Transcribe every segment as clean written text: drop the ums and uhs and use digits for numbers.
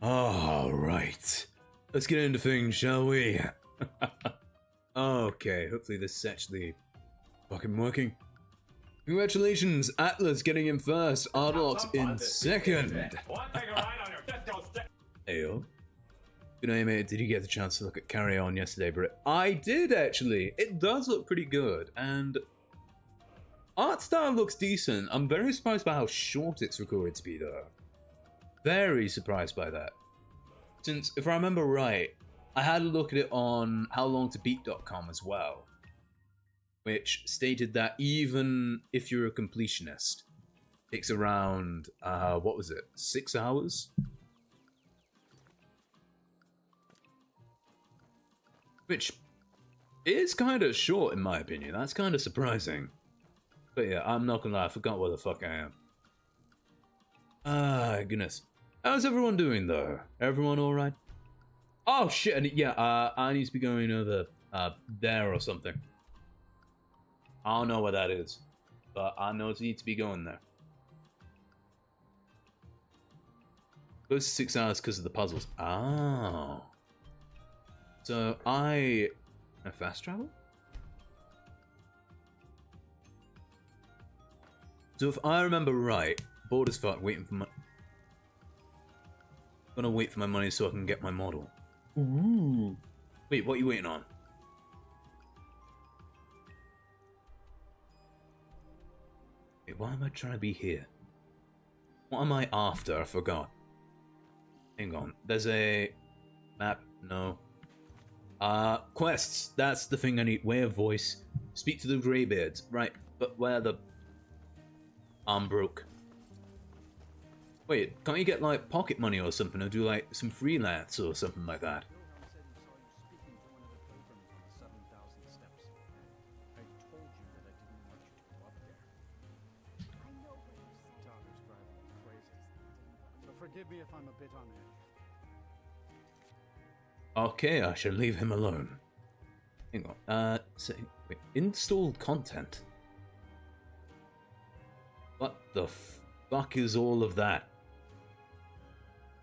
All right. Let's get into things, shall we? Okay, hopefully this is actually fucking working. Congratulations, Atlas getting in first, Ardlox in second. Ayo. Good day, mate. Did you get the chance to look at Carry On yesterday, Britt? I did, actually. It does look pretty good, and art style looks decent. I'm very surprised by how short it's recorded to be, though. Very surprised by that. Since, if I remember right, I had a look at it on howlongtobeat.com as well, which stated that even if you're a completionist, it takes around, what was it, 6 hours? Which is kind of short in my opinion. That's kind of surprising. But yeah, I'm not gonna lie, I forgot where the fuck I am. Ah, goodness. How's everyone doing though? Everyone alright? Oh shit, and yeah, I need to be going over there or something. I don't know where that is, but I know I need to be going there. Goes 6 hours because of the puzzles. Oh. So I fast travel? So if I remember right, bored as fuck, waiting for my... Gonna wait for my money so I can get my model. Ooh. Wait, what are you waiting on? Wait, why am I trying to be here? What am I after? I forgot. Hang on. There's a map. No. Quests. That's the thing I need. Way of voice. Speak to the Greybeards. Right, but where the... I'm broke. Wait, can't you get like pocket money or something, or do like some freelance or something like that? Forgive me if I'm a bit on edge. Okay, I shall leave him alone. Hang on. Wait, installed content? What the fuck is all of that?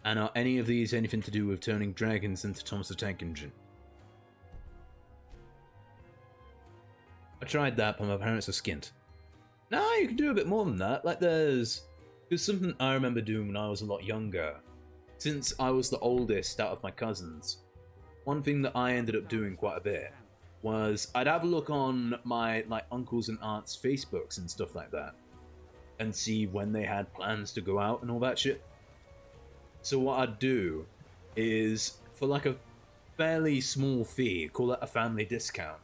And are any of these anything to do with turning dragons into Thomas the Tank Engine? I tried that, but my parents are skint. No, you can do a bit more than that. Like there's something I remember doing when I was a lot younger. Since I was the oldest out of my cousins, one thing that I ended up doing quite a bit was I'd have a look on my like uncles and aunts' Facebooks and stuff like that, and see when they had plans to go out and all that shit. So what I'd do is, for like a fairly small fee, call it a family discount,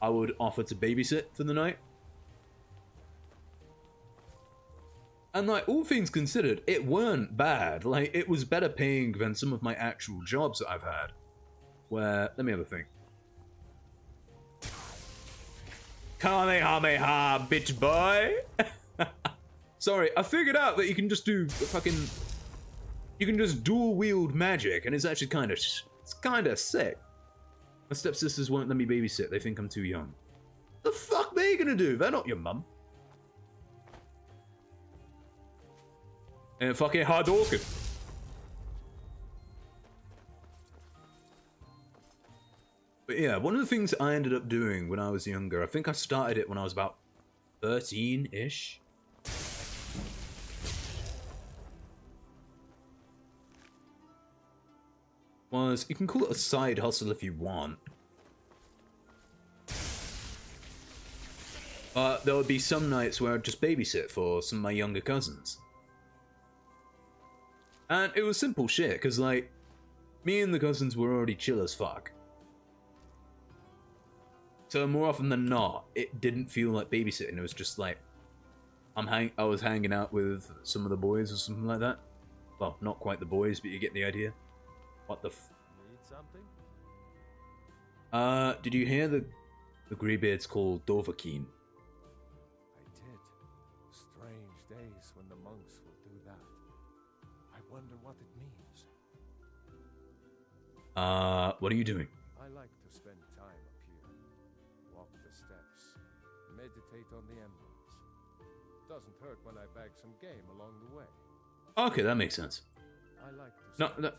I would offer to babysit for the night. And like, all things considered, it weren't bad. Like, it was better paying than some of my actual jobs that I've had. Where, let me have a think. Kamehameha, bitch boy! Sorry, I figured out that you can just do fucking... You can just dual wield magic, and it's actually kind of sick. My stepsisters won't let me babysit. They think I'm too young. The fuck they gonna do? They're not your mum. And fucking Hadouken. But yeah, one of the things I ended up doing when I was younger, I think I started it when I was about 13-ish. Was, you can call it a side hustle if you want. But there would be some nights where I'd just babysit for some of my younger cousins. And it was simple shit, because like, me and the cousins were already chill as fuck. So more often than not, it didn't feel like babysitting, it was just like, I was hanging out with some of the boys or something like that. Well, not quite the boys, but you get the idea. What the Need something? Did you hear the Greybeards called Dovahkiin? I did. Strange days when the monks will do that. I wonder what it means. What are you doing? I like to spend time up here. Walk the steps. Meditate on the emblems. Doesn't hurt when I bag some game along the way. Okay, that makes sense. I like to No, spend no. time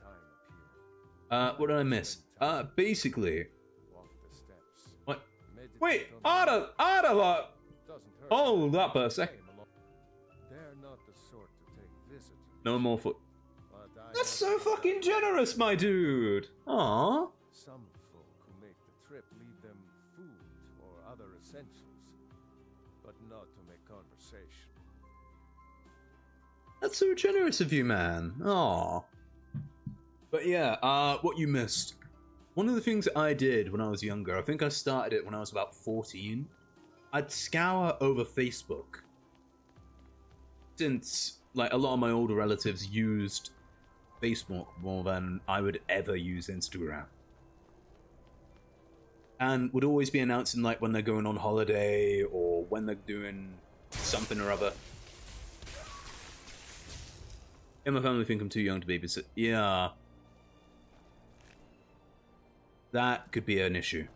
up here. What did I miss? Basically, Walk the steps. what? Meditate Wait, on the Ada, Doesn't hurt hold to up a have sec. time alone. They're not the sort to take visitors. No more foot. But I That's have so fucking generous, my dude. Aww. some folk who make the trip leave them food or other essentials, but not to make conversation. That's so generous of you, man. Aww. But yeah, what you missed. One of the things I did when I was younger, I think I started it when I was about 14. I'd scour over Facebook. Since, like, a lot of my older relatives used Facebook more than I would ever use Instagram. And would always be announcing, like, when they're going on holiday or when they're doing something or other. And my family think I'm too young to babysit. Yeah. That could be an issue.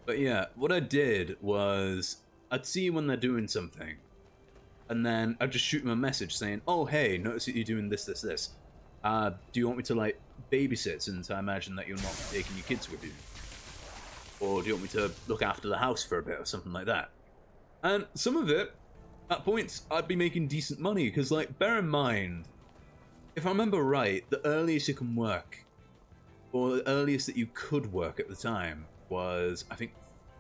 But yeah, what I did was I'd see when they're doing something. And then I'd just shoot them a message saying, oh, hey, notice that you're doing this, this, this. Do you want me to, like, babysit, since I imagine that you're not taking your kids with you? Or do you want me to look after the house for a bit or something like that? And some of it, at points, I'd be making decent money. Because, like, bear in mind, if I remember right, the earliest you can work, or the earliest that you could work at the time, was, I think,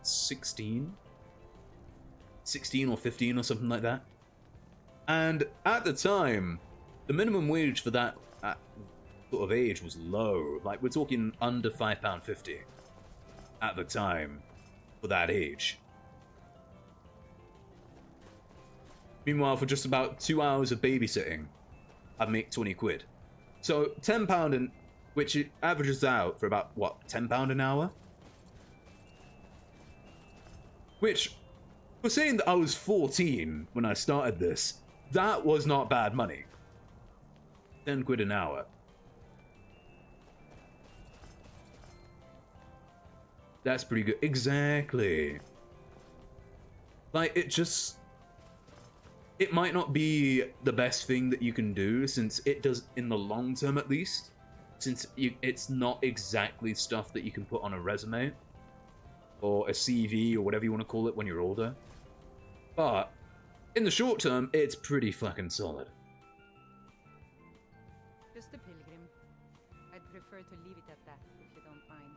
16? 16 or 15 or something like that. And at the time, the minimum wage for that sort of age was low. Like, we're talking under £5.50 at the time for that age. Meanwhile, for just about 2 hours of babysitting, I'd make 20 quid. So £10, and which it averages out for about, what, £10 an hour? Which, for saying that I was 14 when I started this, that was not bad money. 10 quid an hour. That's pretty good. Exactly. Like, it might not be the best thing that you can do, since it does, in the long term at least, since it's not exactly stuff that you can put on a resume, or a CV, or whatever you want to call it when you're older. But, in the short term, it's pretty fucking solid. Just a pilgrim. I'd prefer to leave it at that, if you don't mind.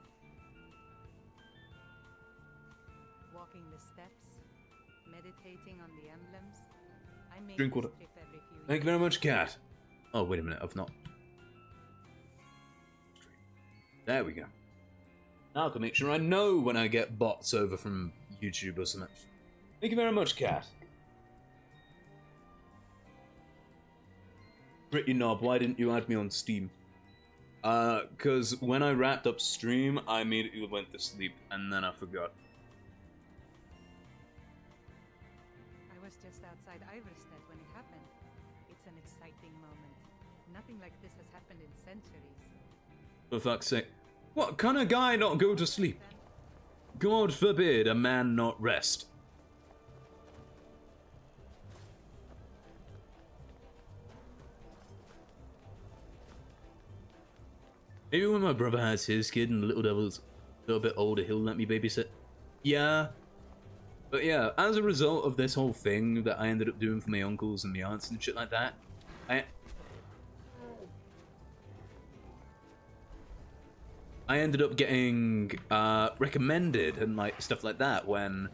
Walking the steps, meditating on the emblems. I make Drink this water. trip every few Thank you very much, Cat. Oh, wait a minute, I've not. There we go. Now I can make sure I know when I get bots over from YouTube or something. Thank you very much, Cat. Pretty knob, why didn't you add me on Steam? Cause when I wrapped up stream, I immediately went to sleep, and then I forgot. I was just outside Iverstead when it happened. It's an exciting moment. Nothing like this has happened in centuries. For fuck's sake. What kind of guy not go to sleep? God forbid a man not rest. Maybe when my brother has his kid and the little devil's a little bit older, he'll let me babysit. Yeah. But yeah, as a result of this whole thing that I ended up doing for my uncles and my aunts and shit like that, I ended up getting recommended and like stuff like that when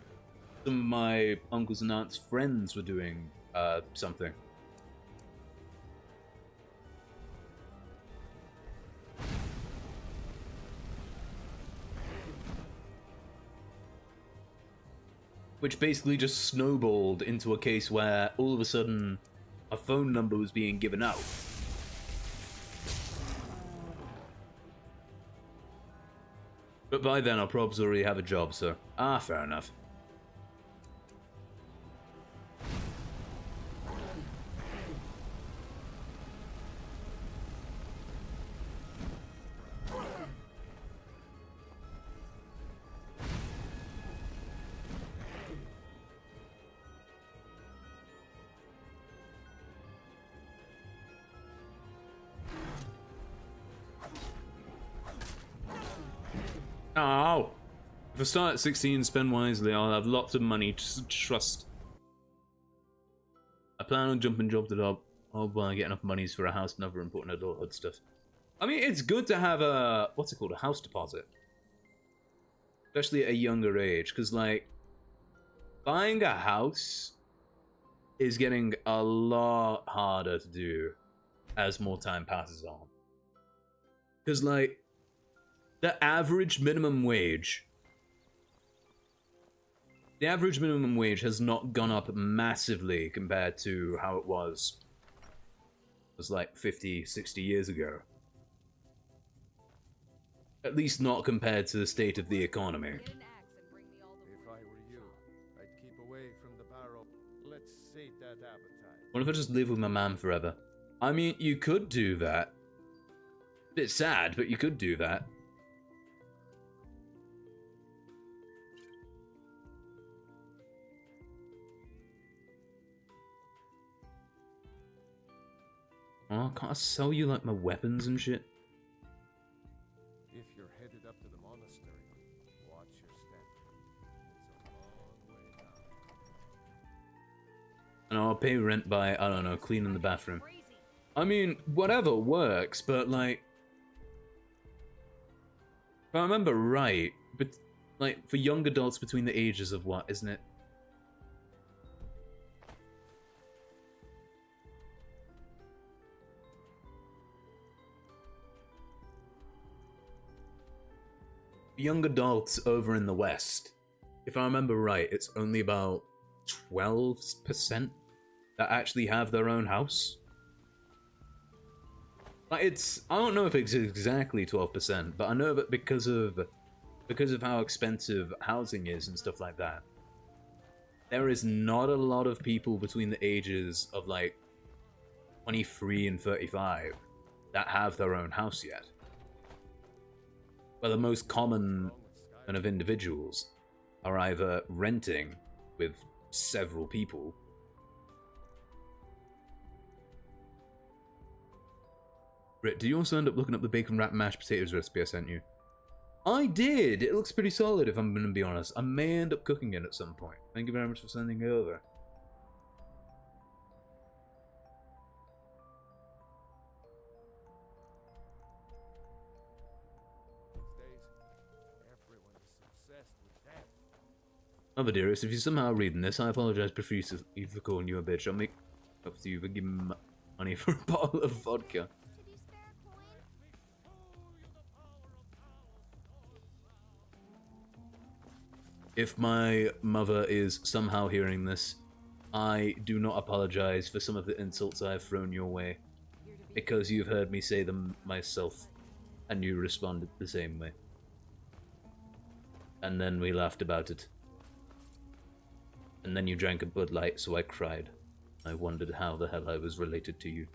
some of my uncles and aunts' friends were doing something. Which basically just snowballed into a case where all of a sudden a phone number was being given out. But by then I'll probably already have a job, so fair enough. Oh! If I start at 16 and spend wisely, I'll have lots of money. Just trust. I plan on jumping job to job. I'll get enough monies for a house and other important adulthood stuff. I mean, it's good to have a, what's it called, a house deposit. Especially at a younger age, because, like, buying a house is getting a lot harder to do as more time passes on. Because, like, the average minimum wage has not gone up massively compared to how it was like 50, 60 years ago. At least not compared to the state of the economy. If I were you, I'd keep away from the barrow. Let's sate that appetite. What if I just live with my mom forever? I mean, you could do that. Bit sad, but you could do that. Oh, can't I sell you, like, my weapons and shit? If you're headed up to the monastery, watch your step. It's a long way down. And I'll pay rent by, I don't know, cleaning the bathroom. I mean, whatever works, but, like... If I remember right, but, like, for young adults between the ages of what, isn't it? Young adults over in the West, if I remember right, it's only about 12% that actually have their own house. Like, it's, I don't know if it's exactly 12%, but I know that because of how expensive housing is and stuff like that, there is not a lot of people between the ages of like 23 and 35 that have their own house yet. But the most common kind of individuals are either renting with several people, Britt, did you also end up looking up the bacon wrapped mashed potatoes recipe I sent you? I did! It looks pretty solid, if I'm going to be honest. I may end up cooking it at some point. Thank you very much for sending it over. Mother dearest, if you're somehow reading this, I apologize profusely for calling you a bitch. I'll make up to you for giving money for a bottle of vodka. If my mother is somehow hearing this, I do not apologize for some of the insults I have thrown your way, because you've heard me say them myself, and you responded the same way. And then we laughed about it. And then you drank a Bud Light, so I cried. I wondered how the hell I was related to you.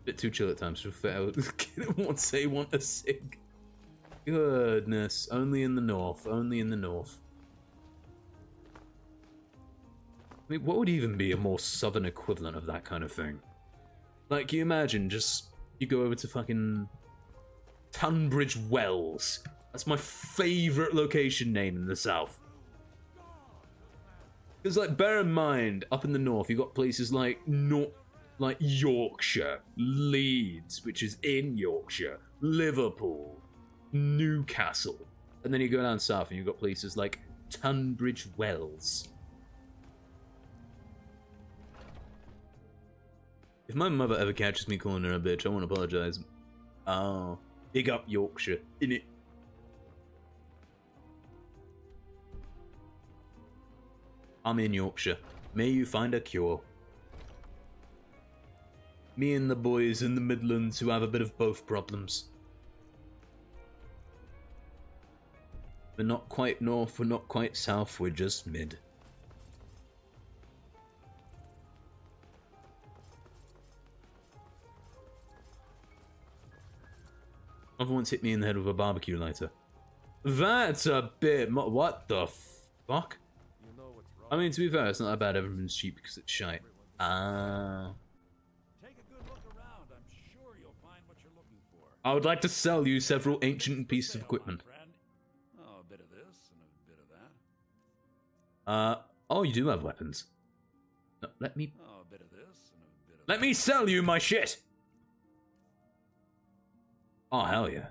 Bit too chill at times to fit out. Kid won't say want a cig. Goodness. Only in the north. Only in the north. I mean, what would even be a more southern equivalent of that kind of thing? Like, you imagine just... You go over to fucking... Tunbridge Wells. That's my favourite location name in the south. Because, like, bear in mind, up in the north, you've got places like Yorkshire, Leeds, which is in Yorkshire, Liverpool, Newcastle. And then you go down south and you've got places like Tunbridge Wells. If my mother ever catches me calling her a bitch, I won't apologise. Oh, big up Yorkshire, innit? I'm in Yorkshire. May you find a cure. Me and the boys in the Midlands who have a bit of both problems. We're not quite north, we're not quite south, we're just mid. Other one's hit me in the head with a barbecue lighter. That's a bit... What the fuck? I mean, to be fair, it's not that bad. Everyone's cheap because it's shite. Ah. Take a good look around. I'm sure you'll find what I would like to sell you several ancient pieces of equipment. Oh, a bit of this and a bit of that. Oh, you do have weapons. No, let me Oh, a bit of this and a bit of let me sell you my shit. Oh, hell yeah.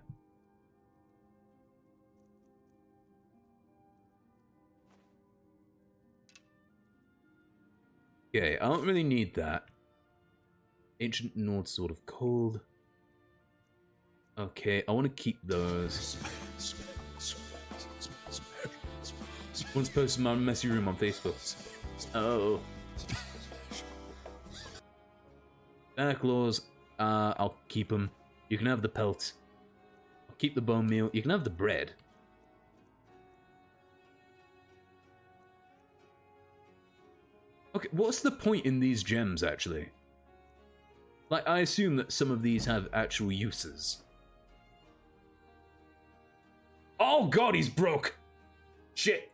Okay, I don't really need that. Ancient Nord Sword of Cold. Okay, I want to keep those. Once posted my messy room on Facebook. Oh. Dark Laws, I'll keep them. You can have the pelt. I'll keep the bone meal. You can have the bread. Okay, what's the point in these gems, actually? Like, I assume that some of these have actual uses. Oh god, he's broke! Shit!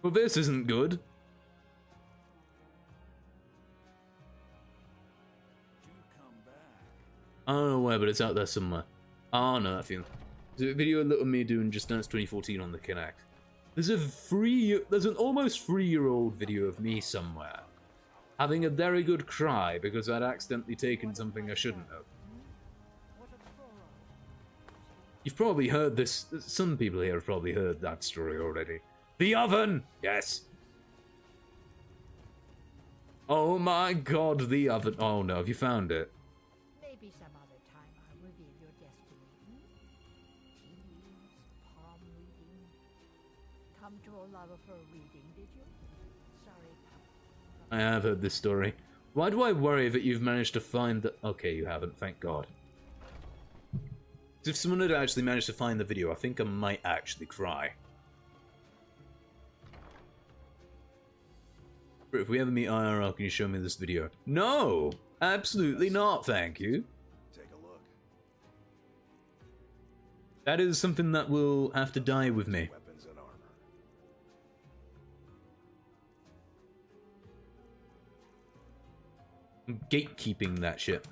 Well, this isn't good. do come back. I don't know where, but it's out there somewhere. Oh no, that feeling. There's a video of little me doing Just Dance 2014 on the Kinect. There's an almost 3-year-old video of me somewhere having a very good cry because I'd accidentally taken something I shouldn't have. You've probably heard this. Some people here have probably heard that story already. The oven! Yes. Oh my god, the oven. Oh no, have you found it? Maybe some other time I'll reveal your destiny. Tea leaves, palm reading. Come to Olava for a reading, did you? Sorry, I have heard this story. Why do I worry that you've managed to find the... Okay, you haven't, thank god. If someone had actually managed to find the video, I think I might actually cry. If we ever meet IRL, can you show me this video? No! Absolutely not, thank you. Take a look. That is something that will have to die with me. Weapons and armor. I'm gatekeeping that shit.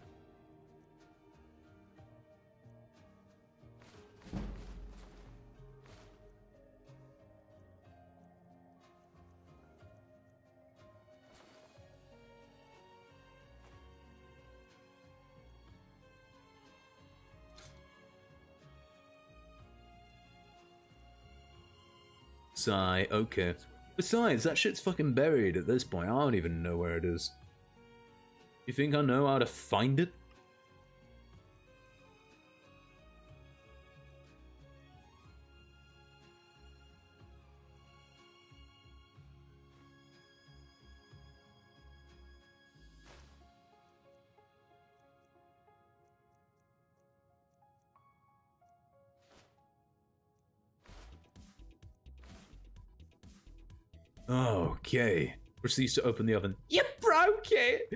Sigh, okay. Besides, that shit's fucking buried at this point. I don't even know where it is. You think I know how to find it? Okay. Proceeds to open the oven. You broke it!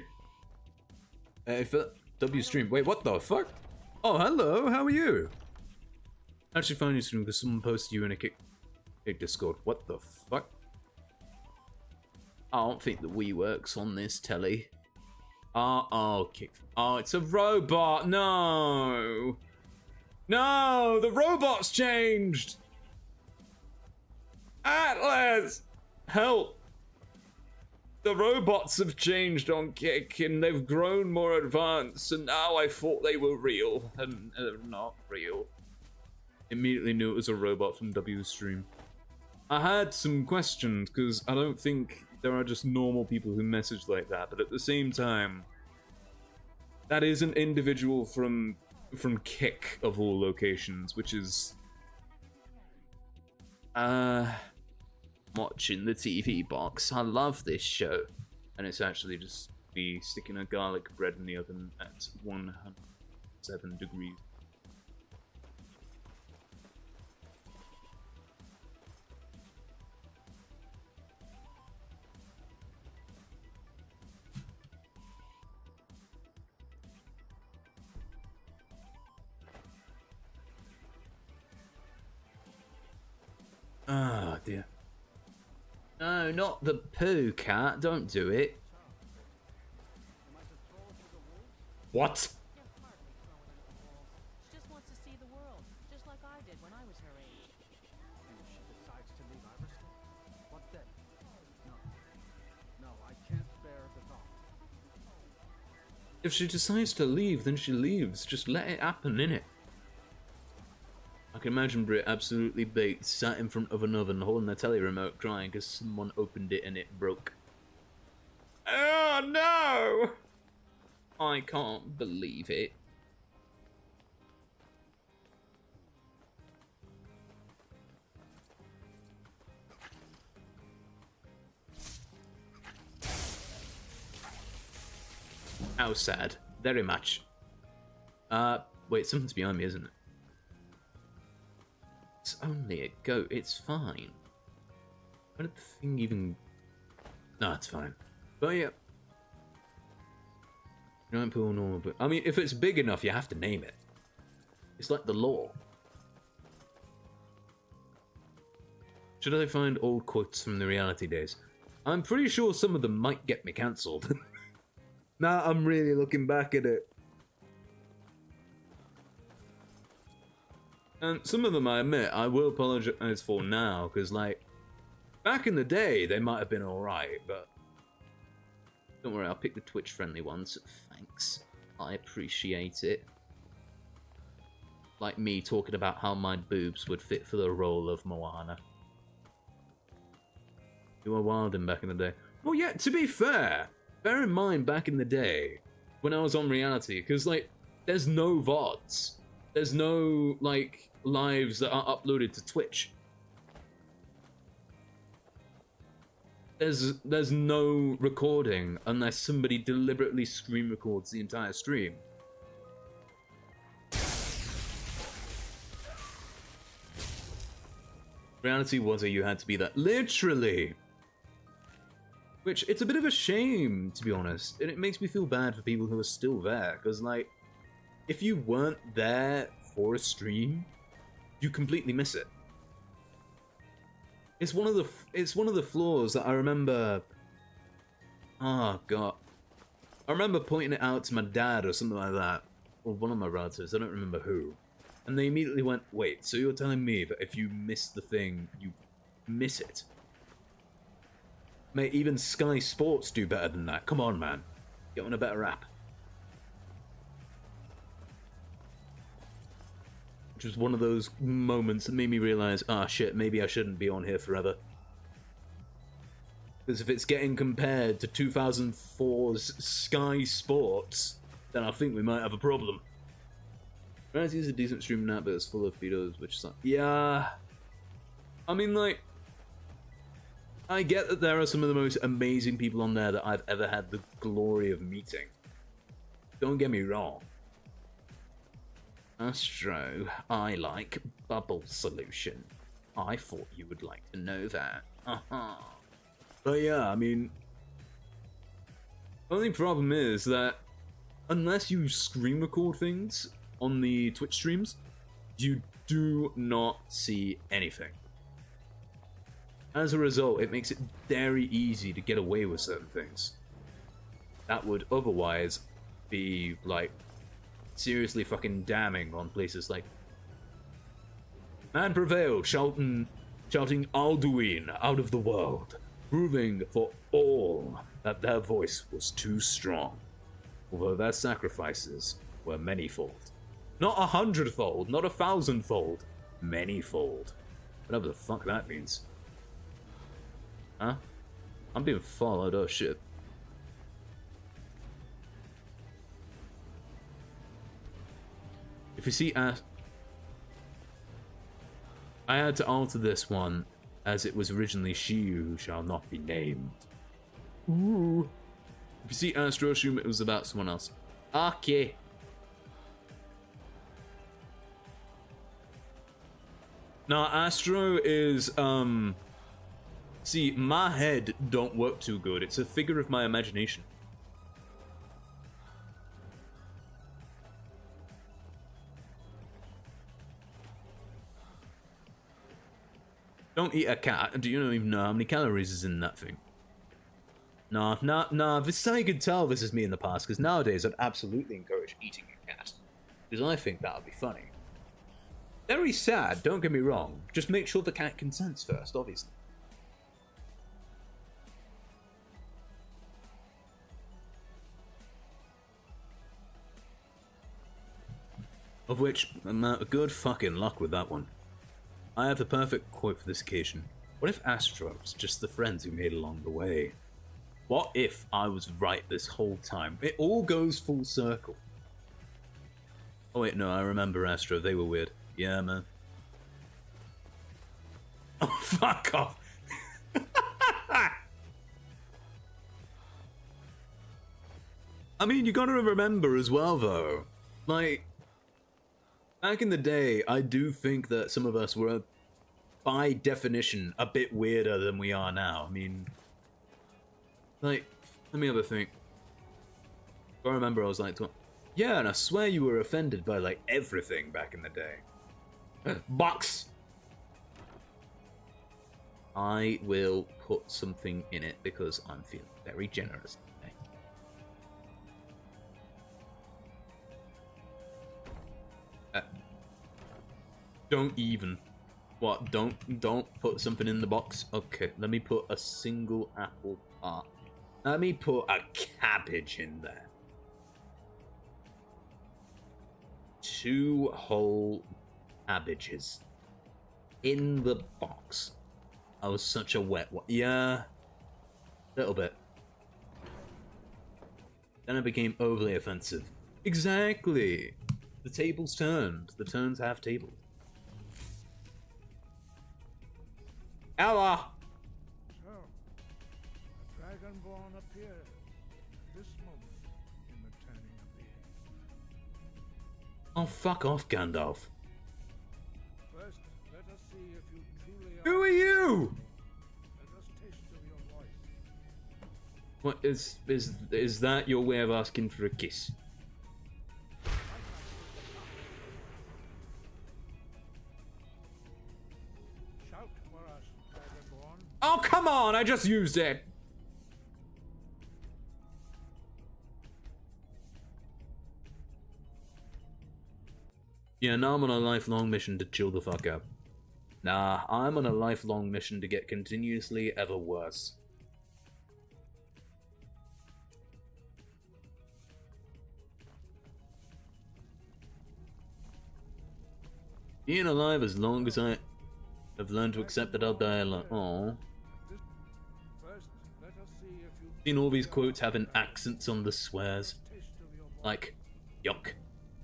W stream. Wait, what the fuck? Oh, hello, how are you? Actually found your stream because someone posted you in a kick Discord. What the fuck? I don't think the Wii works on this telly. Oh, kick. Oh, it's a robot. No. No, the robot's changed. Atlas, help. The robots have changed on Kick and they've grown more advanced, and now I thought they were real and they're not real. Immediately knew it was a robot from W stream. I had some questions because I don't think there are just normal people who message like that, but at the same time, that is an individual from Kick of all locations, which is watching the TV box. I love this show. And it's actually just me sticking a garlic bread in the oven at 107 degrees. Ah, dear. No, not the poo cat. Don't do it. What? You're hardly throwing her at the wolves. She just wants to see the world, just like I did when I was her age. And if she decides to leave Iverstead, what then? No. No, I can't bear the thought. If she decides to leave, then she leaves. Just let it happen, innit? I can imagine Brit absolutely baked, sat in front of an oven, holding the telly remote, crying because someone opened it and it broke. Oh no! I can't believe it. How sad. Very much. Wait, something's behind me, isn't it? It's only a goat. It's fine. Where did the thing even... No, it's fine. But yeah. Giant pool, normal pool. I mean, if it's big enough, you have to name it. It's like the law. Should I find old quotes from the reality days? I'm pretty sure some of them might get me cancelled. Now I'm really looking back at it. And some of them, I admit, I will apologize for now, because, like, back in the day, they might have been alright, but... Don't worry, I'll pick the Twitch-friendly ones. Thanks. I appreciate it. Like me talking about how my boobs would fit for the role of Moana. You were wildin' back in the day. Well, yeah, to be fair, bear in mind back in the day, when I was on reality, because, like, there's no VODs. There's no, like, lives that are uploaded to Twitch. There's no recording unless somebody deliberately screen records the entire stream. Reality was that you had to be there. Literally! Which, it's a bit of a shame, to be honest. And it makes me feel bad for people who are still there, because, like, if you weren't there for a stream, you completely miss it. It's one of the flaws that I remember. Oh god, I remember pointing it out to my dad or something like that, or one of my relatives. I don't remember who, and they immediately went, "Wait, so you're telling me that if you miss the thing, you miss it?" Mate, even Sky Sports do better than that. Come on, man, get on a better app. Which was one of those moments that made me realise, ah shit, maybe I shouldn't be on here forever. Because if it's getting compared to 2004's Sky Sports, then I think we might have a problem. Reality is a decent stream now, but it's full of videos, which is like, yeah. I mean, like, I get that there are some of the most amazing people on there that I've ever had the glory of meeting. Don't get me wrong. Astro, I like bubble solution. I thought you would like to know that. But yeah, I mean, the only problem is that unless you screen record things on the Twitch streams, you do not see anything. As a result, it makes it very easy to get away with certain things that would otherwise be, like, seriously fucking damning on places like man prevailed, shouting Alduin out of the world, proving for all that their voice was too strong, although their sacrifices were manyfold. Not 100-fold, not 1,000-fold, manyfold. Whatever the fuck that means. Huh? I'm being followed, oh shit. If you see I had to alter this one as it was originally She Who Shall Not Be Named. Ooh. If you see Astro, assume it was about someone else. Okay. Now Astro is see, my head don't work too good. It's a figure of my imagination. Don't eat a cat. Do you don't even know how many calories is in that thing? Nah. This is how you can tell this is me in the past, because nowadays I'd absolutely encourage eating a cat. Because I think that would be funny. Very sad, don't get me wrong. Just make sure the cat consents first, obviously. Of which, good fucking luck with that one. I have the perfect quote for this occasion. What if Astra was just the friends we made along the way? What if I was right this whole time? It all goes full circle. Oh wait, no, I remember Astra. They were weird. Yeah, man. Oh, fuck off. I mean, you gotta remember as well, though. Like, back in the day, I do think that some of us were, by definition, a bit weirder than we are now. I mean, like, let me have a think. I remember I was like, yeah, and I swear you were offended by, like, everything back in the day. Box! I will put something in it because I'm feeling very generous today. Don't even. What? Don't put something in the box? Okay, let me put a single apple tart. Let me put a cabbage in there. 2 whole cabbages in the box. I was such a wet one. Yeah, a little bit. Then I became overly offensive. Exactly. The tables turned. The turns have tables. Ella! So, a dragonborn appeared at this moment in the turning of the age. Oh, fuck off, Gandalf. First, let us see if you truly Who are you? Let us taste of your voice. What is that your way of asking for a kiss? Shout for us, dragonborn. Oh, come on! I just used it! Yeah, now I'm on a lifelong mission to chill the fuck out. Nah, I'm on a lifelong mission to get continuously ever worse. Being alive as long as I have learned to accept that I'll die alone. Aww. First, let us see if you Seen all these quotes having accents on the swears. taste of your voice. Like, yuck.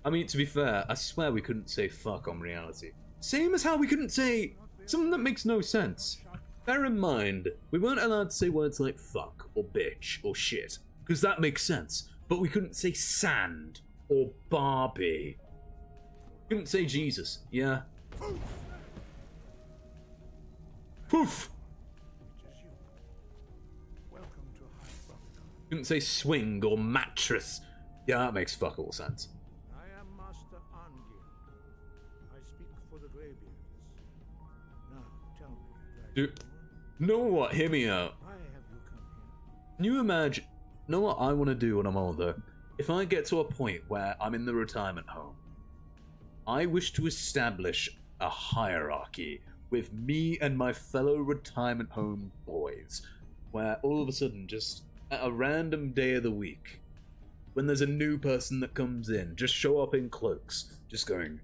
I mean, to be fair, I swear we couldn't say fuck on reality. Same as how we couldn't say something that makes no sense. Bear in mind, we weren't allowed to say words like fuck, or bitch, or shit, because that makes sense. But we couldn't say sand, or Barbie. Couldn't say Jesus, yeah? Poof! It is you. Welcome to High Prophet. Couldn't say swing or mattress. Yeah, that makes fuck all sense. I am Master Arngil. I speak for the Greybeards. Now, tell me, Dude, dragonborn, know what? Hear me out. why have you come here? Can you imagine? Know what I want to do when I'm older? If I get to a point where I'm in the retirement home, I wish to establish a hierarchy with me and my fellow retirement home boys, where all of a sudden, just at a random day of the week, when there's a new person that comes in, just show up in cloaks, just going,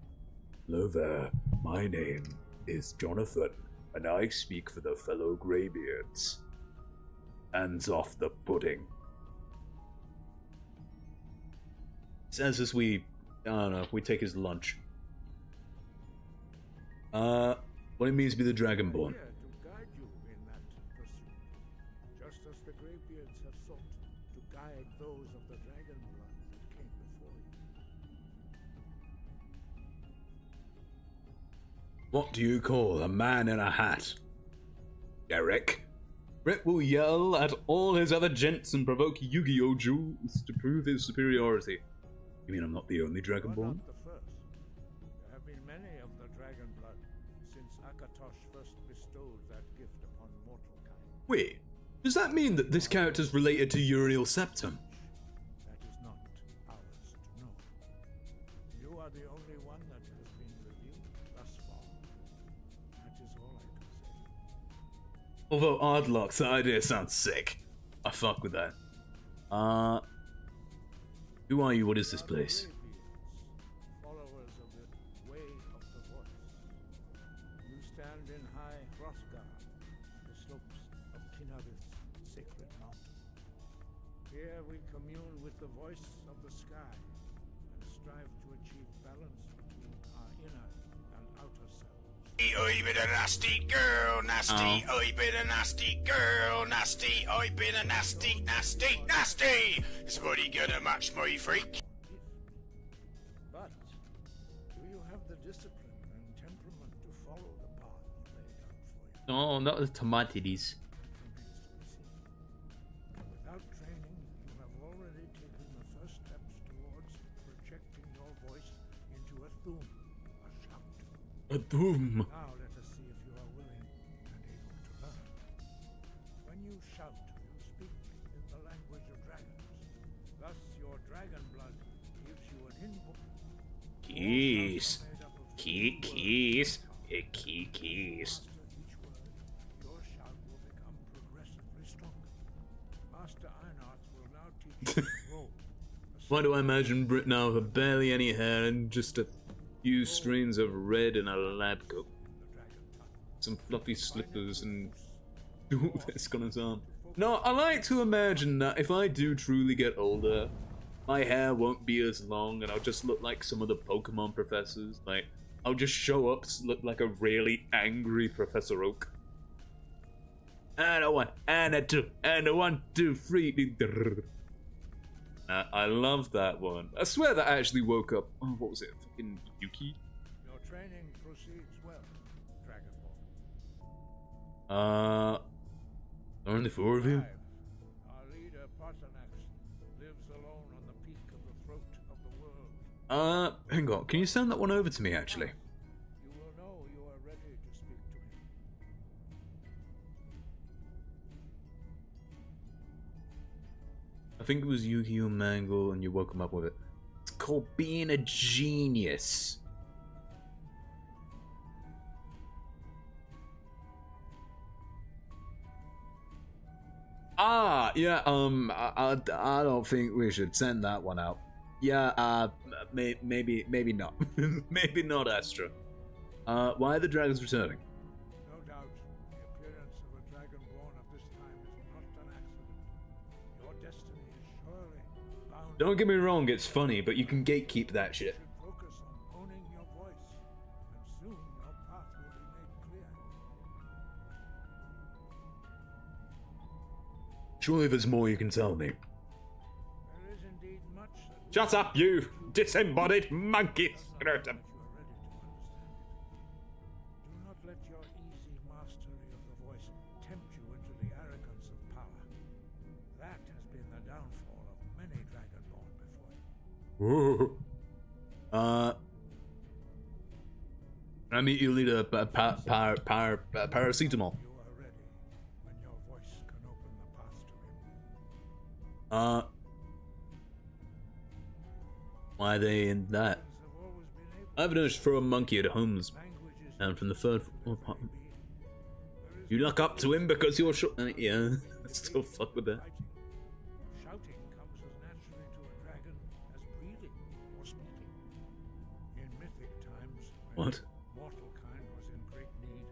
"Hello there, my name is Jonathan, and I speak for the fellow Greybeards. Hands off the pudding." Says as we, I don't know, we take his lunch. What it means to be the Dragonborn. Here to guide you in that pursuit, just as the Greybeards have sought to guide those of the dragon blood that came before you. What do you call a man in a hat? Derek? Brett will yell at all his other gents and provoke Yu-Gi-Oh! Jules to prove his superiority. You mean I'm not the only You are Dragonborn? not the first. There have been many of the dragon blood since Akatosh first bestowed that gift upon mortal kind. Wait, does that mean that this character's related to Uriel Septim? That is not ours to know. You are the only one that has been revealed thus far. That is all I can say. Although Ardlock's idea sounds sick. I fuck with that. Who are you? What is this place? Followers of the Way of the Voice. You stand in high Hrothgar, the slopes of Kinnarith's sacred mountain. Here we commune with the voice of the sky and strive to achieve balance between our inner and outer selves. Oi, been a nasty girl, nasty. Oh. Oi, been a nasty girl, nasty. Oi, been a nasty, nasty, nasty. Is somebody gonna match my freak? But do you have the discipline and temperament to follow the path laid out for you? Oh, not the tomatoes. Remains to be seen. Without training, you have already taken the first steps towards projecting your voice into a thum, a shout. A boom. Now let us see if you are willing and able to learn. When you shout, you speak in the language of dragons. Thus, your dragon blood gives you an input. Keys. Made up of Keys. Keys. Master each word, your shout will become progressively stronger. Master Einarth will now teach you to roll. Why do I imagine Brit now with barely any hair and just a few strains of red in a lab coat? The dragon tongue. Some fluffy slippers and all this on his arm. No, I like to imagine that if I do truly get older, my hair won't be as long and I'll just look like some of the Pokemon professors. Like, I'll just show up to look like a really angry Professor Oak. And a 1, and a 2, and a 1, 2, 3. I love that one. I swear that actually woke up. Oh, what was it? Fucking Yuki? Your training proceeds well, Dragonborn. Only 4 of you? Five. Our leader, Paarthurnax, lives alone on the peak of the throat of the world. Hang on. Can you send that one over to me, actually? You will know you are ready to speak to him. I think it was Yu-Gi-Oh! Mangle, and you woke him up with it. It's called being a genius. Yeah, I don't think we should send that one out. Yeah, maybe not. Maybe not, Astra. Why are the dragons returning? No doubt, the appearance of a dragonborn of this time is not an accident. Your destiny is surely bound. Don't get me wrong, it's funny, but you can gatekeep that You shit. should focus on owning your voice, and soon your path will be made clear. Surely there's more you can tell me. There is indeed much that Shut up, you disembodied monkey does not scrotum. that you are ready to understand it. Do not let your easy mastery of the voice tempt you into the arrogance of power. That has been the downfall of many dragonborn before you. Whoa. I meet you leader paracetamol. You are ready when your voice can open the path to him. Why are they in that? Humans have always been able I've managed to throw a monkey at Holmes languages down from the third floor may apartment. be. There is You look up to him because you're short. Yeah, I still fuck with that. fighting. Shouting comes as naturally to a dragon as breathing or speaking. In mythic times, when What? mortal kind was in great need,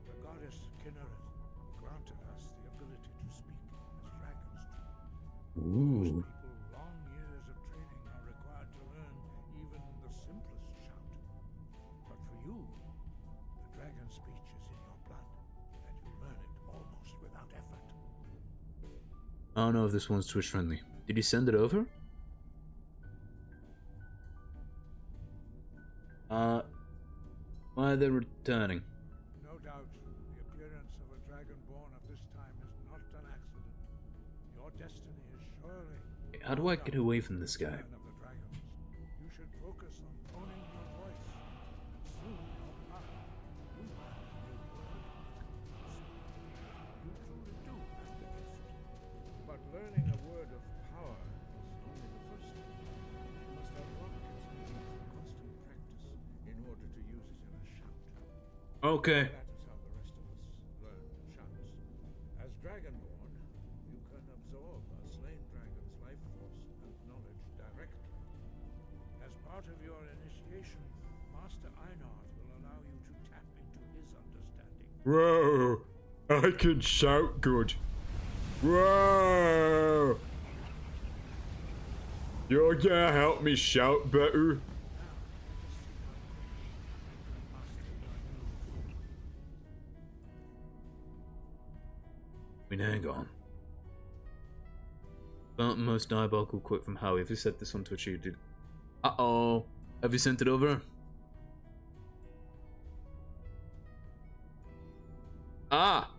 the goddess Kinnereth granted us the ability to speak as dragons do. Ooh. Most people, long years of training are required to learn even the simplest shout. But for you, the dragon speech is in your blood, and you learn it almost without effort. I don't know if this one's Twitch friendly. Did you send it over? Why are they returning? No doubt, the appearance of a dragonborn of this time is not an accident. Your destiny is surely. How do I get away from this guy? Of the dragons. You should focus on owning your voice, and soon your path will Okay. That is how the rest of us learn chants. As Dragonborn, you can absorb a slain dragon's life force and knowledge directly. As part of your initiation, Master Einard will allow you to tap into his understanding. Whoa! I can shout good. Whoa! You're gonna help me shout better? I mean, hang on. About the most diabolical quote from Howie. Have you sent this on Twitch? You did. Uh-oh. Have you sent it over? Ah!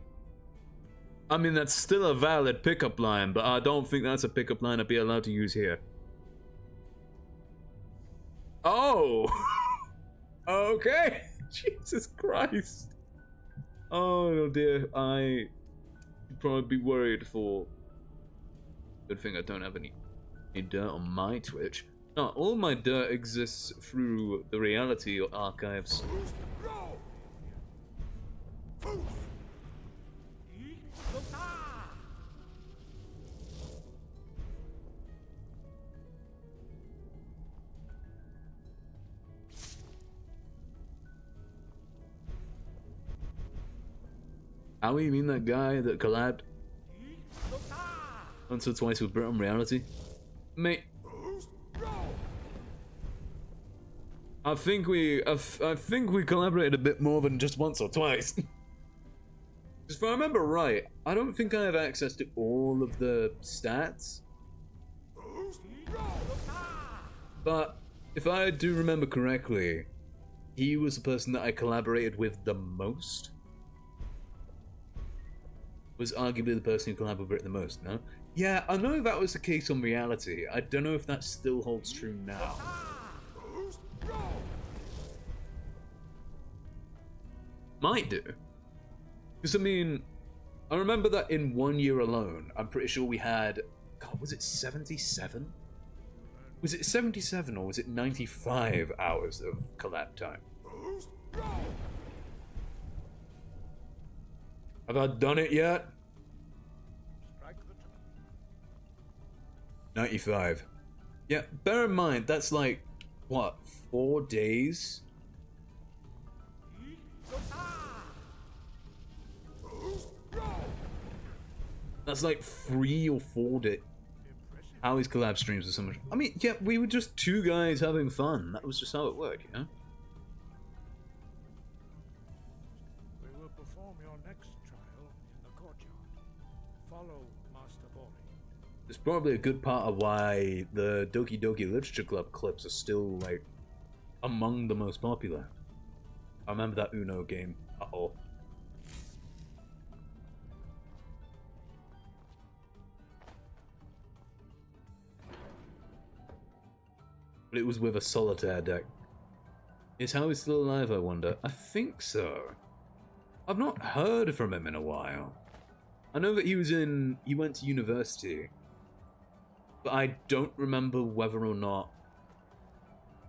I mean, that's still a valid pickup line, but I don't think that's a pickup line I'd be allowed to use here. Oh! Okay! Jesus Christ! Oh dear, I should probably be worried for... Good thing I don't have any dirt on my Twitch. No, all my dirt exists through the reality archives. How you mean that guy that collabed once or twice with Britain Reality? Mate, I think we collaborated a bit more than just once or twice. If I remember right, I don't think I have access to all of the stats. But if I do remember correctly, he was the person that I collaborated with the most. Was arguably the person who collaborated the most, no? Yeah, I know that was the case on Reality. I don't know if that still holds true now. Might do. Because, I mean, I remember that in 1 year alone, I'm pretty sure we had... God, was it 77? Was it 77 or was it 95 hours of collab time? Have I done it yet? 95. Yeah, bear in mind, that's like, what, 4 days? That's like 3 or 4 days. Howie's collab streams are so much. I mean, yeah, we were just two guys having fun. That was just how it worked, you know? We will perform your next trial in the courtyard. Follow Master Bori. It's probably a good part of why the Doki Doki Literature Club clips are still, like, among the most popular. I remember that Uno game. Uh-oh. But it was with a solitaire deck. Is Howie still alive, I wonder? I think so. I've not heard from him in a while. I know that he went to university. But I don't remember whether or not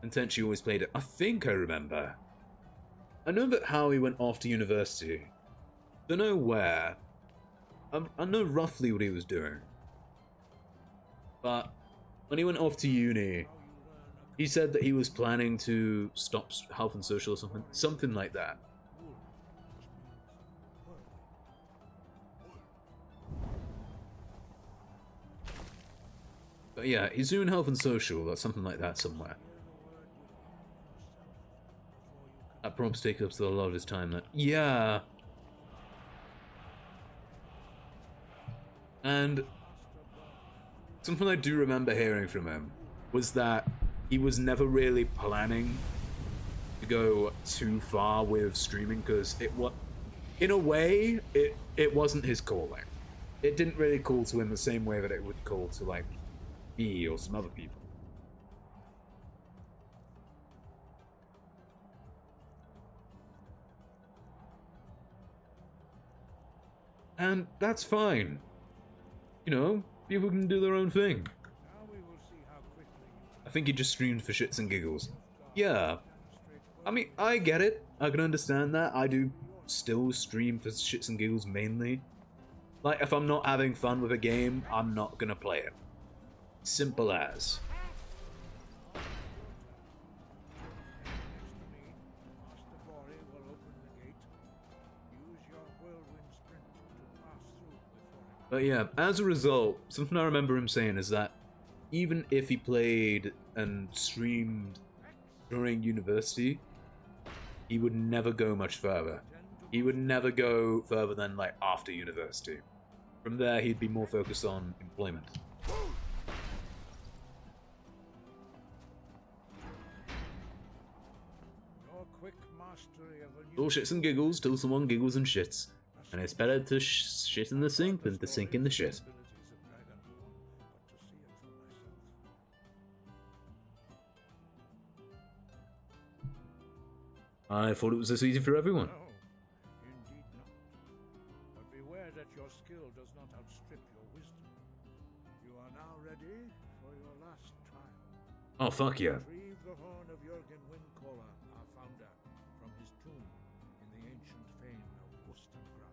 Intenchi always played it. I think I remember. I know that Howie went off to university. Don't know where. I know roughly what he was doing. But when he went off to uni, he said that he was planning to stop Health and Social or something. Something like that. But yeah, he's doing Health and Social or something like that somewhere. That probably takes up a lot of his time then. Yeah. And something I do remember hearing from him was that he was never really planning to go too far with streaming because in a way, it wasn't his calling. It didn't really call to him the same way that it would call to like me or some other people. And that's fine. You know, people can do their own thing. I think he just streamed for shits and giggles. Yeah. I mean, I get it. I can understand that. I do still stream for shits and giggles mainly. Like, if I'm not having fun with a game, I'm not gonna play it. Simple as. Master Bori will open the gate. Use your whirlwind sprint to pass through before it. But yeah, as a result, something I remember him saying is that even if he played and streamed during university, he would never go much further. He would never go further than, like, after university. From there, he'd be more focused on employment. Your quick mastery of a new All shits and giggles till someone giggles and shits. And it's better to shit in the sink than to sink in the shit. abilities of Dragonborn, but to see it for myself. I thought it was this easy for everyone. No, indeed not. But beware that your skill does not outstrip your wisdom. You are now ready for your last trial. Oh, fuck yeah. Retrieve the horn of Jürgen Windcaller, our founder, from his tomb in the ancient fane of Wostengraf.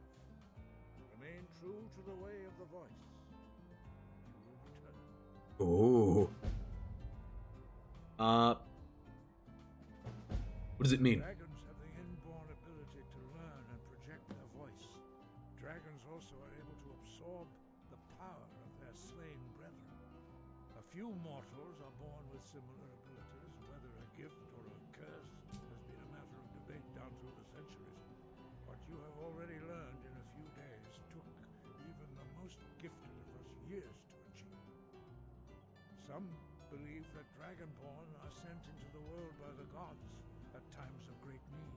Remain true to the way of the voice. You will return. Oh. What does it mean? Dragons have the inborn ability to learn and project their voice. Dragons also are able to absorb the power of their slain brethren. A few mortals are born with similar abilities. Whether a gift or a curse has been a matter of debate down through the centuries. What you have already learned in a few days took even the most gifted of us years to achieve. Some believe that Dragonborn are sent into the world by the gods at times of great need.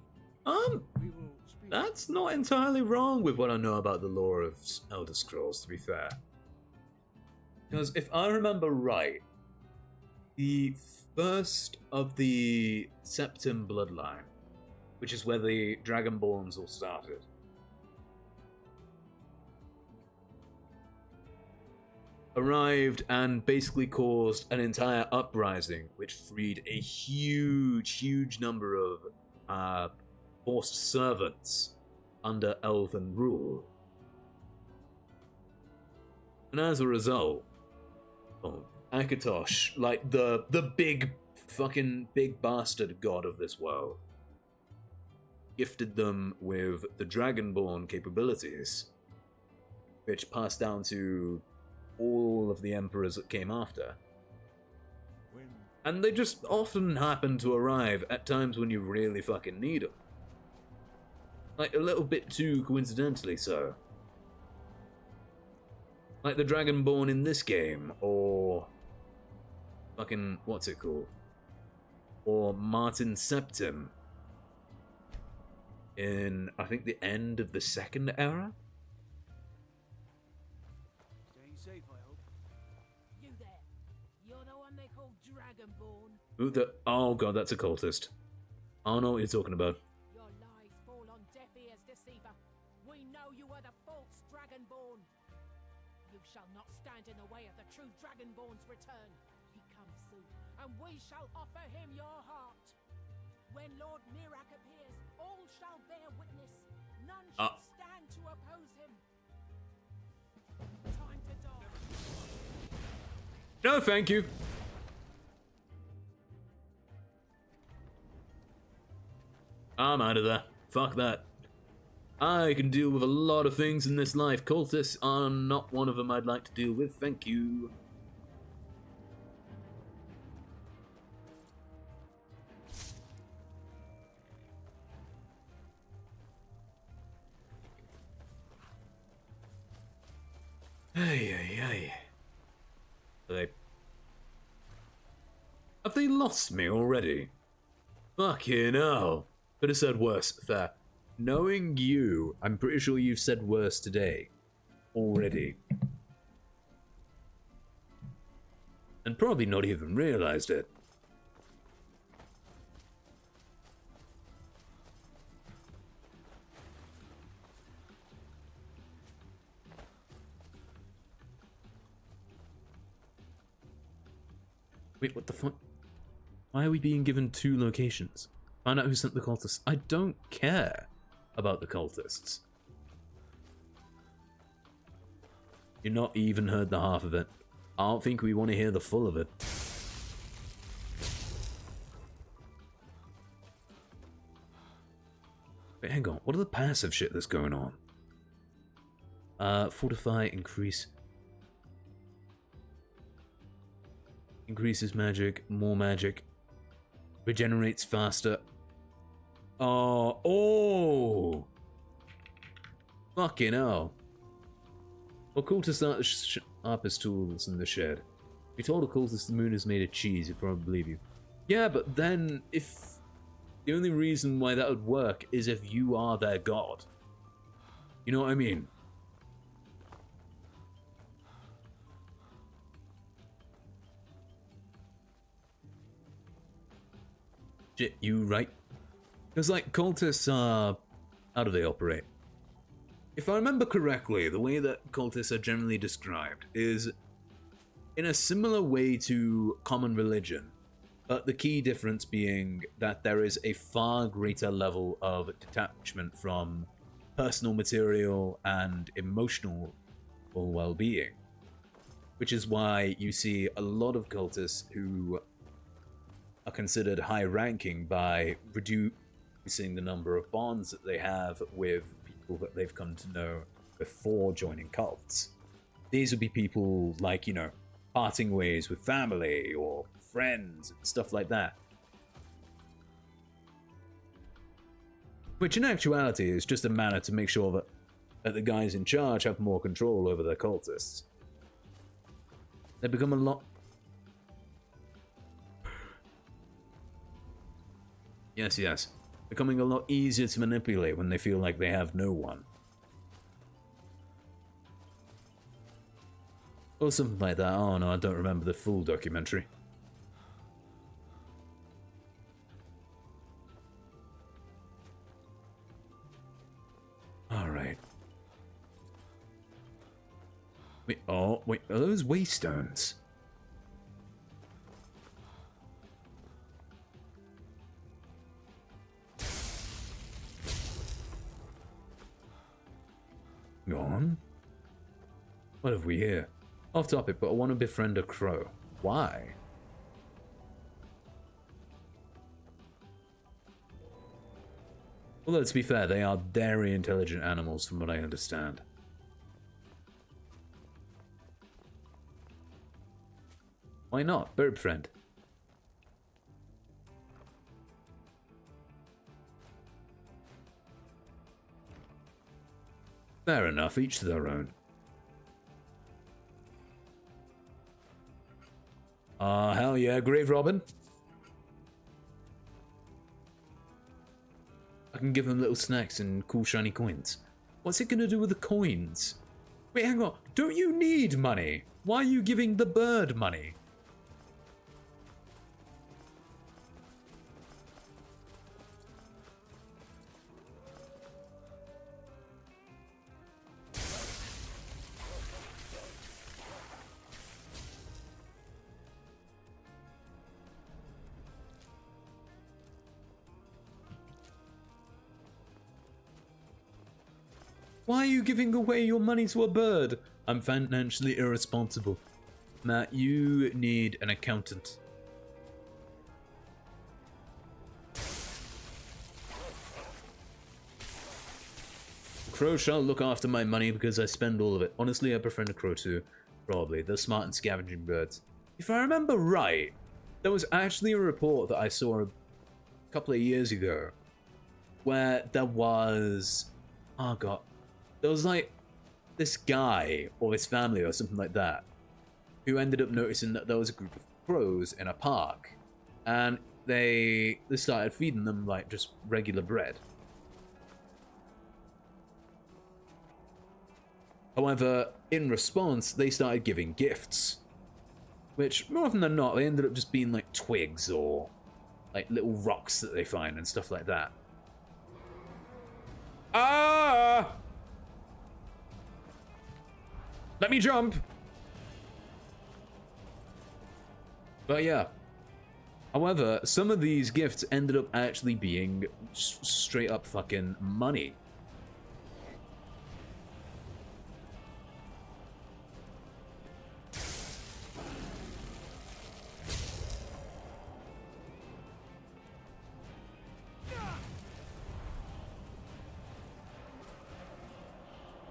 We will speak. That's not entirely wrong with what I know about the lore of Elder Scrolls, to be fair. Because if I remember right, the first of the Septim bloodline, which is where the Dragonborns all started, arrived and basically caused an entire uprising, which freed a huge number of forced servants under elven rule. And as a result, Akatosh, like the big bastard god of this world, gifted them with the Dragonborn capabilities, which passed down to all of the emperors that came after. And they just often happen to arrive at times when you really fucking need them. Like, a little bit too coincidentally so. Like the Dragonborn in this game, or fucking, what's it called? Or Martin Septim in, I think, the end of the Second Era? Staying safe, I hope. You there. You're the one they call Dragonborn. Who the? Oh god, that's a cultist. I don't know what you're talking about. Your lies fall on deaf ears, deceiver. We know you are the false Dragonborn. You shall not stand in the way of the true Dragonborn's return. He comes soon, and we shall offer him your heart. When Lord Mirak appears, all shall bear witness. None shall stand to oppose him. Time to die. No, thank you. I'm out of there. Fuck that. I can deal with a lot of things in this life. Cultists are not one of them I'd like to deal with. Thank you. Hey. Have they lost me already? Fucking hell. Could have said worse. Fair. Knowing you, I'm pretty sure you've said worse today. Already. And probably not even realized it. Wait, what the fuck? Why are we being given two locations? Find out who sent the cultists. I don't care about the cultists. You've not even heard the half of it. I don't think we want to hear the full of it. Wait, hang on. What are the passive shit that's going on? Fortify, increase. Increases magic, more magic. Regenerates faster. Oh! Fucking hell. Well, cultists aren't the sharpest tools in the shed. If you told a cultist the moon is made of cheese, he'd probably believe you. Yeah, but then if... The only reason why that would work is if you are their god. You know what I mean? Shit, you right? Because, like, cultists are... How do they operate? If I remember correctly, the way that cultists are generally described is in a similar way to common religion, but the key difference being that there is a far greater level of detachment from personal, material, and emotional well-being. Which is why you see a lot of cultists who are considered high-ranking by reducing the number of bonds that they have with people that they've come to know before joining cults. These would be people like, you know, parting ways with family or friends and stuff like that. Which in actuality is just a manner to make sure that the guys in charge have more control over their cultists. They become a lot... Yes. Becoming a lot easier to manipulate when they feel like they have no one. Or something like that. Oh no, I don't remember the full documentary. Alright. Wait, are those waystones? Gone? What have we here? Off topic, but I want to befriend a crow. Why? Although, to be fair, they are very intelligent animals from what I understand. Why not? Bird friend. Fair enough, each to their own. Hell yeah, Grave Robin. I can give them little snacks and cool shiny coins. What's it gonna do with the coins? Wait, hang on. Don't you need money? Why are you giving the bird money? Why are you giving away your money to a bird? I'm financially irresponsible. Matt, you need an accountant. Crow shall look after my money because I spend all of it. Honestly, I prefer a crow too. Probably. They're smart and scavenging birds. If I remember right, there was actually a report that I saw a couple of years ago where there was... Oh god. There was like this guy or his family or something like that who ended up noticing that there was a group of crows in a park, and they started feeding them like just regular bread. However, in response, they started giving gifts, which more often than not they ended up just being like twigs or like little rocks that they find and stuff like that. Ah! Let me jump! But yeah. However, some of these gifts ended up actually being straight up fucking money.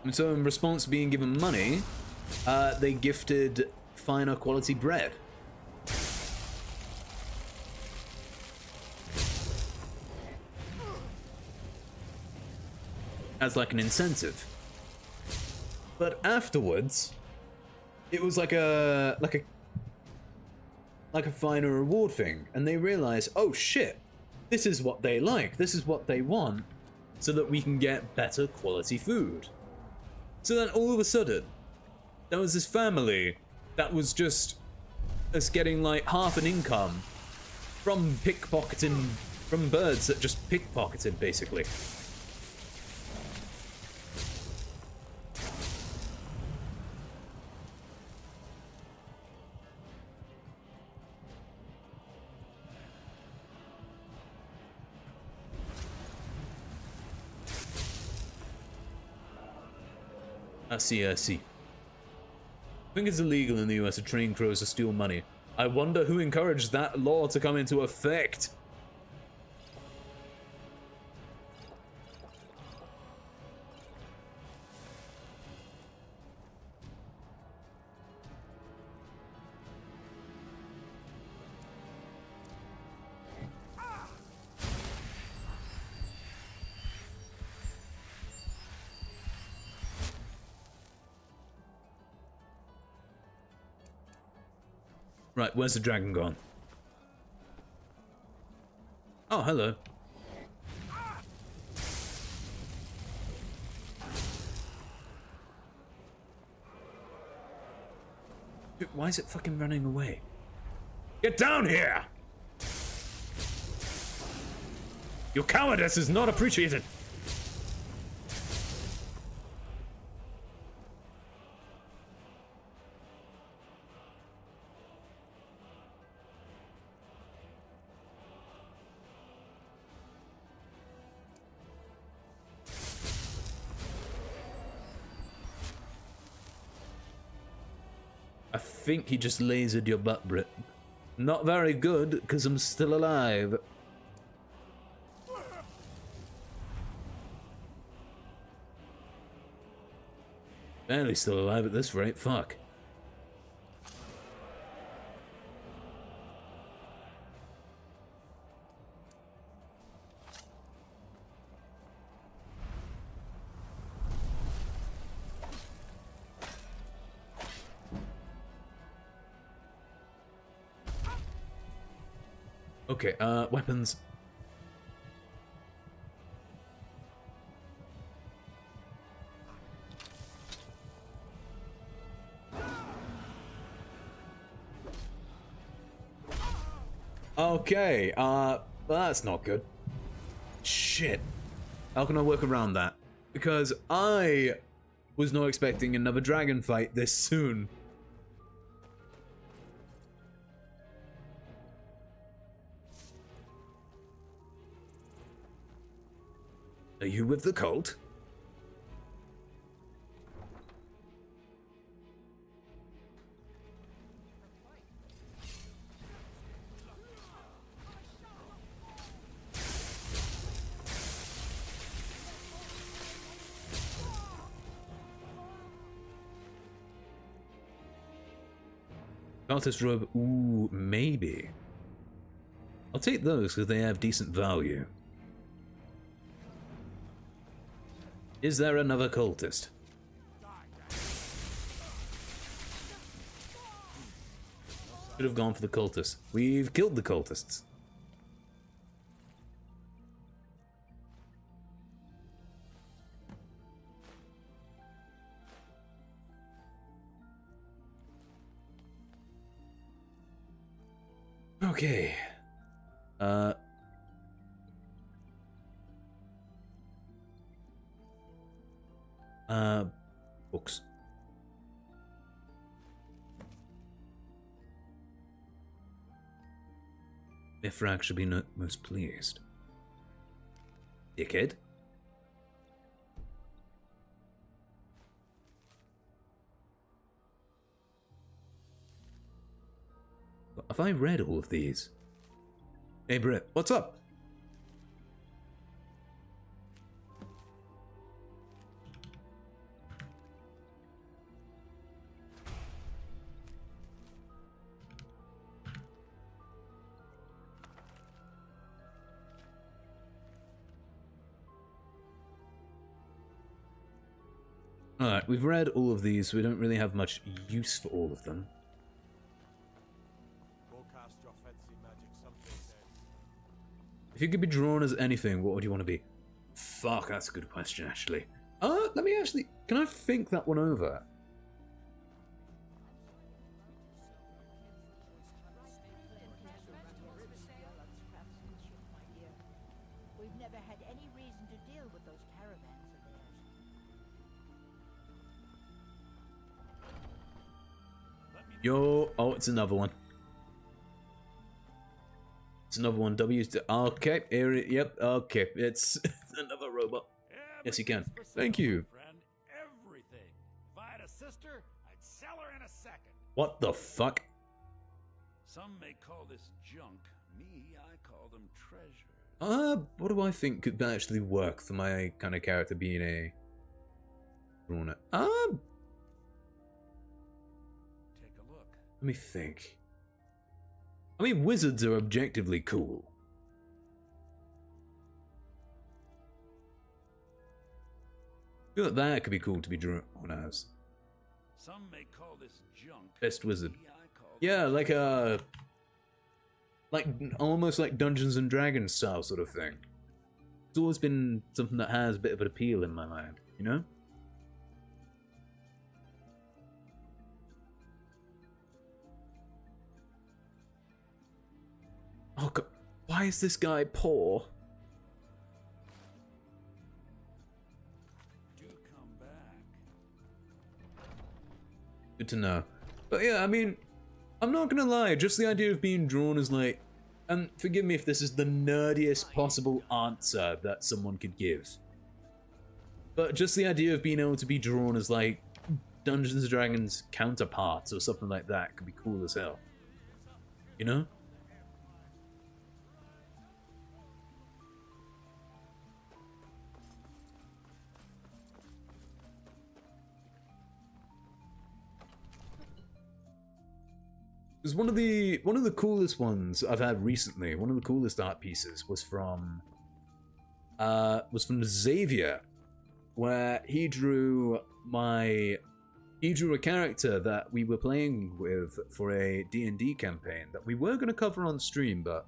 And so in response to being given money, they gifted finer quality bread. As like an incentive. But afterwards, it was like a finer reward thing, and they realized, oh shit, this is what they like, this is what they want, so that we can get better quality food. So then all of a sudden, there was this family that was just us getting like half an income from pickpocketing, from birds that just pickpocketed basically. I see. I think it's illegal in the US to train crows to steal money. I wonder who encouraged that law to come into effect. Right, where's the dragon gone? Oh, hello. Dude, why is it fucking running away? Get down here! Your cowardice is not appreciated! I think he just lasered your butt, Brit. Not very good, because I'm still alive. Barely still alive at this rate, fuck. Okay, weapons. Okay, well, that's not good. Shit. How can I work around that? Because I was not expecting another dragon fight this soon. Are you with the cult? Cultist robe, ooh, maybe. I'll take those because they have decent value. Is there another cultist? Should have gone for the cultist. We've killed the cultists. Okay. Books. Mithrak should be most pleased. Dickhead. Have I read all of these? Hey Britt, what's up? Alright, we've read all of these, so we don't really have much use for all of them. If you could be drawn as anything, what would you want to be? Fuck, that's a good question, actually. Let me actually... Can I think that one over? We've never had any reason to deal with those caravans of theirs. Yo, oh, it's another one. It's another one. Okay, here it, yep, okay. It's another robot. Yes, you can. Thank you. Friend, everything. If I had a sister, I'd sell her in a second. What the fuck? Some may call this junk. Me, I call them treasures. What do I think could actually work for my kind of character being a drawn? Take a look. Let me think. I mean, wizards are objectively cool. I feel like that could be cool to be drawn as. Some may call this junk. Best wizard. Me, I call Yeah, like almost like Dungeons and Dragons style sort of thing. It's always been something that has a bit of an appeal in my mind, you know? Oh god, why is this guy poor? Do come back. Good to know. But yeah, I mean, I'm not gonna lie, just the idea of being drawn as like, and forgive me if this is the nerdiest possible answer that someone could give, but just the idea of being able to be drawn as like Dungeons and Dragons counterparts or something like that could be cool as hell. You know? Because one of the coolest ones I've had recently, one of the coolest art pieces was from Xavier, where he drew a character that we were playing with for a D&D campaign that we were going to cover on stream, but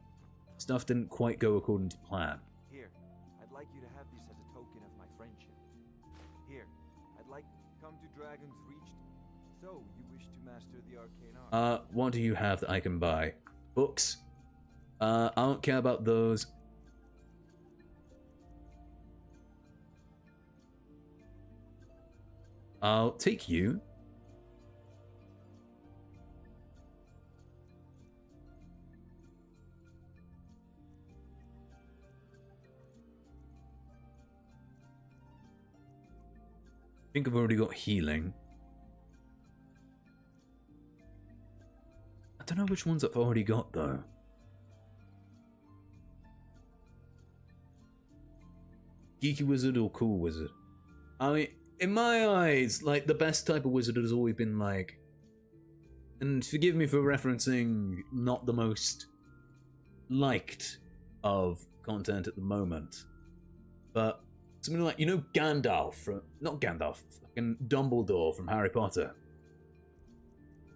stuff didn't quite go according to plan. Here, I'd like you to have this as a token of my friendship. Here, I'd like come to Dragon's Reach. So, you wish to master the arcane art? What do you have that I can buy? Books? I don't care about those. I'll take you. I think I've already got healing. I don't know which ones I've already got though. Geeky wizard or cool wizard? I mean, in my eyes, like the best type of wizard has always been like, and forgive me for referencing not the most liked of content at the moment, but something like, you know, Gandalf from, not Gandalf, fucking Dumbledore from Harry Potter.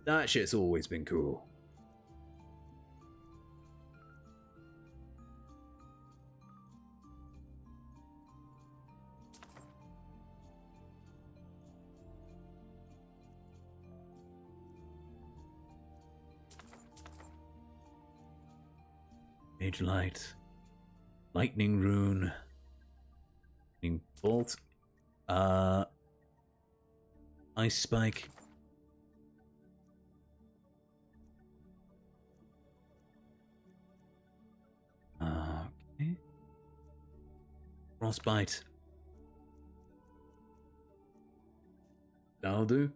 That shit's always been cool. Mage Light, Lightning Rune, Lightning Bolt, Ice Spike. Frostbite. That'll do.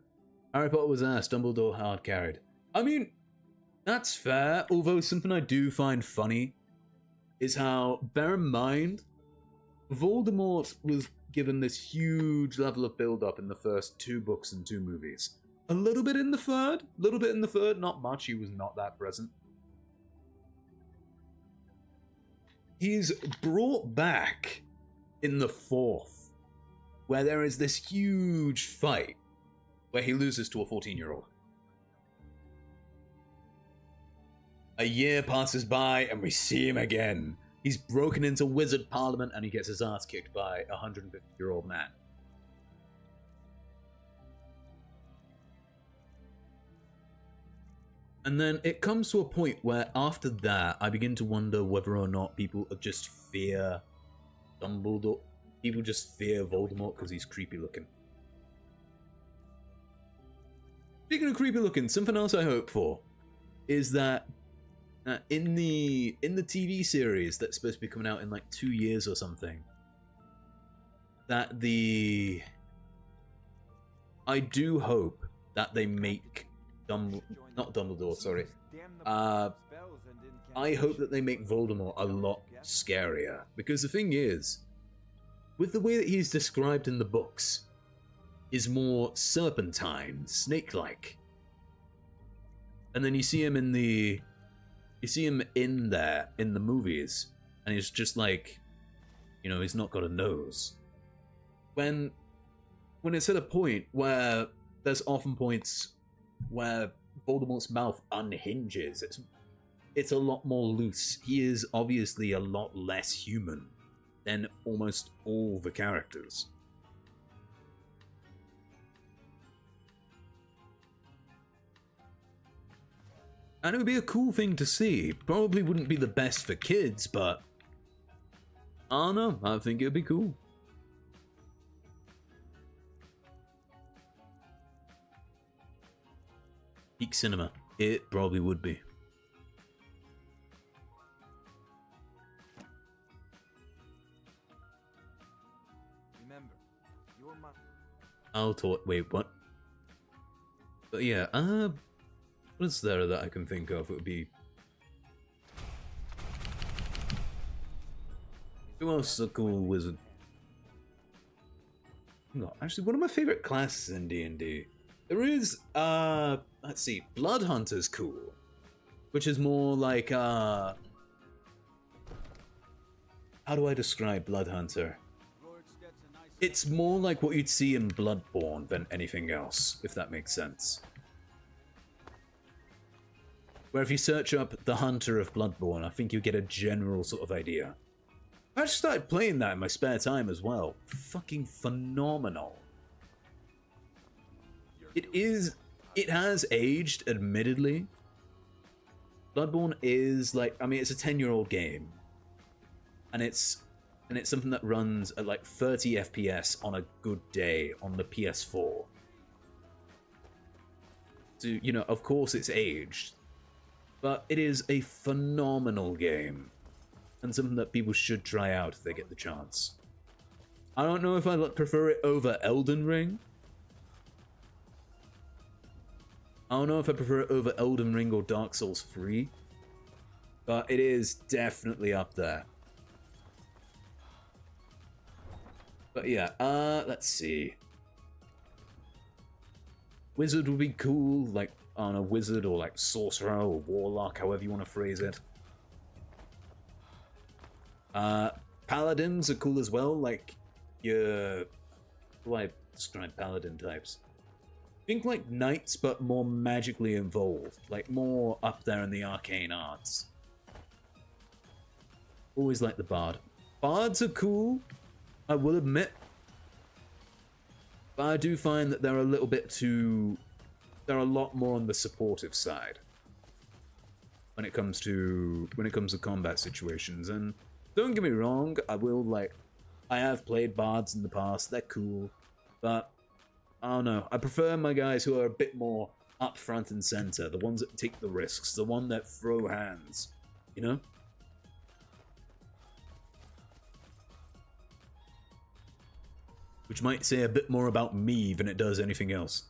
Harry Potter was asked, Dumbledore hard carried. I mean, that's fair, although something I do find funny is how, bear in mind, Voldemort was given this huge level of build-up in the first 2 books and 2 movies. A little bit in the third, not much, he was not that present. He's brought back in the 4th, where there is this huge fight where he loses to a 14-year-old. A year passes by and we see him again. He's broken into Wizard Parliament and he gets his ass kicked by a 150-year-old man. And then it comes to a point where after that, I begin to wonder whether or not people just fear Dumbledore. People just fear Voldemort because he's creepy looking. Speaking of creepy looking, something else I hope for is that in the TV series that's supposed to be coming out in like 2 years or something, that I do hope that they make not Dumbledore, sorry. I hope that they make Voldemort a lot scarier, because the thing is, with the way that he's described in the books, is more serpentine, snake-like. And then you see him in the movies, and he's just like, you know, he's not got a nose. When it's at a point where there's often points where Voldemort's mouth unhinges, it's a lot more loose. He is obviously a lot less human than almost all the characters. And it would be a cool thing to see. Probably wouldn't be the best for kids, but I don't know, I think it would be cool. Peak cinema. It probably would be. Remember, you're my... I'll talk. Wait, what? But yeah, what is there that I can think of? It would be. Who else is a cool wizard? No, actually, one of my favorite classes in D&D. There is, let's see, Blood Hunter's cool, which is more like, how do I describe Blood Hunter? It's more like what you'd see in Bloodborne than anything else, if that makes sense. Where if you search up the Hunter of Bloodborne, I think you get a general sort of idea. I just started playing that in my spare time as well. Fucking phenomenal. It has aged, admittedly. Bloodborne is like, I mean, it's a 10-year-old game. And it's something that runs at like 30 FPS on a good day on the PS4. So, you know, of course it's aged. But it is a phenomenal game. And something that people should try out if they get the chance. I don't know if I prefer it over Elden Ring. I don't know if I prefer it over Elden Ring or Dark Souls 3. But it is definitely up there. But yeah, let's see. Wizard would be cool, like, on a wizard or like sorcerer or warlock, however you want to phrase it. Paladins are cool as well, like your... How do I describe paladin types? Think like knights, but more magically involved, like more up there in the arcane arts. Always like the bard. Bards are cool, I will admit. But I do find that they're a little bit too... They're a lot more on the supportive side when it comes to combat situations. And don't get me wrong, I have played bards in the past. They're cool, but I don't know. I prefer my guys who are a bit more up front and center, the ones that take the risks, the one that throw hands, you know. which might say a bit more about me than it does anything else.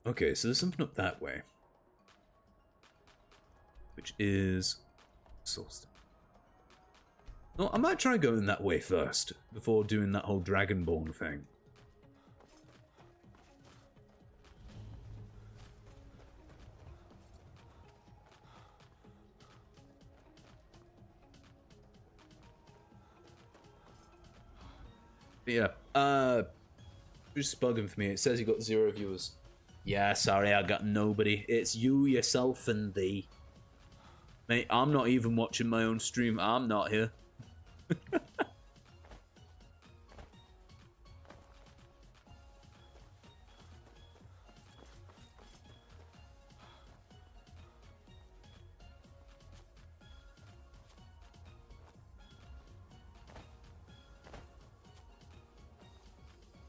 Okay, so there's something up that way, which is Solstice. No, I might try going that way first before doing that whole Dragonborn thing. But yeah, just bugging for me. It says you got 0 viewers. Yeah, sorry, I got nobody. It's you, yourself, and thee. Mate, I'm not even watching my own stream. I'm not here.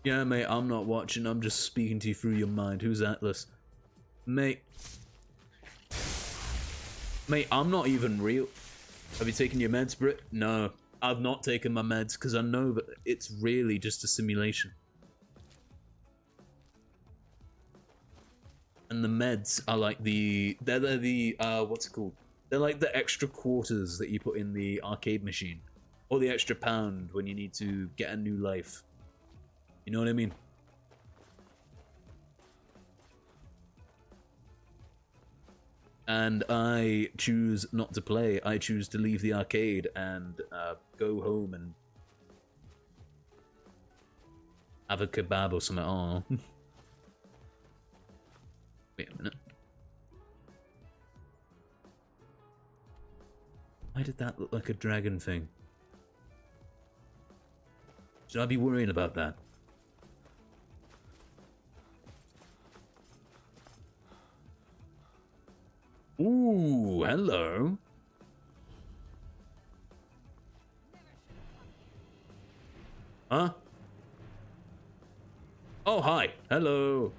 Yeah, mate, I'm not watching. I'm just speaking to you through your mind. Who's Atlas? Mate. Mate, I'm not even real. Have you taken your meds, Brit? No, I've not taken my meds because I know that it's really just a simulation. And the meds are like they're the what's it called? They're like the extra quarters that you put in the arcade machine. Or the extra pound when you need to get a new life. You know what I mean? And I choose not to play. I choose to leave the arcade and go home and have a kebab or something. Oh. Wait a minute. Why did that look like a dragon thing? Should I be worrying about that? Ooh, hello. Huh? Oh, hi. Hello.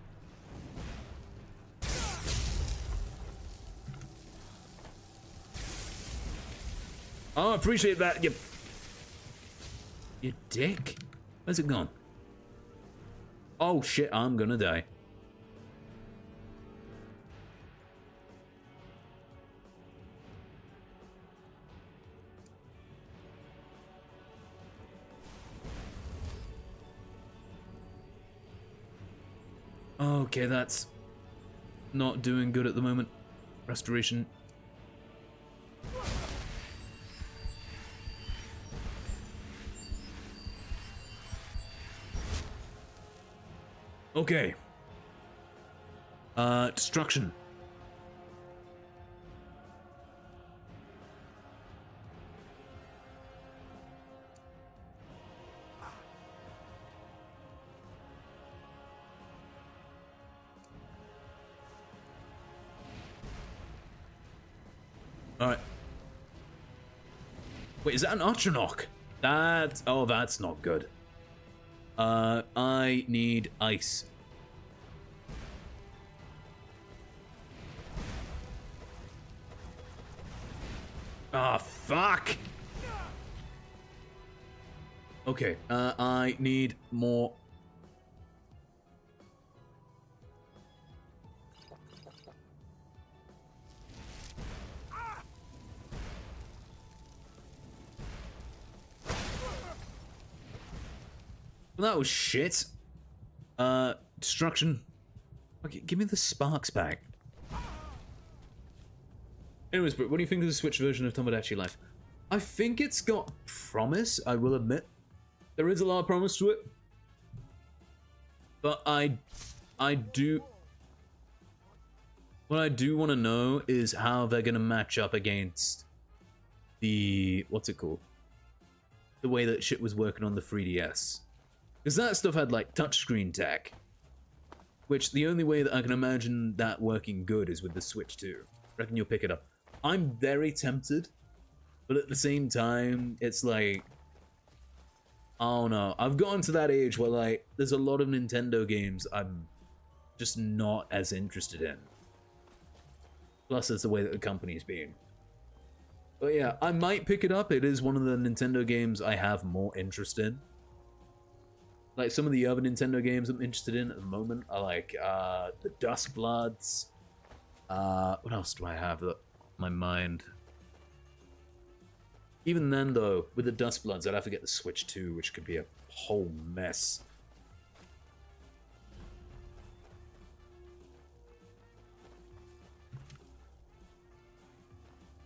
Oh, I appreciate that, you dick. Where's it gone? Oh, shit, I'm gonna die. Okay, that's not doing good at the moment. Restoration. Okay. Destruction. Alright. Wait, is that an Archonok? That's... oh, that's not good. I need ice. Ah, fuck! Okay, I need more... Well, that was shit. Destruction. Okay, give me the sparks back. Anyways, but what do you think of the Switch version of Tomodachi Life? I think it's got promise, I will admit. There is a lot of promise to it. But I do... what I do want to know is how they're going to match up against the... what's it called? The way that shit was working on the 3DS. Because that stuff had, like, touchscreen tech. Which, the only way that I can imagine that working good is with the Switch 2. Reckon you'll pick it up. I'm very tempted, but at the same time, it's like... I don't know. I've gotten to that age where, like, there's a lot of Nintendo games I'm just not as interested in. Plus, it's the way that the company's being. But yeah, I might pick it up. It is one of the Nintendo games I have more interest in. Like, some of the other Nintendo games I'm interested in at the moment are, like, the Dust Bloods. What else do I have that my mind? Even then, though, with the Dust Bloods, I'd have to get the Switch 2, which could be a whole mess.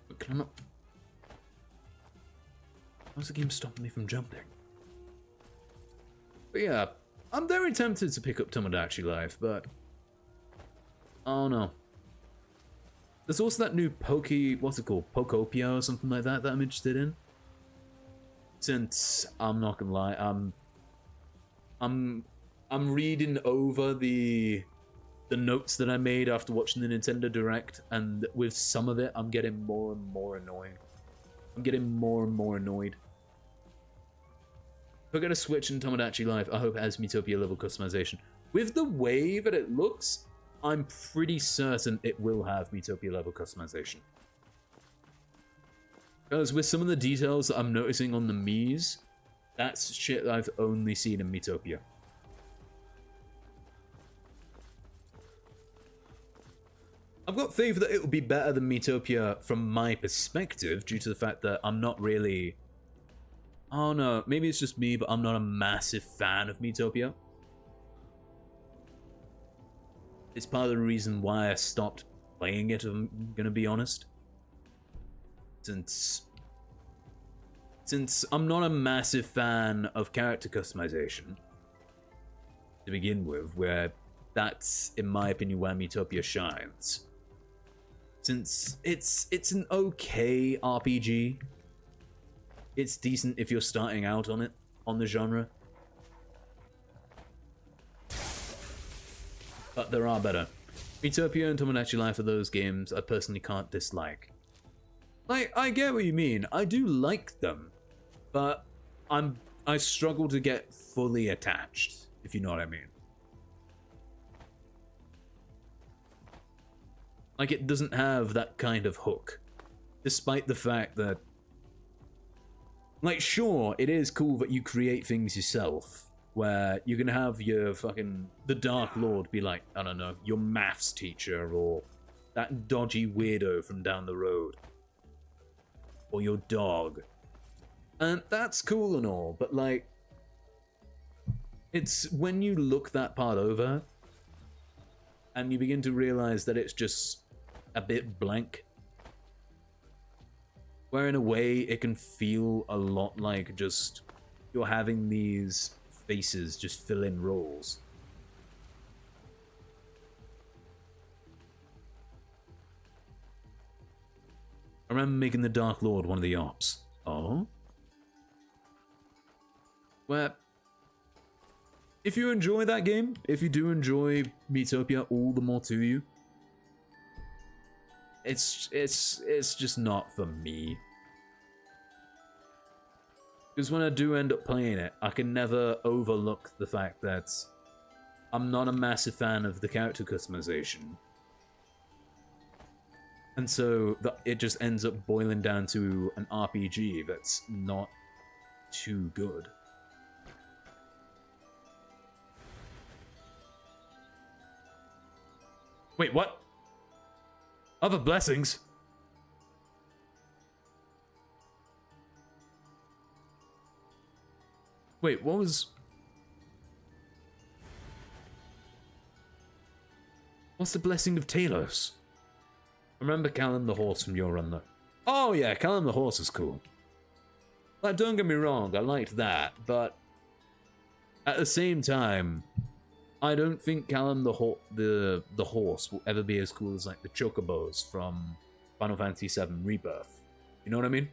But can I not... How's the game stopping me from jumping? But yeah, I'm very tempted to pick up Tomodachi Life, but... oh no. There's also that new what's it called? Pokopia or something like that I'm interested in. Since, I'm not gonna lie, I'm reading over the notes that I made after watching the Nintendo Direct, and with some of it, I'm getting more and more annoying. I'm getting more and more annoyed. If I get a Switch in Tomodachi Life, I hope it has Miitopia level customization. With the way that it looks, I'm pretty certain it will have Miitopia level customization. Because with some of the details that I'm noticing on the Miis, that's shit that I've only seen in Miitopia. I've got faith that it will be better than Miitopia from my perspective, due to the fact that I'm not really... I don't know, maybe it's just me, but I'm not a massive fan of Miitopia. It's part of the reason why I stopped playing it, if I'm gonna be honest. Since I'm not a massive fan of character customization, to begin with, where that's, in my opinion, where Miitopia shines. Since it's an okay RPG. It's decent if you're starting out on it, on the genre. But there are better. Miitopia and Tomodachi Life are those games I personally can't dislike. Like, I get what you mean. I do like them, but I struggle to get fully attached, if you know what I mean. Like, it doesn't have that kind of hook, despite the fact that, like, sure, it is cool that you create things yourself, where you can have your fucking, the Dark Lord be like, I don't know, your maths teacher, or that dodgy weirdo from down the road, or your dog. And that's cool and all, but like, it's when you look that part over, and you begin to realize that it's just a bit blank, where in a way it can feel a lot like just you're having these faces just fill in roles. I remember making the Dark Lord one of the ops. Oh? Where, if you enjoy that game, if you do enjoy Miitopia, all the more to you. It's just not for me. Because when I do end up playing it, I can never overlook the fact that I'm not a massive fan of the character customization. And so it just ends up boiling down to an RPG that's not too good. Wait, what? Other blessings? Wait, what was... What's the blessing of Talos? Remember Callum the Horse from your run, though. Oh yeah, Callum the Horse is cool. Like, don't get me wrong, I liked that, but... At the same time, I don't think Callum the Horse will ever be as cool as, like, the Chocobos from Final Fantasy VII Rebirth. You know what I mean?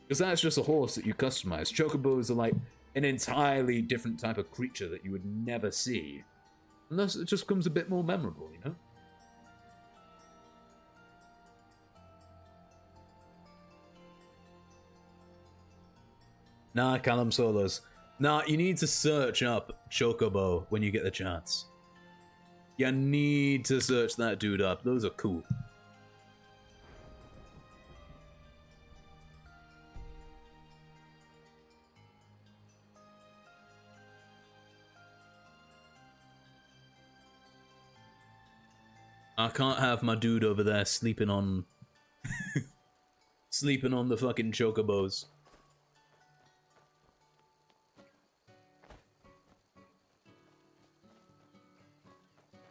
Because that's just a horse that you customize. Chocobos are like an entirely different type of creature that you would never see. And thus it just becomes a bit more memorable, you know? Nah, Callum Solos. Nah, you need to search up Chocobo when you get the chance. You need to search that dude up. Those are cool. I can't have my dude over there sleeping on sleeping on the fucking chocobos.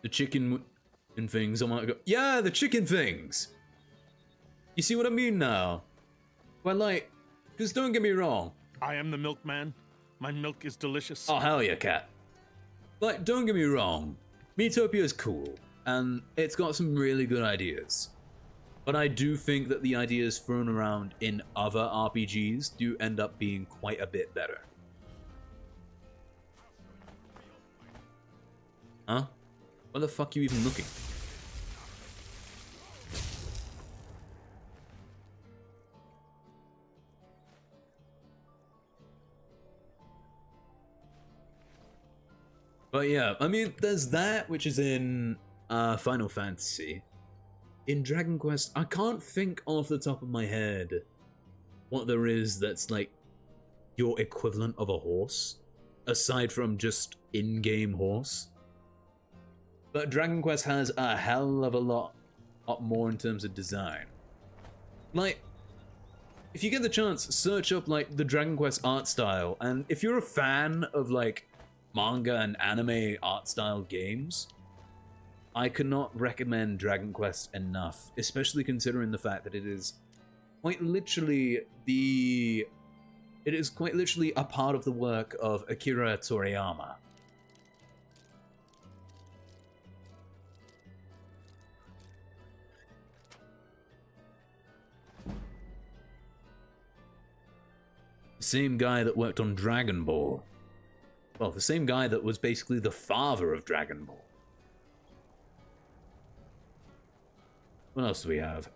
The chicken and things. Oh my god. Yeah, the chicken things. You see what I mean now? Well, like, because don't get me wrong. I am the milkman. My milk is delicious. Oh, hell yeah, cat. Like, don't get me wrong. Miitopia is cool, and it's got some really good ideas. But I do think that the ideas thrown around in other RPGs do end up being quite a bit better. Huh? Where the fuck are you even looking? But yeah, I mean, there's that, which is in Final Fantasy. In Dragon Quest, I can't think off the top of my head what there is that's like your equivalent of a horse, aside from just in-game horse. But Dragon Quest has a hell of a lot more in terms of design. Like, if you get the chance, search up like the Dragon Quest art style, and if you're a fan of like manga and anime art style games, I cannot recommend Dragon Quest enough, especially considering the fact that it is quite literally a part of the work of Akira Toriyama. Same guy that worked on Dragon Ball. Well, the same guy that was basically the father of Dragon Ball. What else do we have?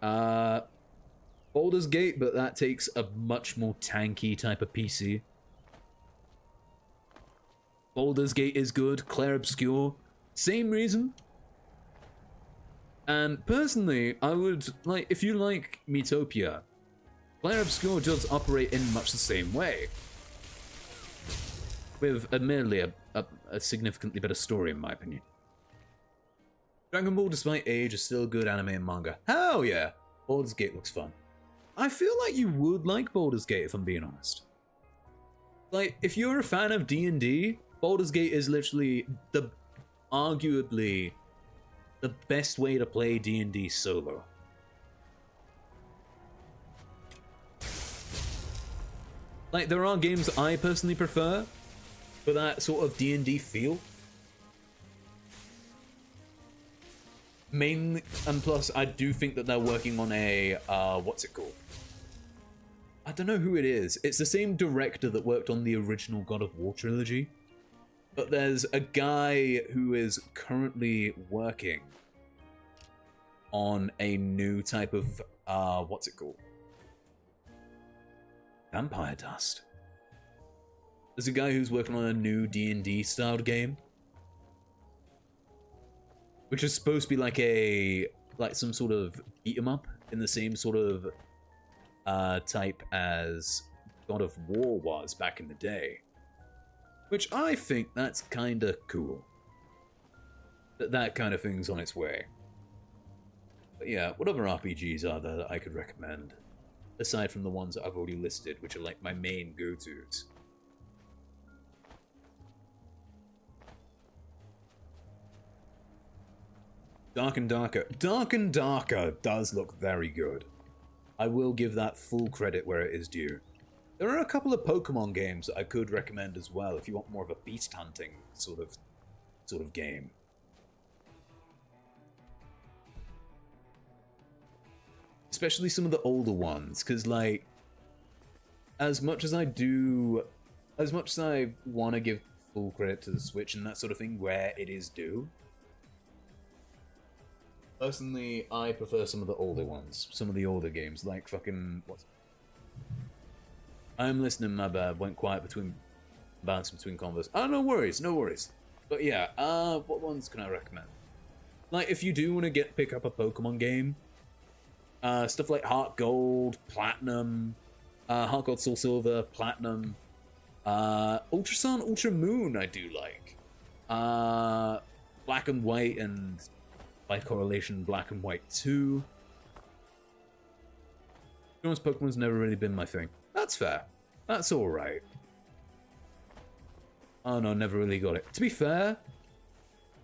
Baldur's Gate, but that takes a much more tanky type of PC. Baldur's Gate is good. Clair Obscur, same reason. And personally, I would like, if you like Miitopia, Clair Obscur does operate in much the same way, with admittedly a significantly better story, in my opinion. Dragon Ball, despite age, is still good anime and manga. Hell yeah! Baldur's Gate looks fun. I feel like you would like Baldur's Gate, if I'm being honest. Like, if you're a fan of D&D, Baldur's Gate is literally arguably the best way to play D&D solo. Like, there are games I personally prefer for that sort of D&D feel. Mainly, and plus, I do think that they're working on a, what's it called? I don't know who it is. It's the same director that worked on the original God of War trilogy. But there's a guy who is currently working on a new type of, what's it called? Vampire Dust. There's a guy who's working on a new D&D styled game, which is supposed to be like some sort of beat 'em up in the same sort of type as God of War was back in the day. Which I think that's kind of cool. That kind of thing's on its way. But yeah, what other RPGs are there that I could recommend? Aside from the ones that I've already listed, which are like my main go-tos. Dark and Darker. Dark and Darker does look very good. I will give that full credit where it is due. There are a couple of Pokemon games that I could recommend as well if you want more of a beast hunting sort of game. Especially some of the older ones, because like, as much as I want to give full credit to the Switch and that sort of thing where it is due, personally, I prefer some of the older ones, some of the older games, like fucking, I'm listening, my bad. Went quiet between bouncing between convos. Oh, no worries, no worries. But yeah, what ones can I recommend? Like, if you do want to pick up a Pokemon game, stuff like Heart Gold, Platinum, Heart Gold, Soul Silver, Platinum, Ultra Sun, Ultra Moon, I do like. Black and White, and by correlation, Black and White 2. To be honest, Pokemon's never really been my thing. That's fair. That's alright. Oh no, never really got it. To be fair,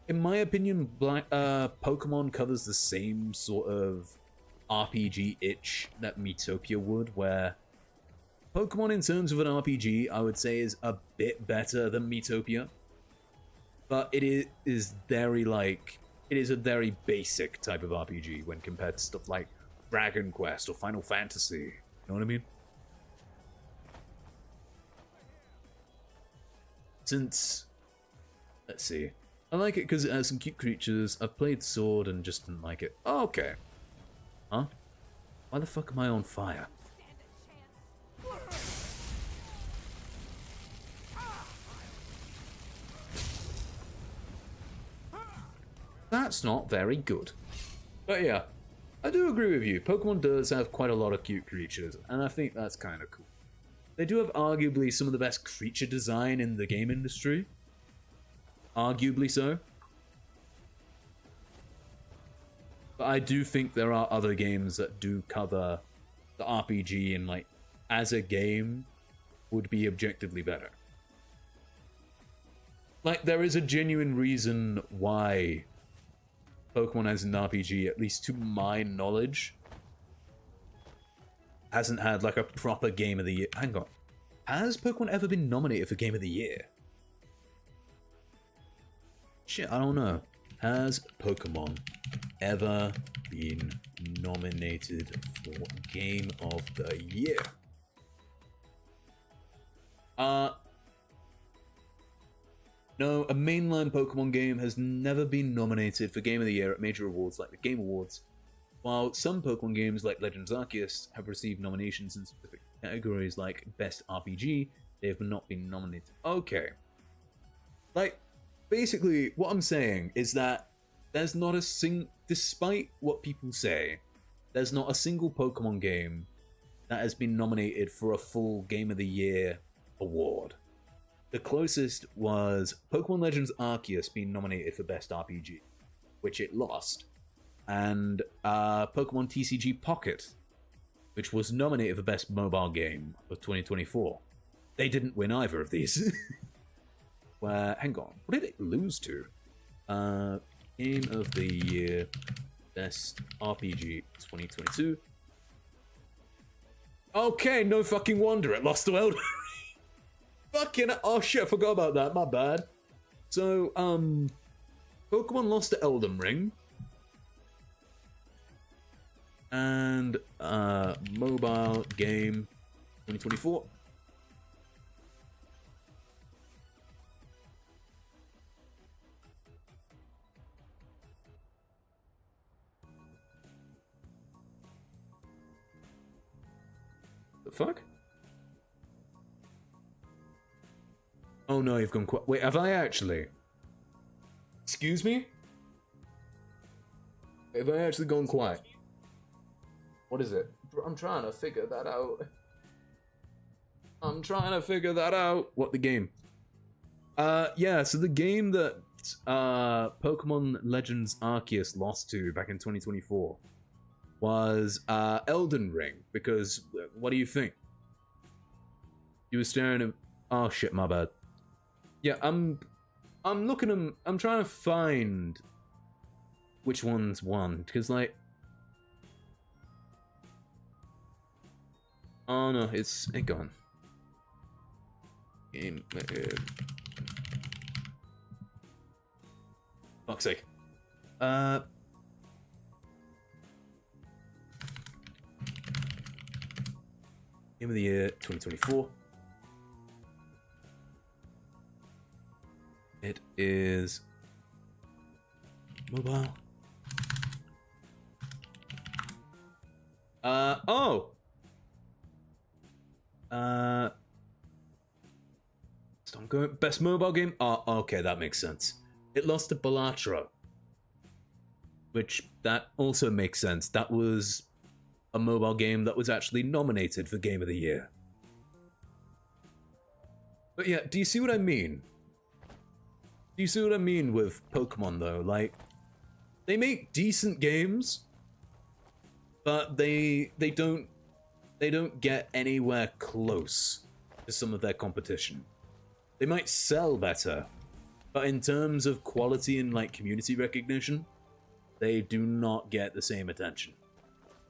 in my opinion, Pokemon covers the same sort of RPG itch that Miitopia would, where Pokemon in terms of an RPG, I would say is a bit better than Miitopia. But it is very it is a very basic type of RPG when compared to stuff like Dragon Quest or Final Fantasy. You know what I mean? Since, let's see, I like it because it has some cute creatures. I've played Sword and just didn't like it. Oh, okay. Huh? Why the fuck am I on fire? That's not very good. But yeah, I do agree with you. Pokemon does have quite a lot of cute creatures, and I think that's kind of cool. They do have arguably some of the best creature design in the game industry. Arguably so. But I do think there are other games that do cover the RPG and, like, as a game, would be objectively better. Like, there is a genuine reason why Pokemon as an RPG, at least to my knowledge, hasn't had, like, a proper Game of the Year. Hang on. Has Pokemon ever been nominated for Game of the Year? Shit, I don't know. Has Pokemon ever been nominated for Game of the Year? No, a mainline Pokemon game has never been nominated for Game of the Year at major awards like the Game Awards, while some Pokemon games like Legends Arceus have received nominations in specific categories like Best RPG, they have not been nominated. Okay. Like, basically, what I'm saying is that there's not a despite what people say, there's not a single Pokemon game that has been nominated for a full Game of the Year award. The closest was Pokemon Legends Arceus being nominated for Best RPG, which it lost, and Pokemon TCG Pocket, which was nominated for Best Mobile Game of 2024. They didn't win either of these. Hang on, what did it lose to? Game of the Year, Best RPG 2022. Okay, no fucking wonder it lost to Elden Ring. Fucking, oh shit, I forgot about that, my bad. So, Pokemon lost to Elden Ring. And, Mobile Game 2024. The fuck? Oh no, you've gone quiet. Wait, have I actually? Excuse me? Have I actually gone quiet? What is it? I'm trying to figure that out. What, the game? Yeah, so the game that Pokemon Legends Arceus lost to back in 2024 was Elden Ring, because what do you think? You were staring at... Oh shit, my bad. Yeah, I'm looking. I'm trying to find which one's won, because like, oh no, it's gone. Game. Fuck's sake. Game of the Year 2024. It is mobile. Oh. I'm going best mobile game. Oh, okay, that makes sense. It lost to Balatro, which that also makes sense. That was a mobile game that was actually nominated for Game of the Year. But yeah, do you see what I mean? Do you see what I mean with Pokemon though? Like, they make decent games, but they don't get anywhere close to some of their competition. They might sell better, but in terms of quality and like community recognition, they do not get the same attention.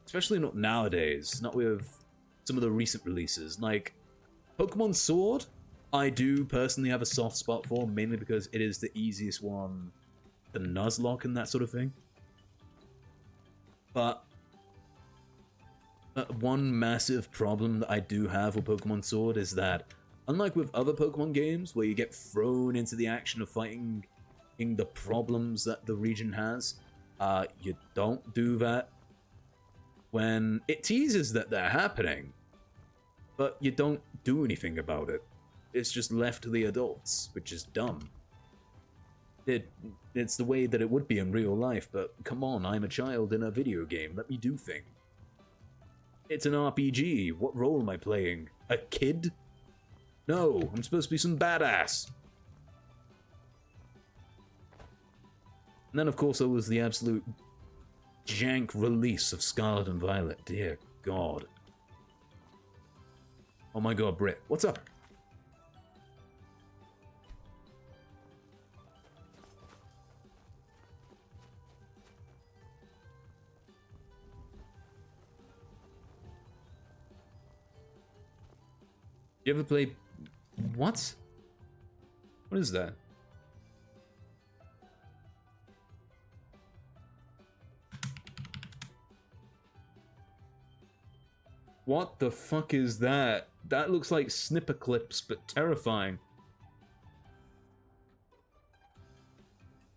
Especially not nowadays, not with some of the recent releases. Like, Pokemon Sword, I do personally have a soft spot for, mainly because it is the easiest one to Nuzlocke and that sort of thing. But one massive problem that I do have with Pokemon Sword is that, unlike with other Pokemon games, where you get thrown into the action of fighting the problems that the region has, you don't do that when it teases that they're happening, but you don't do anything about it. It's just left to the adults, which is dumb. It's the way that it would be in real life, but come on, I'm a child in a video game, let me do things. It's an RPG, what role am I playing? A kid? No, I'm supposed to be some badass. And then, of course, there was the absolute jank release of Scarlet and Violet. Dear God. Oh my God, Britt, what's up? You ever play... What? What is that? What the fuck is that? That looks like snipper clips, but terrifying.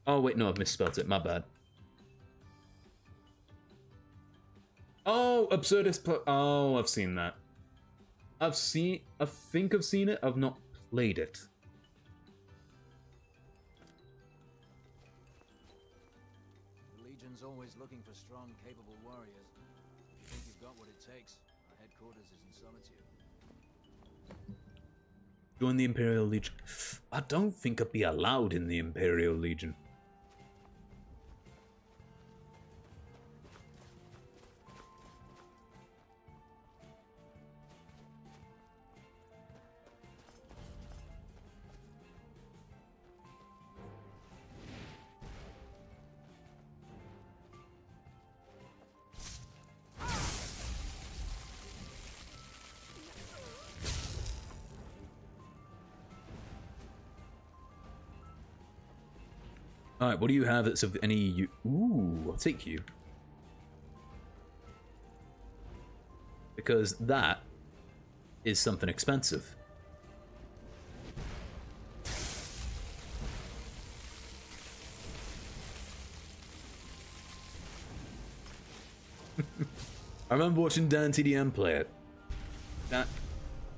Oh wait, no, I've misspelled it, my bad. Oh, Absurdist... Oh, I've seen that. I think I've seen it, I've not played it. The Legion's always looking for strong, capable warriors. You think you've got what it takes? Our headquarters is in Solitude. Join the Imperial Legion. I don't think I'd be allowed in the Imperial Legion. Alright, what do you have that's of any use? Ooh, I'll take you. Because that is something expensive. I remember watching Dan TDM play it.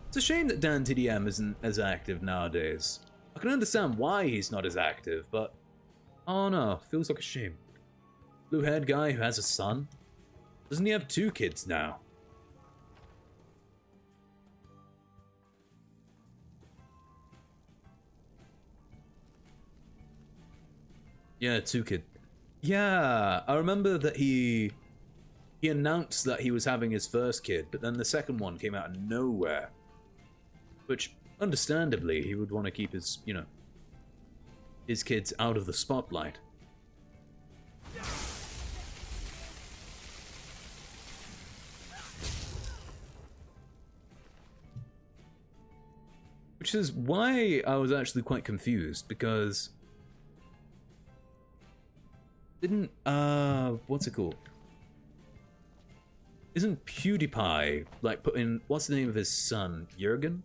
It's a shame that Dan TDM isn't as active nowadays. I can understand why he's not as active, but... Oh no, feels like a shame. Blue-haired guy who has a son? Doesn't he have 2 kids now? Yeah, 2 kids. Yeah, I remember that he announced that he was having his first kid, but then the second one came out of nowhere. Which, understandably, he would want to keep his, you know, his kids out of the spotlight. Which is why I was actually quite confused, because... Didn't, what's it called? Isn't PewDiePie, like, put in, what's the name of his son? Jurgen?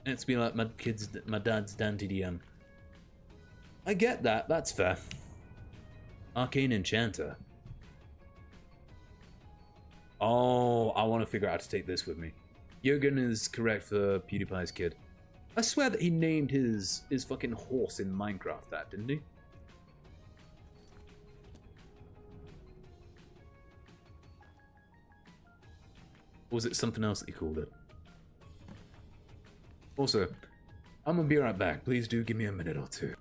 It's be like my dad's Dan TDM. I get that, that's fair. Arcane Enchanter. Oh, I want to figure out how to take this with me. Jurgen is correct for PewDiePie's kid. I swear that he named his fucking horse in Minecraft that, didn't he? Or was it something else that he called it? Also, I'm gonna be right back. Please do give me a minute or two.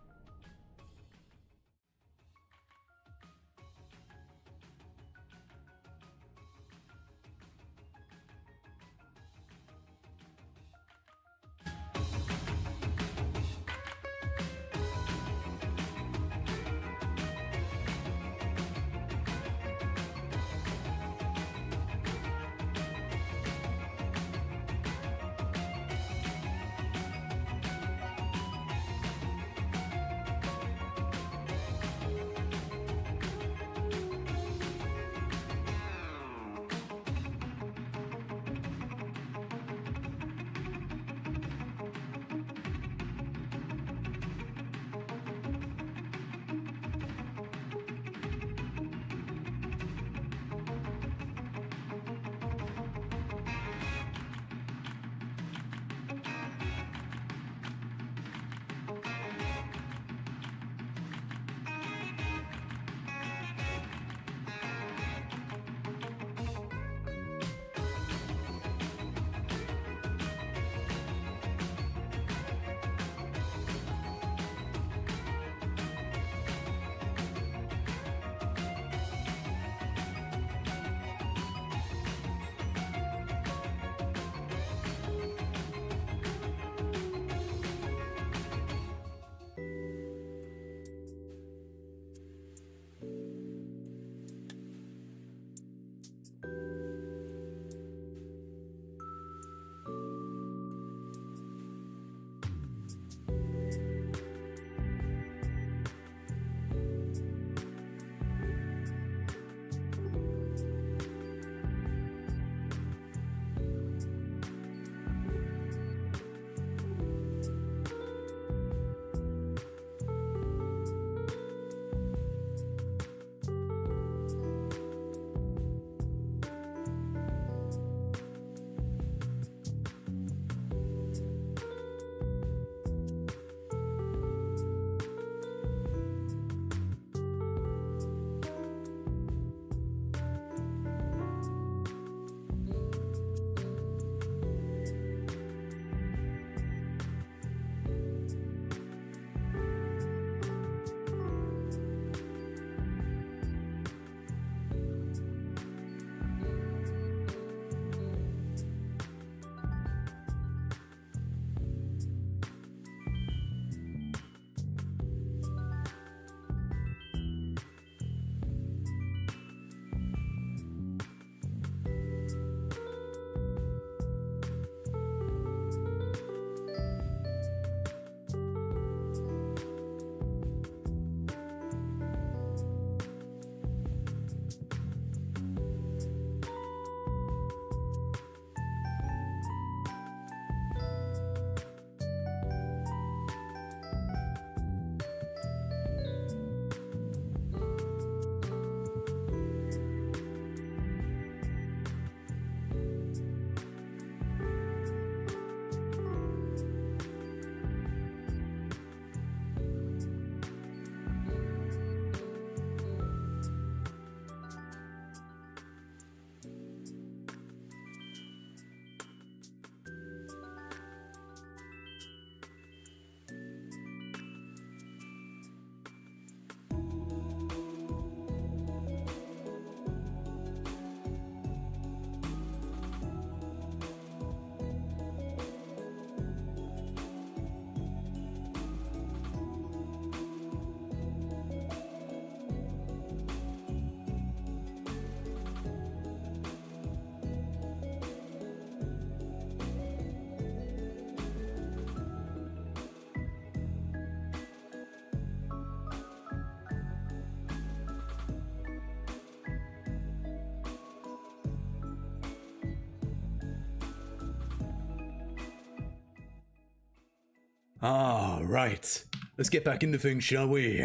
Ah, right. Let's get back into things, shall we?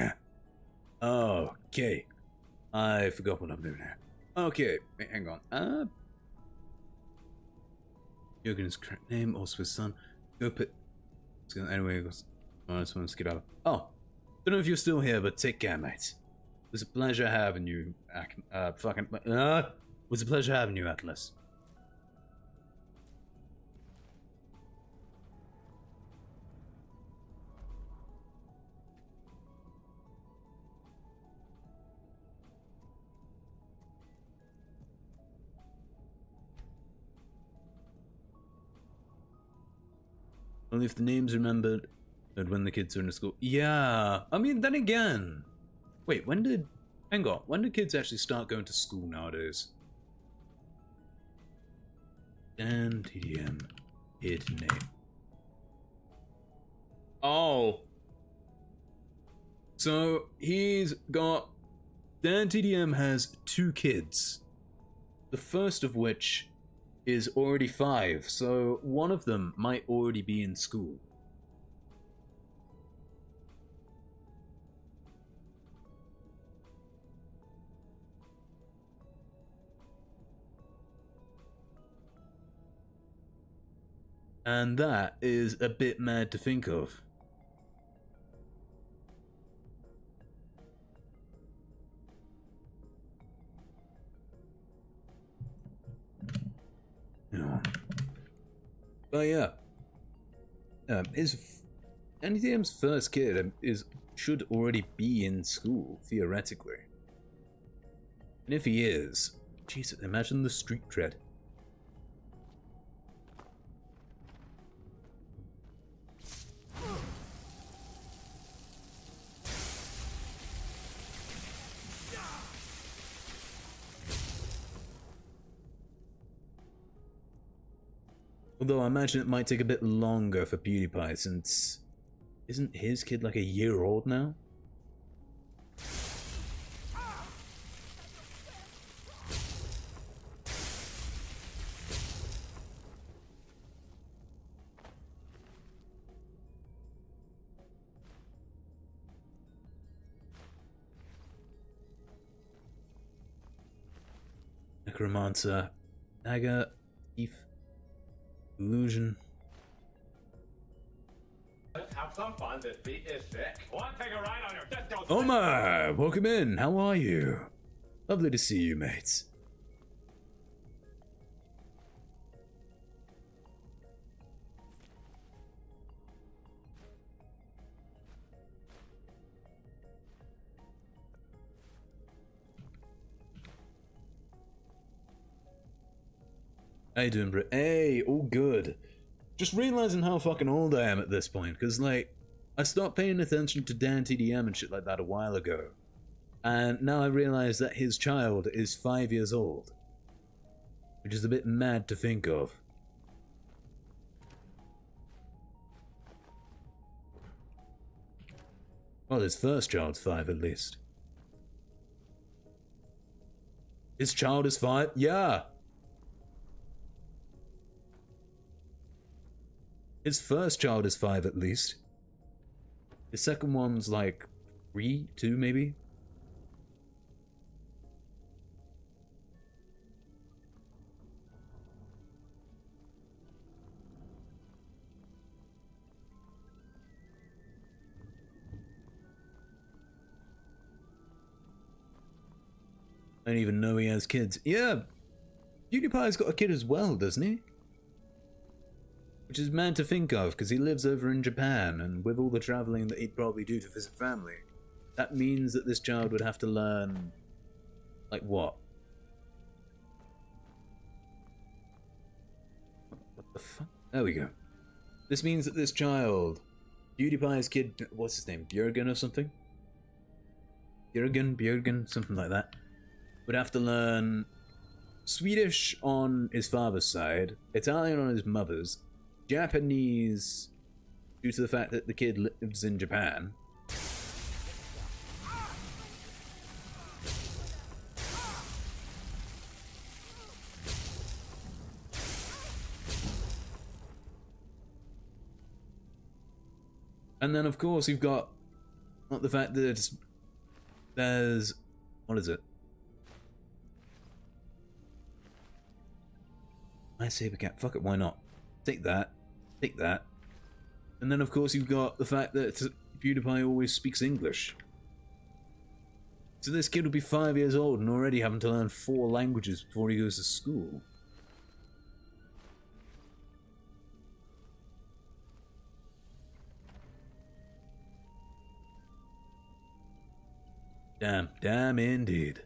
Okay. I forgot what I'm doing here. Okay, wait, hang on. Jürgen's correct name, also his son. Go put. Anyway, I just want to get out. Oh, don't know if you're still here, but take care, mate. It was a pleasure having you. Was a pleasure having you, Atlas. Only if the name's remembered and when the kids are in the school. Yeah, I mean, then again. Wait, hang on, when do kids actually start going to school nowadays? Dan TDM, hid name. Oh. So, Dan TDM has 2 kids. The first of which is already 5, so one of them might already be in school. And that is a bit mad to think of. Yeah. But yeah. NTM's first kid should already be in school, theoretically. And if he is, Jesus, imagine the street cred. Although I imagine it might take a bit longer for PewDiePie since... Isn't his kid like a year old now? Necromancer, Dagger, Thief, Illusion. Let's have some fun. This beat is sick. Want to take a ride on your disco? Omar, welcome in. How are you? Lovely to see you, mates. How you doing, Brit? Hey, all good. Just realizing how fucking old I am at this point, because, like, I stopped paying attention to Dan TDM and shit like that a while ago. And now I realize that his child is 5 years old. Which is a bit mad to think of. Well, his first child's 5 at least. His child is 5? Yeah! His first child is 5 at least. His second one's like 3, 2 maybe? I don't even know he has kids. Yeah, PewDiePie's got a kid as well, doesn't he? Which is mad to think of, because he lives over in Japan, and with all the travelling that he'd probably do to visit family, that means that this child would have to learn... like what? What the fuck? There we go. This means that this child, PewDiePie's kid, what's his name, Björgen or something? Björgen, something like that, would have to learn Swedish on his father's side, Italian on his mother's, Japanese due to the fact that the kid lives in Japan. And then, of course, you've got not the fact that there's... What is it? I Saber Cat. Fuck it, why not? Take that. Take that. And then, of course, you've got the fact that PewDiePie always speaks English. So this kid will be 5 years old and already having to learn 4 languages before he goes to school. Damn, damn indeed.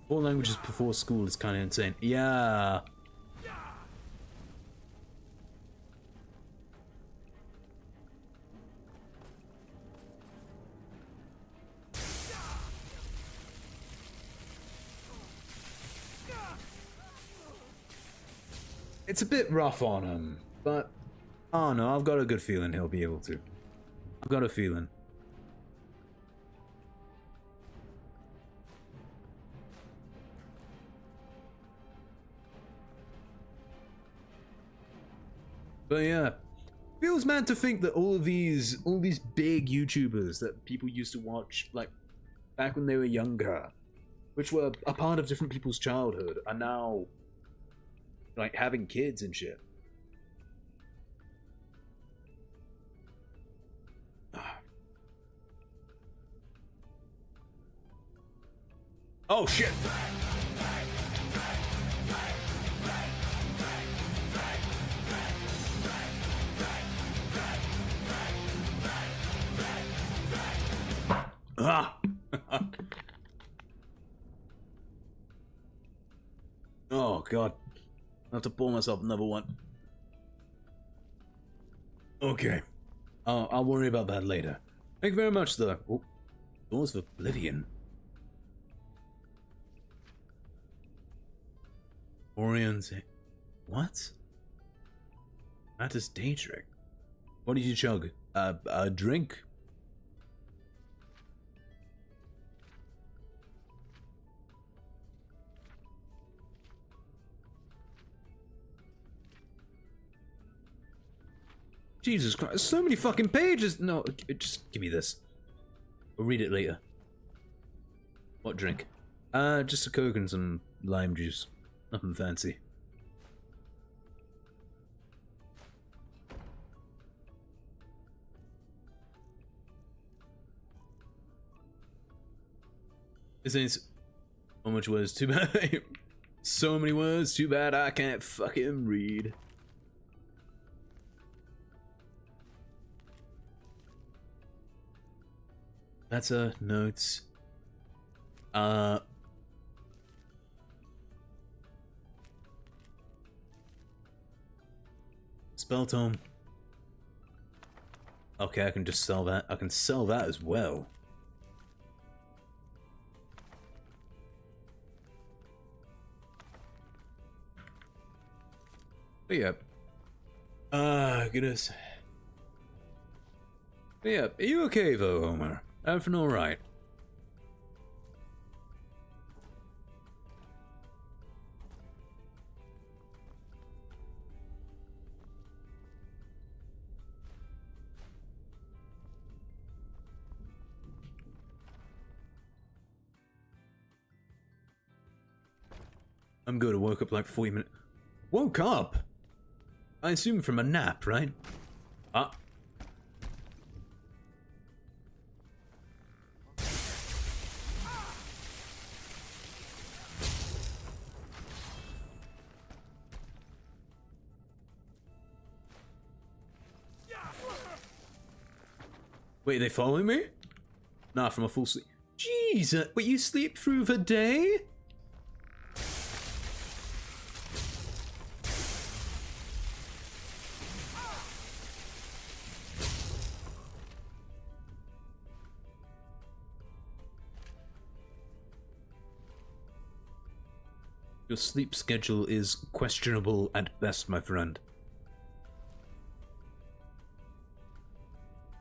Four languages before school is kind of insane. Yeah. It's a bit rough on him, but oh no, I've got a good feeling he'll be able to. I've got a feeling. But yeah, feels mad to think that all these big YouTubers that people used to watch like back when they were younger, which were a part of different people's childhood, are now like having kids and shit. Oh shit! Ah! Oh god. I have to pour myself another one. Okay. I'll worry about that later. Thank you very much, though. Oh, Doors of Oblivion. Orion's... What? Mattis Daedric. What did you chug? A drink? Jesus Christ, so many fucking pages! No, just give me this. We'll read it later. What drink? Just a Coke and some lime juice. Nothing fancy. This ain't so much words, too bad. So many words, too bad I can't fucking read. That's notes. Spell tome. Okay, I can just sell that. I can sell that as well. But yeah. Goodness. But yeah, are you okay though, Homer? Everything alright? I'm good. I woke up like 40 minutes. Woke up? I assume from a nap, right? Ah. Wait, are they following me? Nah, from a full sleep. Jeez, wait, you sleep through the day? Your sleep schedule is questionable at best, my friend.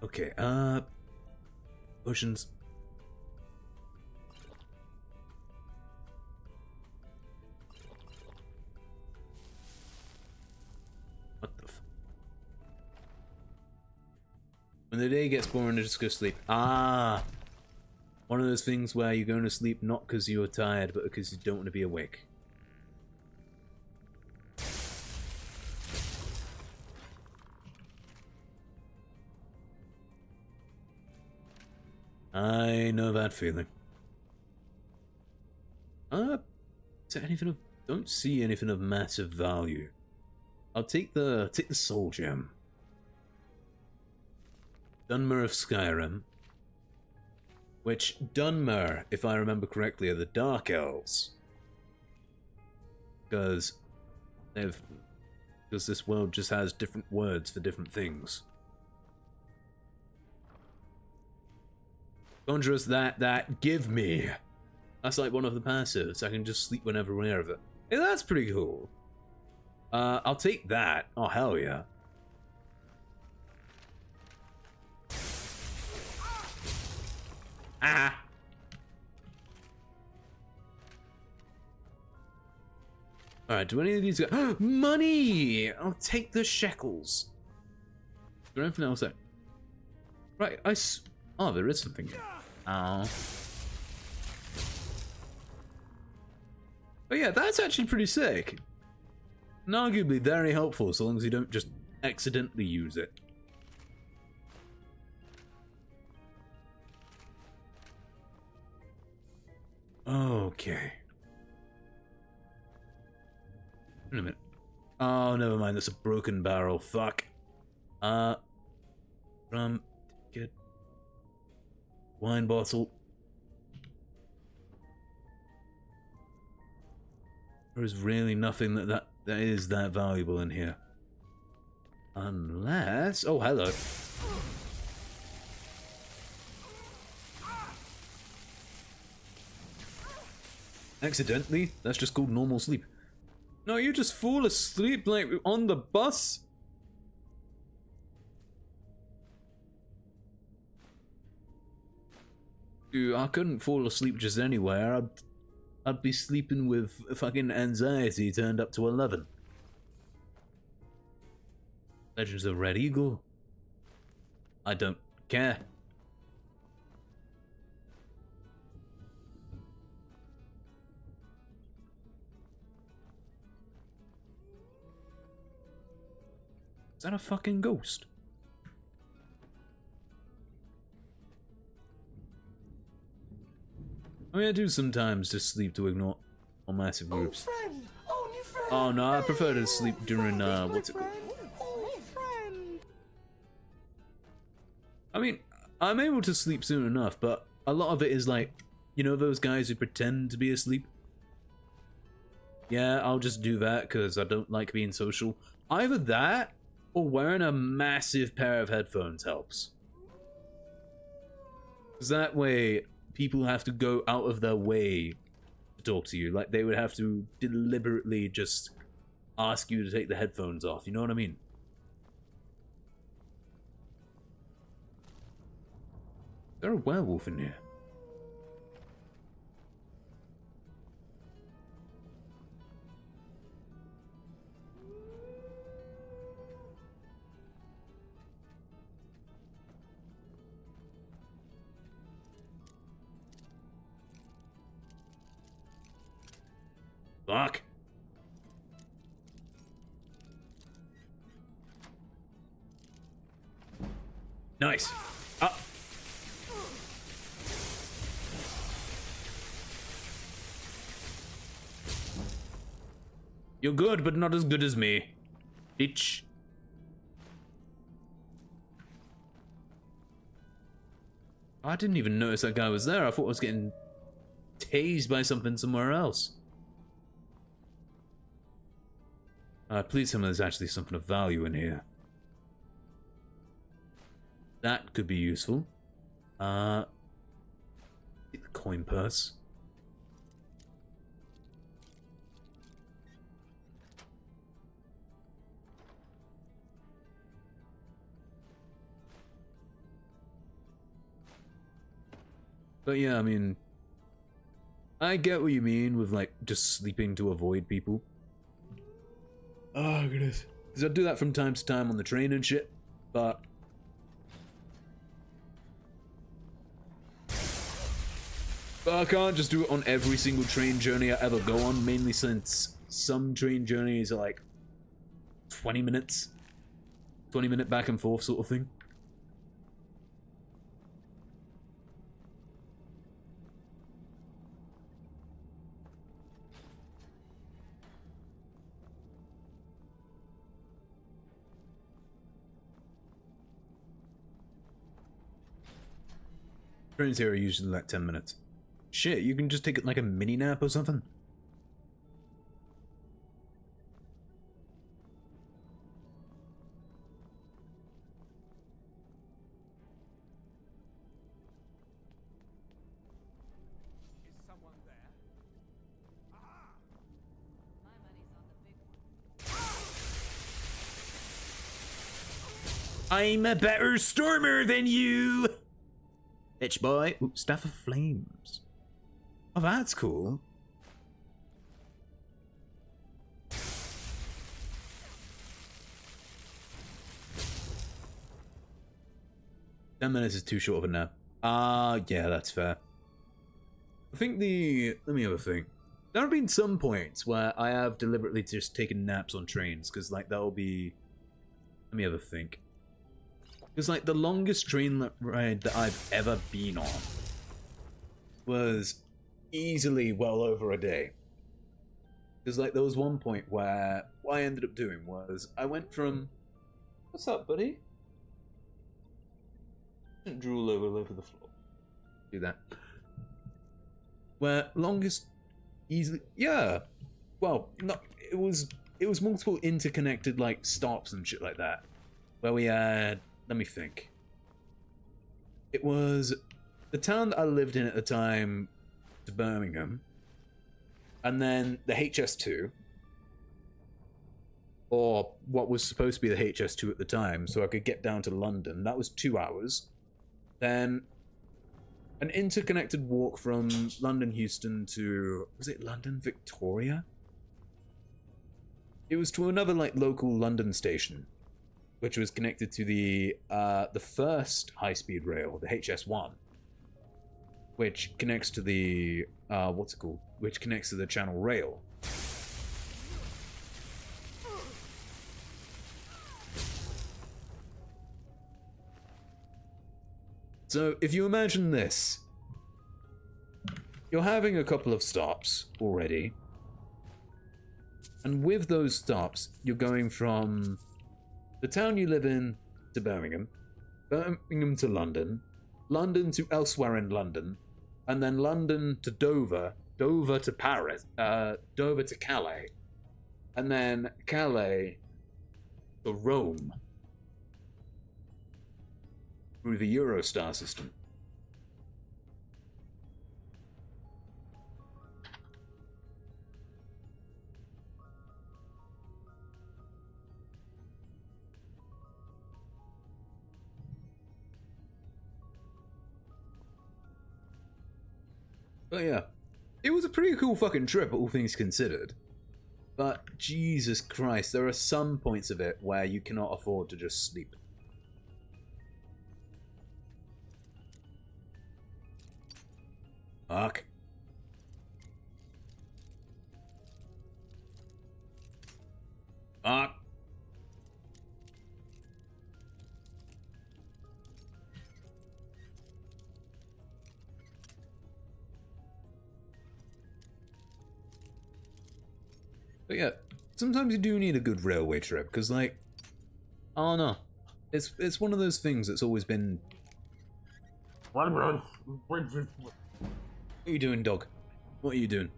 Okay, potions. When the day gets boring, just go sleep. Ah! One of those things where you're going to sleep not because you're tired, but because you don't want to be awake. I know that feeling. Is there anything of... Don't see anything of massive value. I'll take the soul gem. Dunmer of Skyrim. Which, Dunmer, if I remember correctly, are the Dark Elves. Because this world just has different words for different things. Conjurous that, give me. That's like one of the passives. I can just sleep whenever near of it. Hey, that's pretty cool. I'll take that. Oh, hell yeah. Ah! Alright, do any of these go... Money! I'll take the shekels. Is there anything else there? Right, oh, there is something here. Oh. But yeah, that's actually pretty sick. And arguably very helpful, so long as you don't just accidentally use it. Okay. Wait a minute. Oh, never mind. That's a broken barrel. Fuck. Get wine bottle. There is really nothing that is that valuable in here. Unless... Oh, hello. Accidentally? That's just called normal sleep. No, you just fall asleep like on the bus? Dude, I couldn't fall asleep just anywhere. I'd be sleeping with fucking anxiety turned up to 11. Legends of Red Eagle? I don't care. Is that a fucking ghost? I mean, I do sometimes just sleep to ignore all massive groups. Oh no, I prefer to sleep during, what's it called? I mean, I'm able to sleep soon enough, but a lot of it is like, you know those guys who pretend to be asleep? Yeah, I'll just do that because I don't like being social. Either that, or wearing a massive pair of headphones helps. Because that way, people have to go out of their way to talk to you. Like, they would have to deliberately just ask you to take the headphones off. You know what I mean? Is there a werewolf in here? Fuck. Nice. Up. You're good, but not as good as me, bitch. I didn't even notice that guy was there. I thought I was getting tased by something somewhere else. Please tell me there's actually something of value in here. That could be useful. The coin purse. But yeah, I mean, I get what you mean with like just sleeping to avoid people. Oh goodness. Because I do that from time to time on the train and shit, but But I can't just do it on every single train journey I ever go on, mainly since some train journeys are like 20 minutes. 20-minute back and forth sort of thing. Trains here are usually like 10 minutes. Shit, you can just take it like a mini nap or something? Is someone there? I'm a better stormer than you! Bitch boy. Ooh, Staff of Flames. Oh, that's cool. Ten minutes is too short of a nap. Yeah, that's fair. I think let me have a think. There have been some points where I have deliberately just taken naps on trains, because, like, that'll be... Let me have a think. Because, like, the longest train ride that I've ever been on was easily well over a day. Because, like, there was one point where what I ended up doing was I went from... What's up, buddy? Don't drool over the floor. Do that. Where longest... Easily... Yeah! Well, no, it was multiple interconnected, like, stops and shit like that. Where we had... Let me think. It was the town that I lived in at the time to Birmingham, and then the HS2, or what was supposed to be the HS2 at the time, so I could get down to London. That was 2 hours. Then an interconnected walk from London Euston to, was it London Victoria? It was to another, like, local London station, which was connected to the first high-speed rail, the HS1, which connects to the what's it called? Which connects to the Channel Rail. So if you imagine this, you're having a couple of stops already, and with those stops, you're going from the town you live in to Birmingham, Birmingham to London, London to elsewhere in London, and then London to Dover, Dover to Paris, Dover to Calais, and then Calais to Rome through the Eurostar system. But yeah, it was a pretty cool fucking trip, all things considered. But Jesus Christ, there are some points of it where you cannot afford to just sleep. Fuck. Fuck. But yeah, sometimes you do need a good railway trip, because, like, I don't know. It's one of those things that's always been... What are you doing, dog? What are you doing?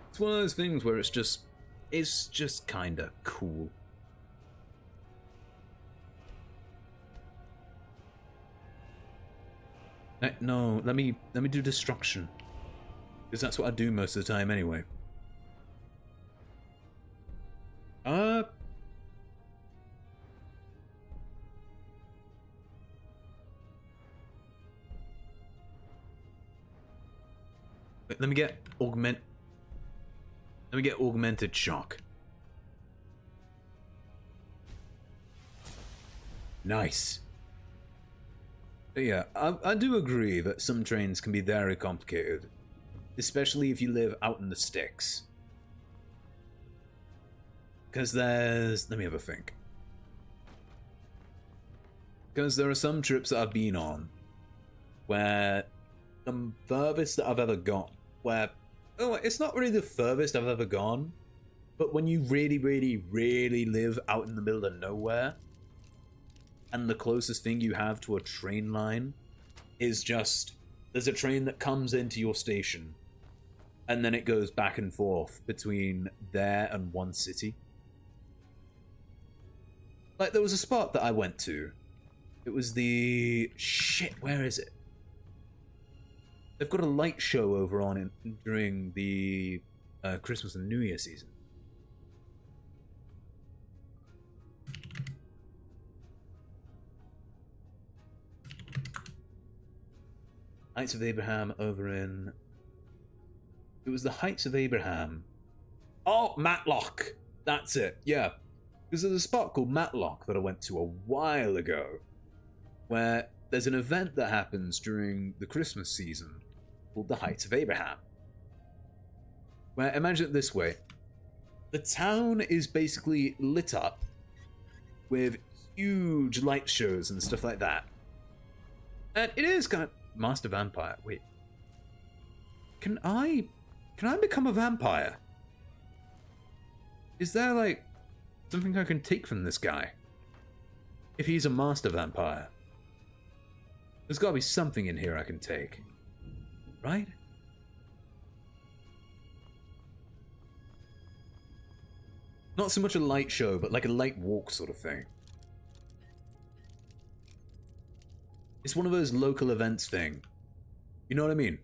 It's one of those things where it's just kinda cool. No, let me do destruction. Because that's what I do most of the time anyway. Let me get augmented shock. Nice. But yeah, I do agree that some trains can be very complicated, especially if you live out in the sticks. Because let me have a think. Because there are some trips that I've been on where the furthest that I've ever gone, it's not really the furthest I've ever gone, but when you really, really, really live out in the middle of nowhere, and the closest thing you have to a train line is just, there's a train that comes into your station, and then it goes back and forth between there and one city. Like, there was a spot that I went to. It was where is it? They've got a light show over on during the Christmas and New Year season. Heights of Abraham over in... It was the Heights of Abraham. Oh, Matlock! That's it, yeah. Because there's a spot called Matlock that I went to a while ago, where there's an event that happens during the Christmas season called the Heights of Abraham. Where, imagine it this way. The town is basically lit up with huge light shows and stuff like that. And it is kind of... Master Vampire. Wait. Can I become a vampire? Is there, like, something I can take from this guy? If he's a master vampire. There's gotta be something in here I can take. Right? Not so much a light show, but like a light walk sort of thing. It's one of those local events thing. You know what I mean?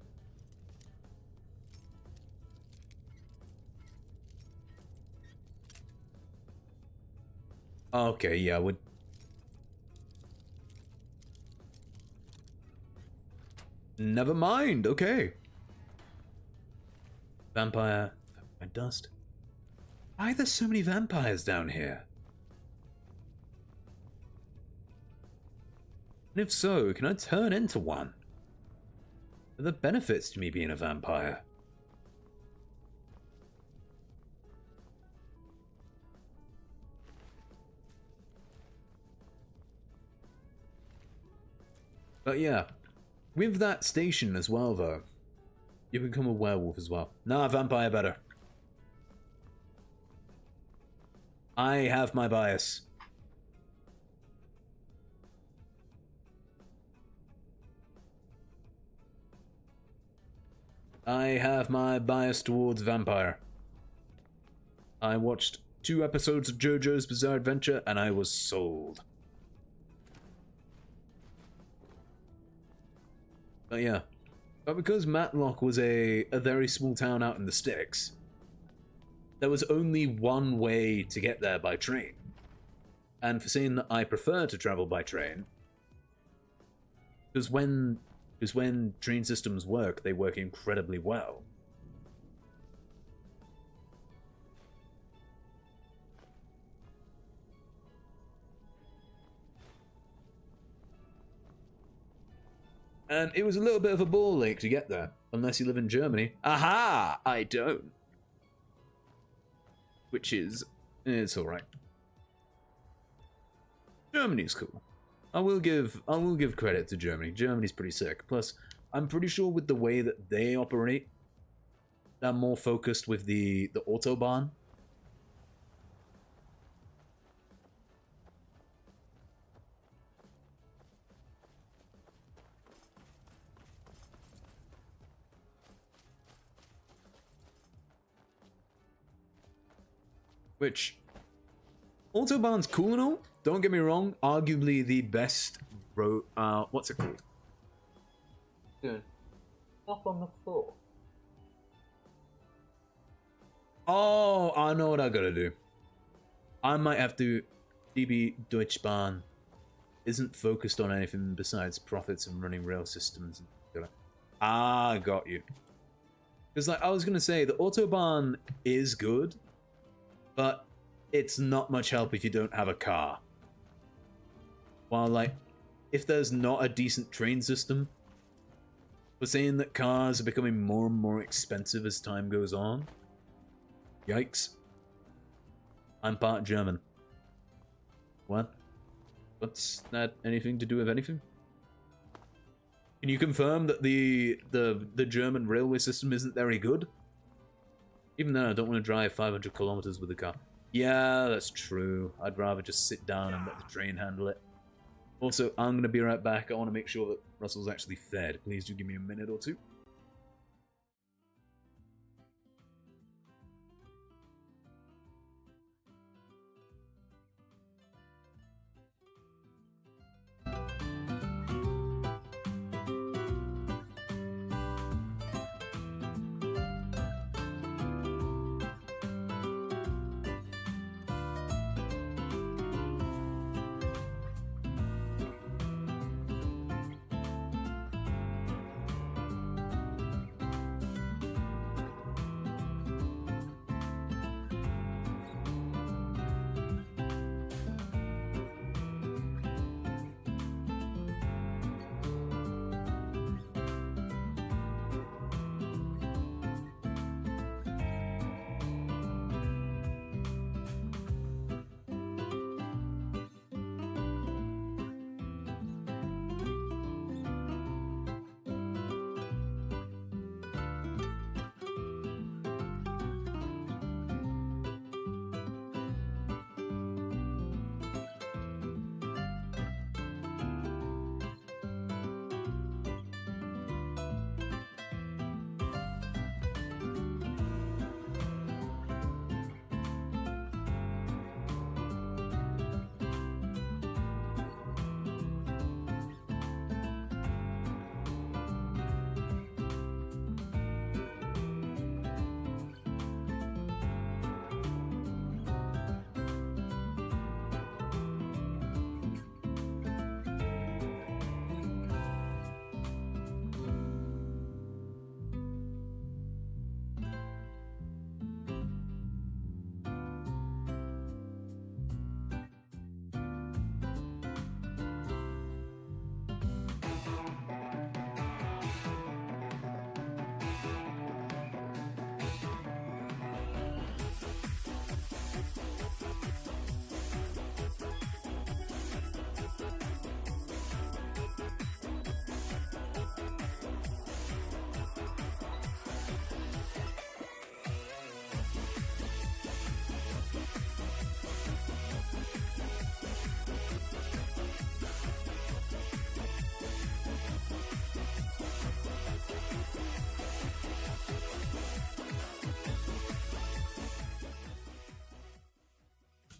Okay, yeah, would... Never mind, okay. Vampire... dust. Why are there so many vampires down here? And if so, can I turn into one? Are there benefits to me being a vampire? But yeah, with that station as well though, you become a werewolf as well. Nah, vampire better. I have my bias. I have my bias towards vampire. I watched 2 episodes of JoJo's Bizarre Adventure and I was sold. But yeah. But because Matlock was a very small town out in the sticks, there was only one way to get there by train. And for saying that I prefer to travel by train, because when train systems work, they work incredibly well. And it was a little bit of a ball ache to get there, unless you live in Germany. Aha! I don't. Which is... it's alright. Germany's cool. I will give credit to Germany. Germany's pretty sick. Plus, I'm pretty sure with the way that they operate, they're more focused with the Autobahn. Which, Autobahn's cool and all, don't get me wrong, arguably the best road, what's it called? Good. Up on the floor. Oh, I know what I gotta do. I might have to, DB Deutschbahn isn't focused on anything besides profits and running rail systems. Ah, got you. Because like, I was gonna say, the Autobahn is good, but it's not much help if you don't have a car. While, like, if there's not a decent train system. We're saying that cars are becoming more and more expensive as time goes on. Yikes. I'm part German. What? What's that anything to do with anything? Can you confirm that the German railway system isn't very good? Even though I don't want to drive 500 kilometers with a car. Yeah, that's true. I'd rather just sit down and let the train handle it. Also, I'm going to be right back. I want to make sure that Russell's actually fed. Please do give me a minute or two.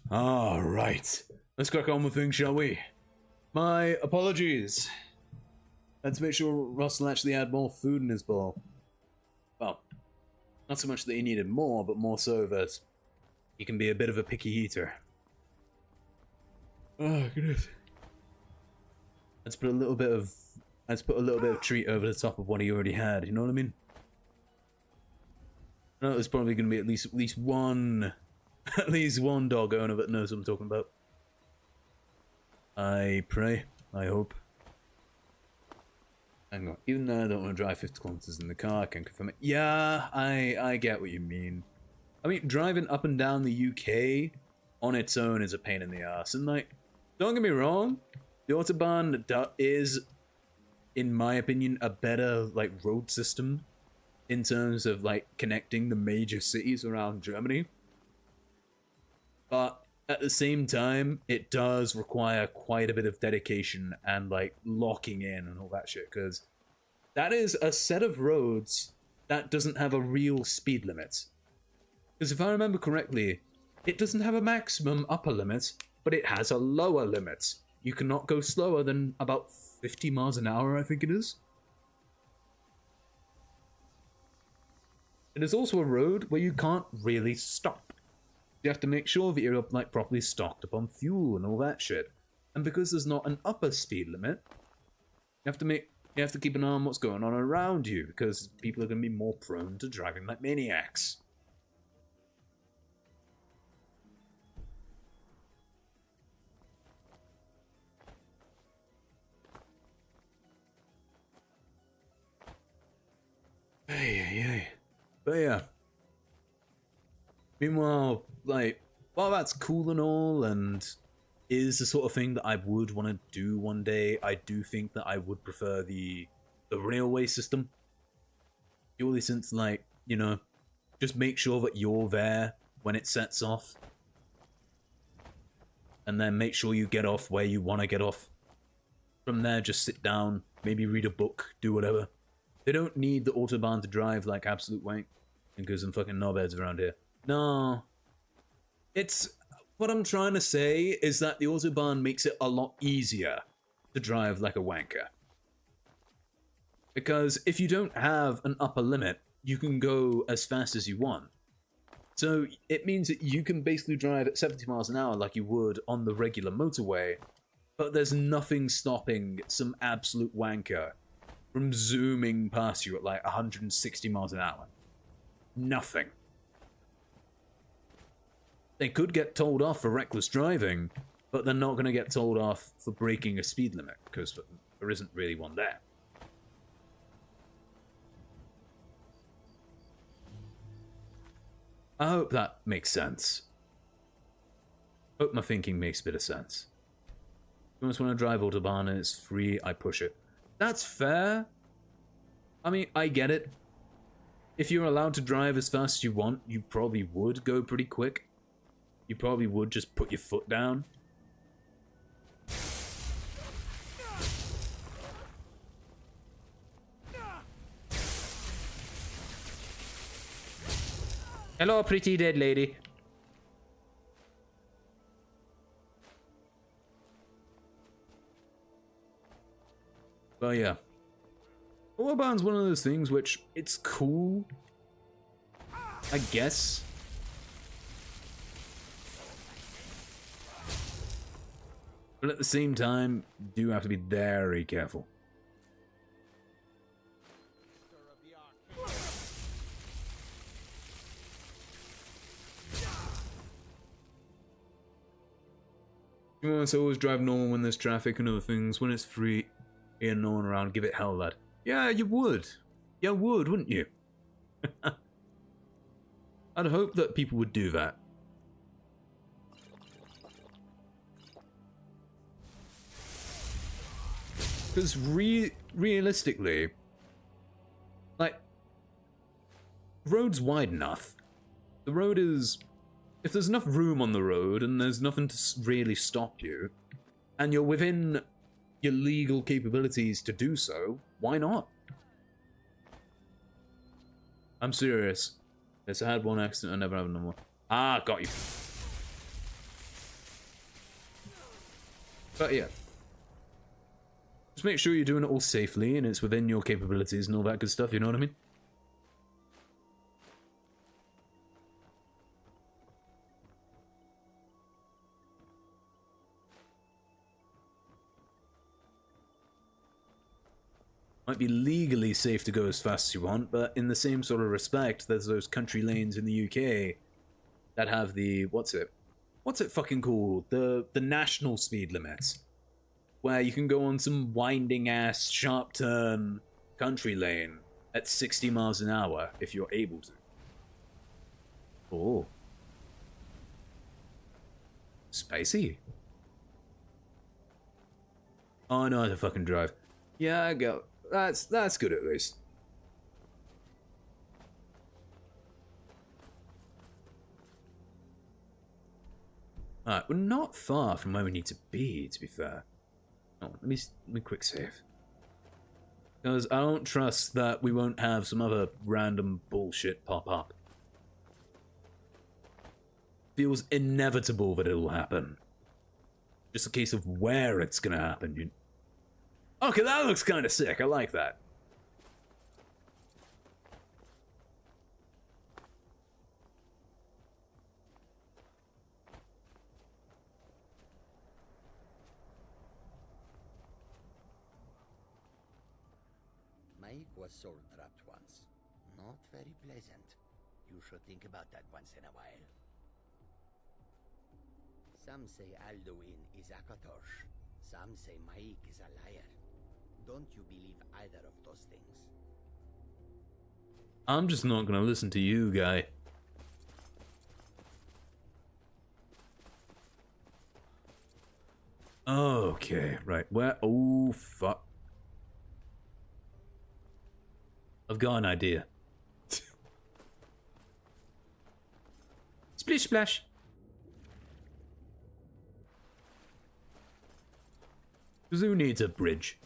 Alright, let's crack on with things, shall we? My apologies. Let's make sure Russell actually had more food in his bowl. Well, not so much that he needed more, but more so that he can be a bit of a picky eater. Oh goodness. Let's put a little bit of treat over the top of what he already had, you know what I mean? I know there's probably gonna be at least one dog owner that knows what I'm talking about. I pray, I hope. Hang on, even though I don't want to drive 50 kilometers in the car, I can confirm it. Yeah, I get what you mean. I mean, driving up and down the UK on its own is a pain in the ass. And like, don't get me wrong, the Autobahn is, in my opinion, a better like road system in terms of like connecting the major cities around Germany. But at the same time, it does require quite a bit of dedication and like locking in and all that shit, because that is a set of roads that doesn't have a real speed limit. Because if I remember correctly, it doesn't have a maximum upper limit, but it has a lower limit. You cannot go slower than about 50 miles an hour, I think it is. It is also a road where you can't really stop. You have to make sure that you're like properly stocked up on fuel and all that shit. And because there's not an upper speed limit, you have to keep an eye on what's going on around you, because people are going to be more prone to driving like maniacs. yeah. Meanwhile, like, while that's cool and all, and is the sort of thing that I would want to do one day, I do think that I would prefer the railway system. Purely since, like, you know, just make sure that you're there when it sets off. And then make sure you get off where you want to get off. From there, just sit down, maybe read a book, do whatever. They don't need the Autobahn to drive like absolute wank. Because some fucking knobheads around here. No. It's... What I'm trying to say is that the Autobahn makes it a lot easier to drive like a wanker. Because if you don't have an upper limit, you can go as fast as you want. So it means that you can basically drive at 70 miles an hour like you would on the regular motorway, but there's nothing stopping some absolute wanker from zooming past you at like 160 miles an hour. Nothing. They could get told off for reckless driving, but they're not going to get told off for breaking a speed limit, because there isn't really one there. I hope that makes sense. Hope my thinking makes a bit of sense. If you just want to drive Autobahn and it's free, I push it. That's fair. I mean, I get it. If you're allowed to drive as fast as you want, you probably would go pretty quick. You probably would just put your foot down. Hello, pretty dead lady. But yeah. Autobahn's one of those things which, it's cool. I guess. But at the same time, you do have to be very careful. You want to always drive normal when there's traffic and other things. When it's free and no one around, give it hell, lad. Yeah, you would. You would, wouldn't you? I'd hope that people would do that. Because realistically, like, the road's wide enough. The road is... If there's enough room on the road and there's nothing to really stop you, and you're within your legal capabilities to do so, why not? I'm serious. Yes, I had one accident, I never have another one. Ah, got you. But yeah. Just make sure you're doing it all safely and it's within your capabilities and all that good stuff, you know what I mean? Might be legally safe to go as fast as you want, but in the same sort of respect, there's those country lanes in the UK that have the... What's it fucking called? The national speed limits. Where you can go on some winding-ass, sharp-turn country lane at 60 miles an hour if you're able to. Oh. Spicy. Oh, I know how to fucking drive. Yeah, I go... That's good at least. Alright, we're not far from where we need to be fair. Oh, let me quick save. Because I don't trust that we won't have some other random bullshit pop up. Feels inevitable that it'll happen. Just a case of where it's gonna happen. Okay, that looks kind of sick. I like that. Mike was soul-trapped once. Not very pleasant. You should think about that once in a while. Some say Alduin is Akatosh. Some say Mike is a liar. Don't you believe either of those things? I'm just not gonna listen to you, guy. Okay, right. Where? Oh, fuck. I've got an idea. Splish splash. Who needs a bridge?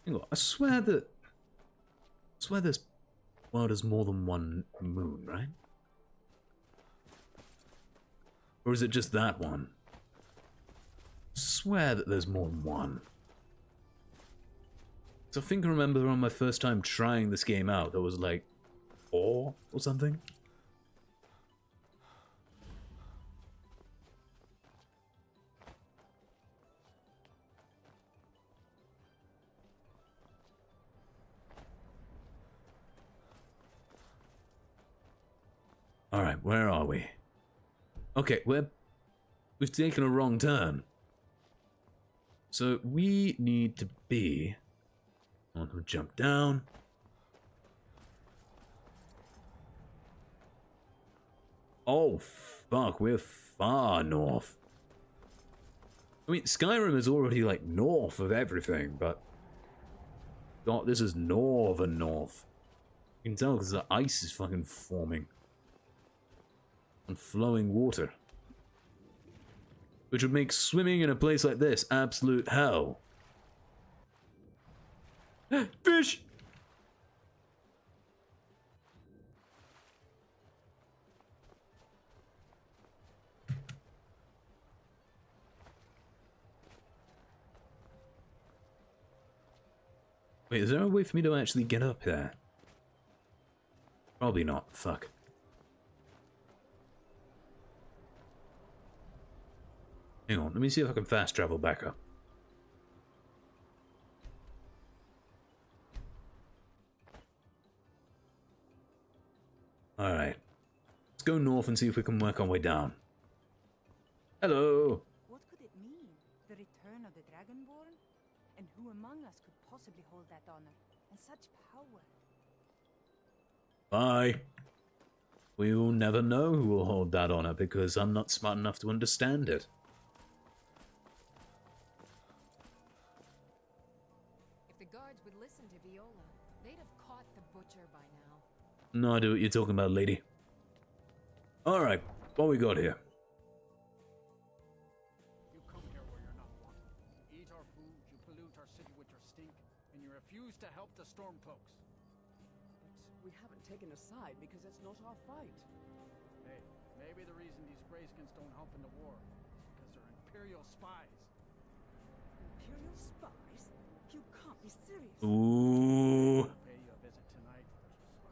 Hang on, I swear this world has more than one moon, right? Or is it just that one? I swear that there's more than one. So I think I remember on my first time trying this game out, there was like 4 or something. Alright, where are we? Okay, we've taken a wrong turn. So we need to be... I want to jump down. Oh, fuck, we're far north. I mean, Skyrim is already, like, north of everything, but... God, this is northern north. You can tell because the ice is fucking forming. And flowing water. Which would make swimming in a place like this absolute hell. Fish! Wait, is there a way for me to actually get up there? Probably not. Fuck. Hang on, let me see if I can fast travel back up. Alright. Let's go north and see if we can work our way down. Hello! What could it mean? The return of the Dragonborn? And who among us could possibly hold that honor? And such power? Bye. We will never know who will hold that honor because I'm not smart enough to understand it. No idea what you're talking about, lady. Alright, what we got here? You come here where you're not wanted. You eat our food, you pollute our city with your stink, and you refuse to help the Stormcloaks. But we haven't taken a side because it's not our fight. Hey, maybe the reason these Greyskins don't help in the war is because they're Imperial spies. Imperial spies? You can't be serious. Ooh. Pay you a visit tonight, but you're spy.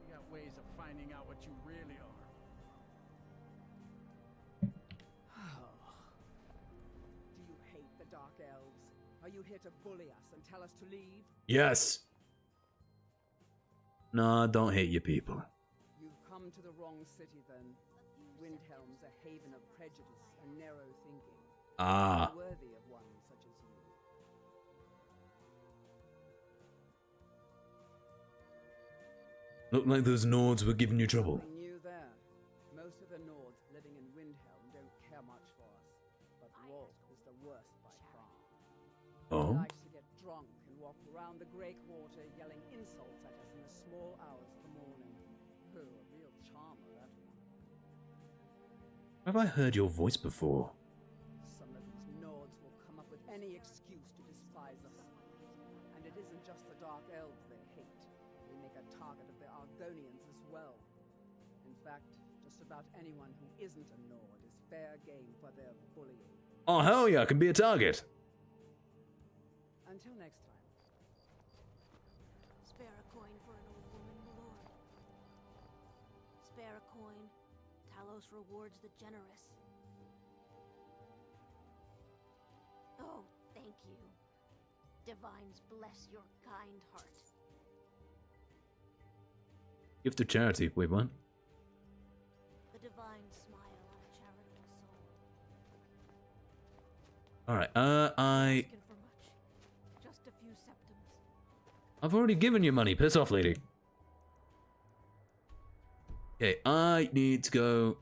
We got ways of finding out what you really are. Do you hate the Dark Elves? Are you here to bully us and tell us to leave? Yes. Nah, don't hate your people. You've come to the wrong city then. Windhelm's a haven of prejudice and narrow thinking. Ah. Worthy of one such as you. Looked like those Nords were giving you trouble. Nothing new there. Most of the Nords living in Windhelm don't care much for us. But Rolf is the worst by far. Oh? He likes to get drunk and walk around the Grey Quarter yelling insults at us in the small hours of the morning. Oh, a real charmer, that one. Have I heard your voice before? Some of these Nords will come up with any excuse to despise us. And it isn't just the Dark Elves they hate. They make a target of the Argonians as well. In fact, just about anyone who isn't a Nord is fair game for their bullying. Oh, hell yeah, I can be a target. Until next time. Spare a coin for an old woman, my lord. Spare a coin. Talos rewards the generous. Oh, thank you. Divines bless your kind heart. Gift of charity. Wait, what? The divine smile on a charitable soul. Alright, Asking for much. Just a few septums. I've already given you money. Piss off, lady. Okay, I need to go...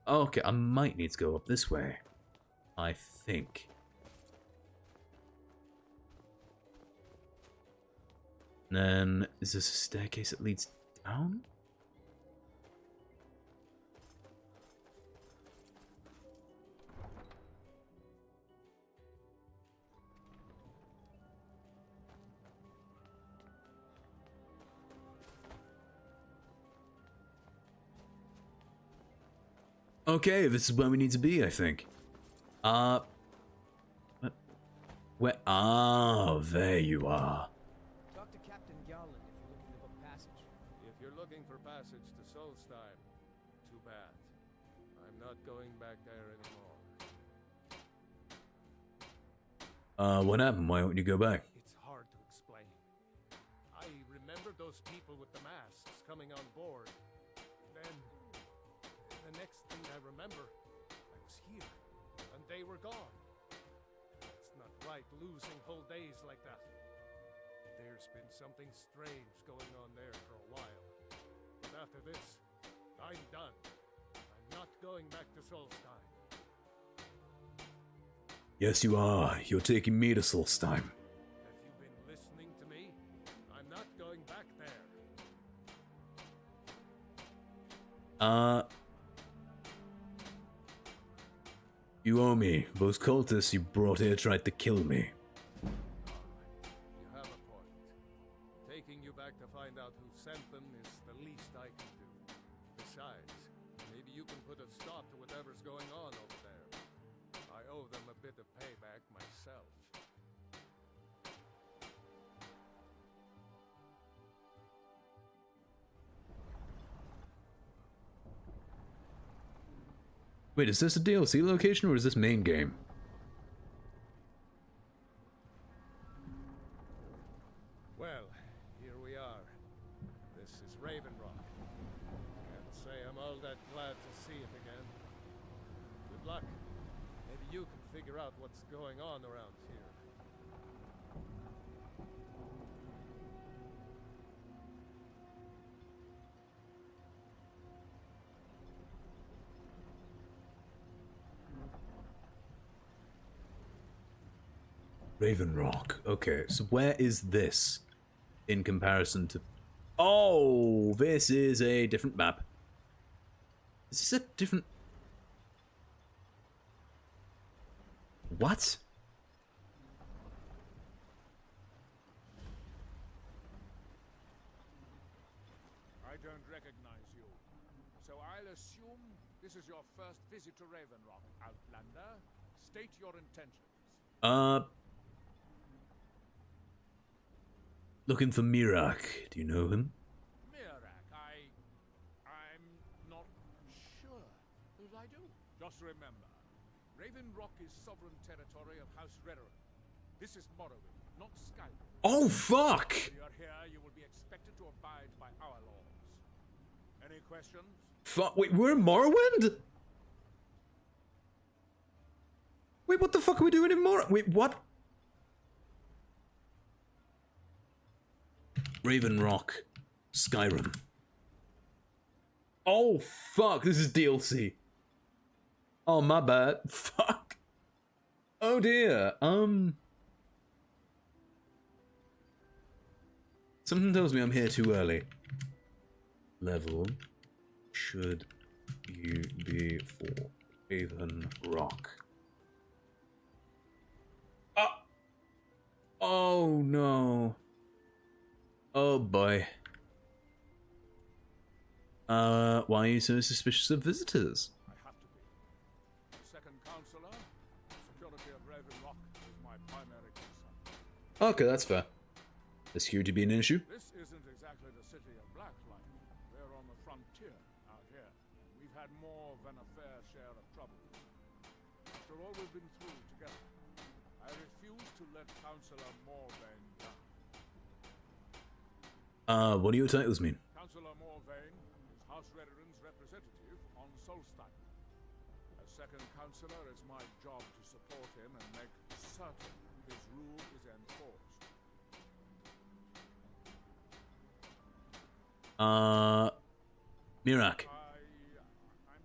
Okay, I might need to go up this way. I think. And then, is this a staircase that leads down? Okay, this is where we need to be, I think. What? Where? Ah, there you are. Talk to Captain Garland if you're looking to book passage. If you're looking for passage to Solstheim, too bad. I'm not going back there anymore. What happened? Why won't you go back? It's hard to explain. I remember those people with the masks coming on board. Then, the next thing I remember, I was here, and they were gone. It's not right losing whole days like that. There's been something strange going on there for a while. But after this, I'm done. I'm not going back to Solstheim. Yes, you are. You're taking me to Solstheim. Have you been listening to me? I'm not going back there. You owe me. Those cultists you brought here tried to kill me. You have a point. Taking you back to find out who sent them is the least I can do. Besides, maybe you can put a stop to whatever's going on over there. I owe them a bit of payback myself. Wait, is this a DLC location or is this main game? Well, here we are. This is Raven Rock. Can't say I'm all that glad to see it again. Good luck. Maybe you can figure out what's going on around here. Raven Rock. Okay, so where is this in comparison to... Oh, this is a different map. Is this a different... What? I don't recognize you. So I'll assume this is your first visit to Raven Rock, Outlander. State your intentions. Looking for Mirak. Do you know him? Mirak, I'm not sure that I do. Just remember, Raven Rock is sovereign territory of House Redoran. This is Morrowind, not Skyrim. Oh, fuck! If you're here, you will be expected to abide by our laws. Any questions? Fuck, wait, we're in Morrowind? Wait, what the fuck are we doing in Morrowind? Wait, what? Raven Rock, Skyrim. Oh, fuck, this is DLC. Oh, my bad. Fuck. Oh, dear. Something tells me I'm here too early. Level should you be for Raven Rock? Oh, no. Oh boy. Why are you so suspicious of visitors? I have to be. Second Counselor, security of Raven Rock is my primary concern. Okay, that's fair. Is security being an issue? This isn't exactly the city of Blacklight. We're on the frontier out here. We've had more than a fair share of trouble. After all we've been through together, I refuse to let Counselor Morvain down. What do your titles mean? Counselor Morvain is House Redoran's representative on Solstheim. As second Counselor, it's my job to support him and make certain his rule is enforced. Mirak. I'm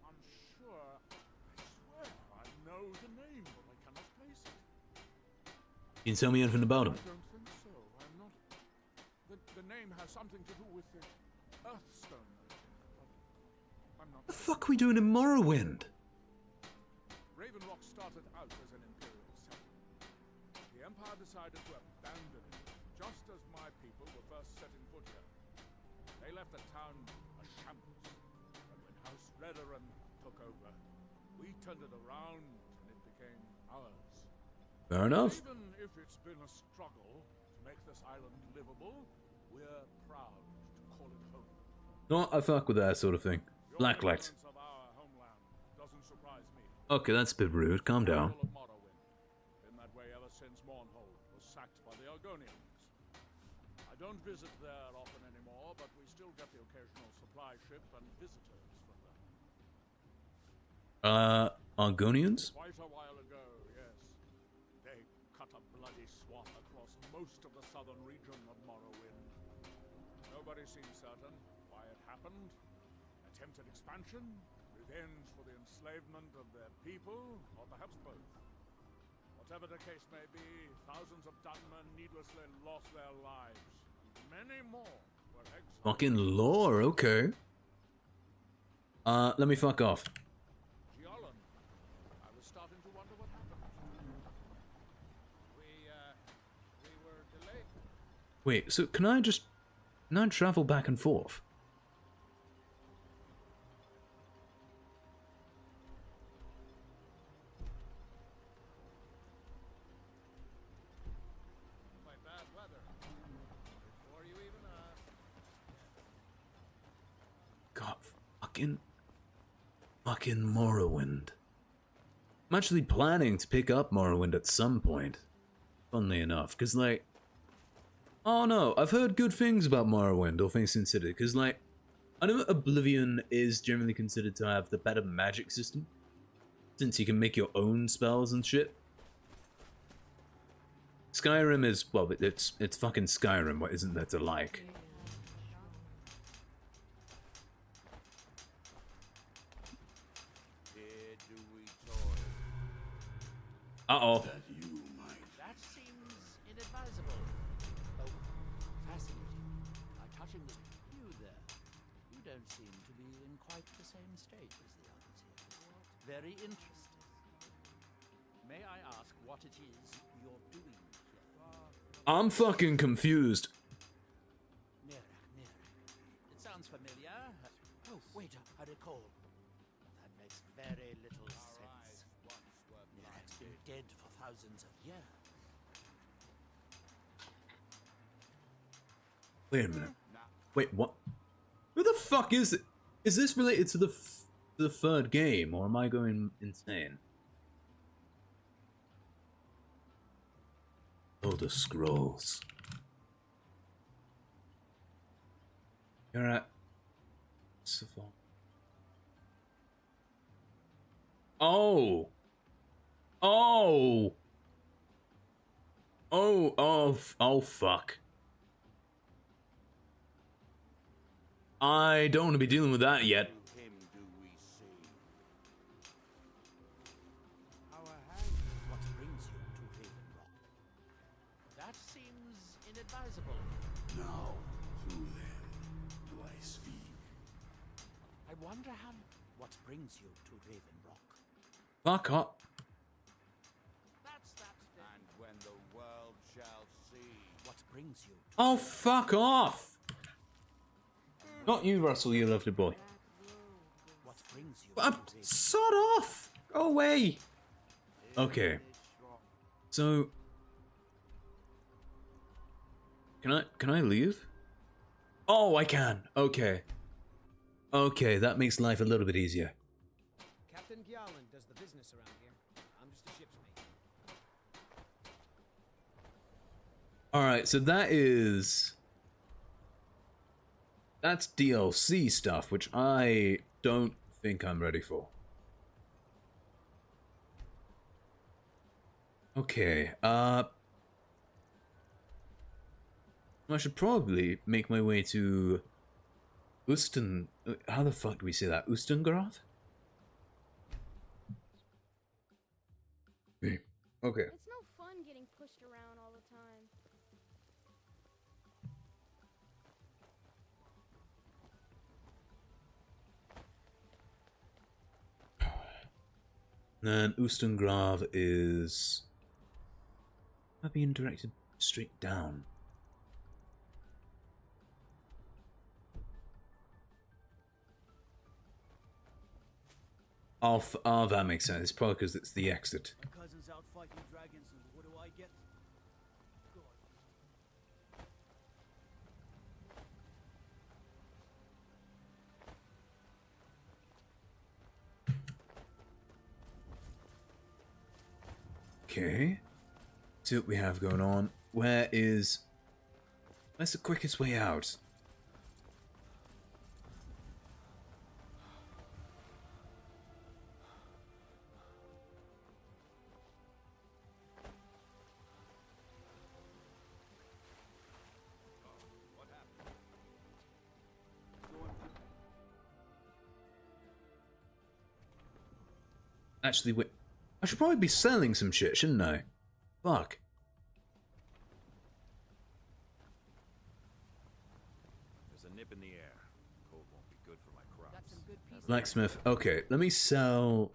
unsure. I swear I know the name, but I cannot place it. Can you tell me anything about him? I don't think so. I'm not. The name has something to do with the Earthstone. I'm not. The fuck are we doing in Morrowind? Ravenlock started out as an imperial settlement. The Empire decided to abandon it, just as my people were first setting foot here. They left the town a shambles, and when House Redoran took over, we turned it around and it became ours. Fair enough. Even if it's been a struggle to make this island livable, we're proud to call it home. No, I fuck with that sort of thing. Blacklight. Of our homeland doesn't surprise me. Okay, that's a bit rude. Calm down. Of Morrowind. Been that way ever since Mournhold was sacked by the Argonians. I don't visit there often anymore, but we still get the occasional supply ship and visitors from them. Argonians? Quite a while ago, yes. They cut a bloody swath across most of the southern region of Morrowind. Nobody seems certain why it happened. Attempted expansion, revenge for the enslavement of their people, or perhaps both. Whatever the case may be, thousands of Dunmen needlessly lost their lives. Many more were exiled. Fucking lore, okay. Let me fuck off. Giallan, I was starting to wonder what happened. We were delayed. Wait, so can I travel back and forth? By bad weather. Before you even asked. God, fucking Morrowind. I'm actually planning to pick up Morrowind at some point. Funnily enough, because like, oh no, I've heard good things about Morrowind, all things considered. Because like, I know Oblivion is generally considered to have the better magic system, since you can make your own spells and shit. Skyrim is, well, it's fucking Skyrim. What isn't there to like? Uh-oh. That seems inadvisable. Oh, fascinating. Touching the... You there. You don't seem to be in quite the same state as the others here. Very interesting. May I ask what it is you're doing here? I'm fucking confused. Mirak. It sounds familiar. Oh, wait, I recall. That makes very little sense. Mirak's been dead for thousands of years. Wait a minute. Wait, what? Who the fuck is it? Is this related to the third game, or am I going insane? Oh, the scrolls. You're at Savant. Oh. Oh. Oh, fuck. I don't want to be dealing with that yet. What brings you to Ravenrock? That seems inadvisable. Now, who then do I speak? I wonder how... What brings you to Ravenrock? Fuck up. That's that. And when the world shall see... What brings you to... Oh, fuck off. Not you, Russell, you lovely boy. What brings you Sod off! Go away! Okay. So... Can I leave? Oh, I can. Okay. Okay, that makes life a little bit easier. Captain Giallan does the business around here. I'm just a ship's mate. Alright, so that's DLC stuff, which I don't think I'm ready for. Okay, I should probably make my way to Usten... How the fuck do we say that? Ustengrav? Okay. It's no fun getting pushed around all the time. Then Ustengrav is... Am I being directed straight down? Oh, that makes sense. It's probably because it's the exit. My cousin's out fighting dragons, and what do I get? God. Okay. See what we have going on. Where's the quickest way out? Actually, wait. I should probably be selling some shit, shouldn't I? Fuck. There's a nip in the air. Cold won't be good for my crops. Blacksmith. Okay, let me sell...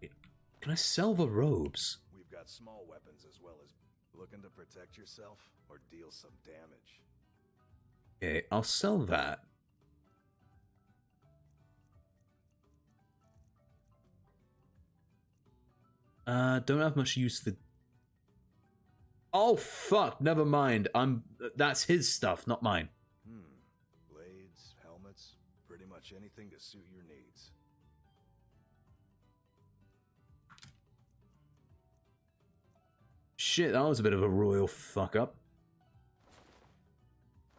Can I sell the robes? We've got small weapons as well as looking to protect yourself or deal some damage. Okay, I'll sell that. Don't have much use for... Oh, fuck, never mind. That's his stuff, not mine. Blades, helmets, pretty much anything to suit your needs. Shit, that was a bit of a royal fuck up.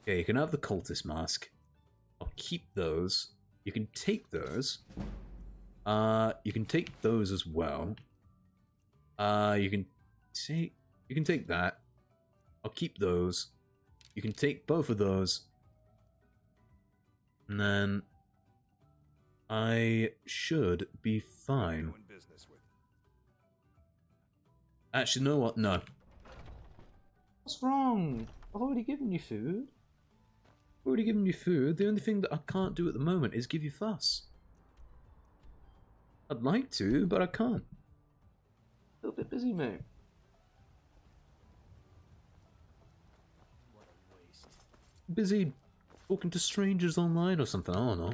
Okay, you can have the cultist mask. I'll keep those. You can take those. You can take those as well. You can take that. I'll keep those. You can take both of those. And then I should be fine. Actually, you know what? No. What's wrong? I've already given you food. I've already given you food. The only thing that I can't do at the moment is give you fuss. I'd like to, but I can't. A little bit busy, mate. What a waste. Busy talking to strangers online or something, I don't know.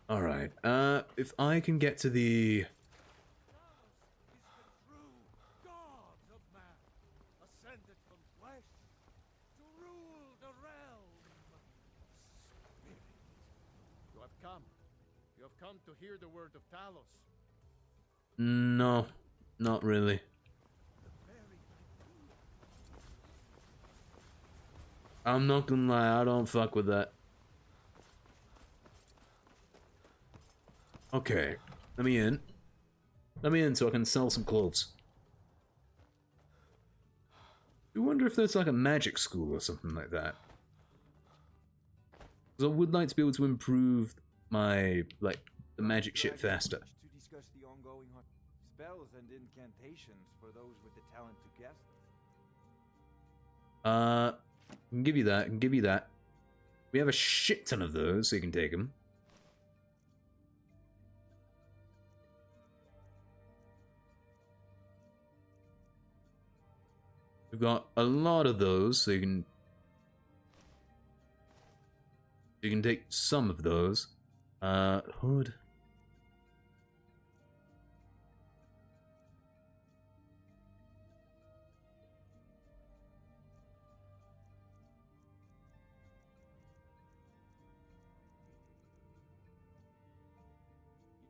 Alright, if I can get to the... Ascended from flesh to rule the realm. Spirit. You have come. You have come to hear the word of Talos. No, not really. I'm not gonna lie, I don't fuck with that. Okay, let me in. Let me in so I can sell some clothes. I wonder if there's like a magic school or something like that. Because I would like to be able to improve my, like, the magic shit faster. To discuss the ongoing spells and incantations for those with the talent to guess. I can give you that, I can give you that. We have a shit ton of those, so you can take them. We've got a lot of those, so you can take some of those. Hood.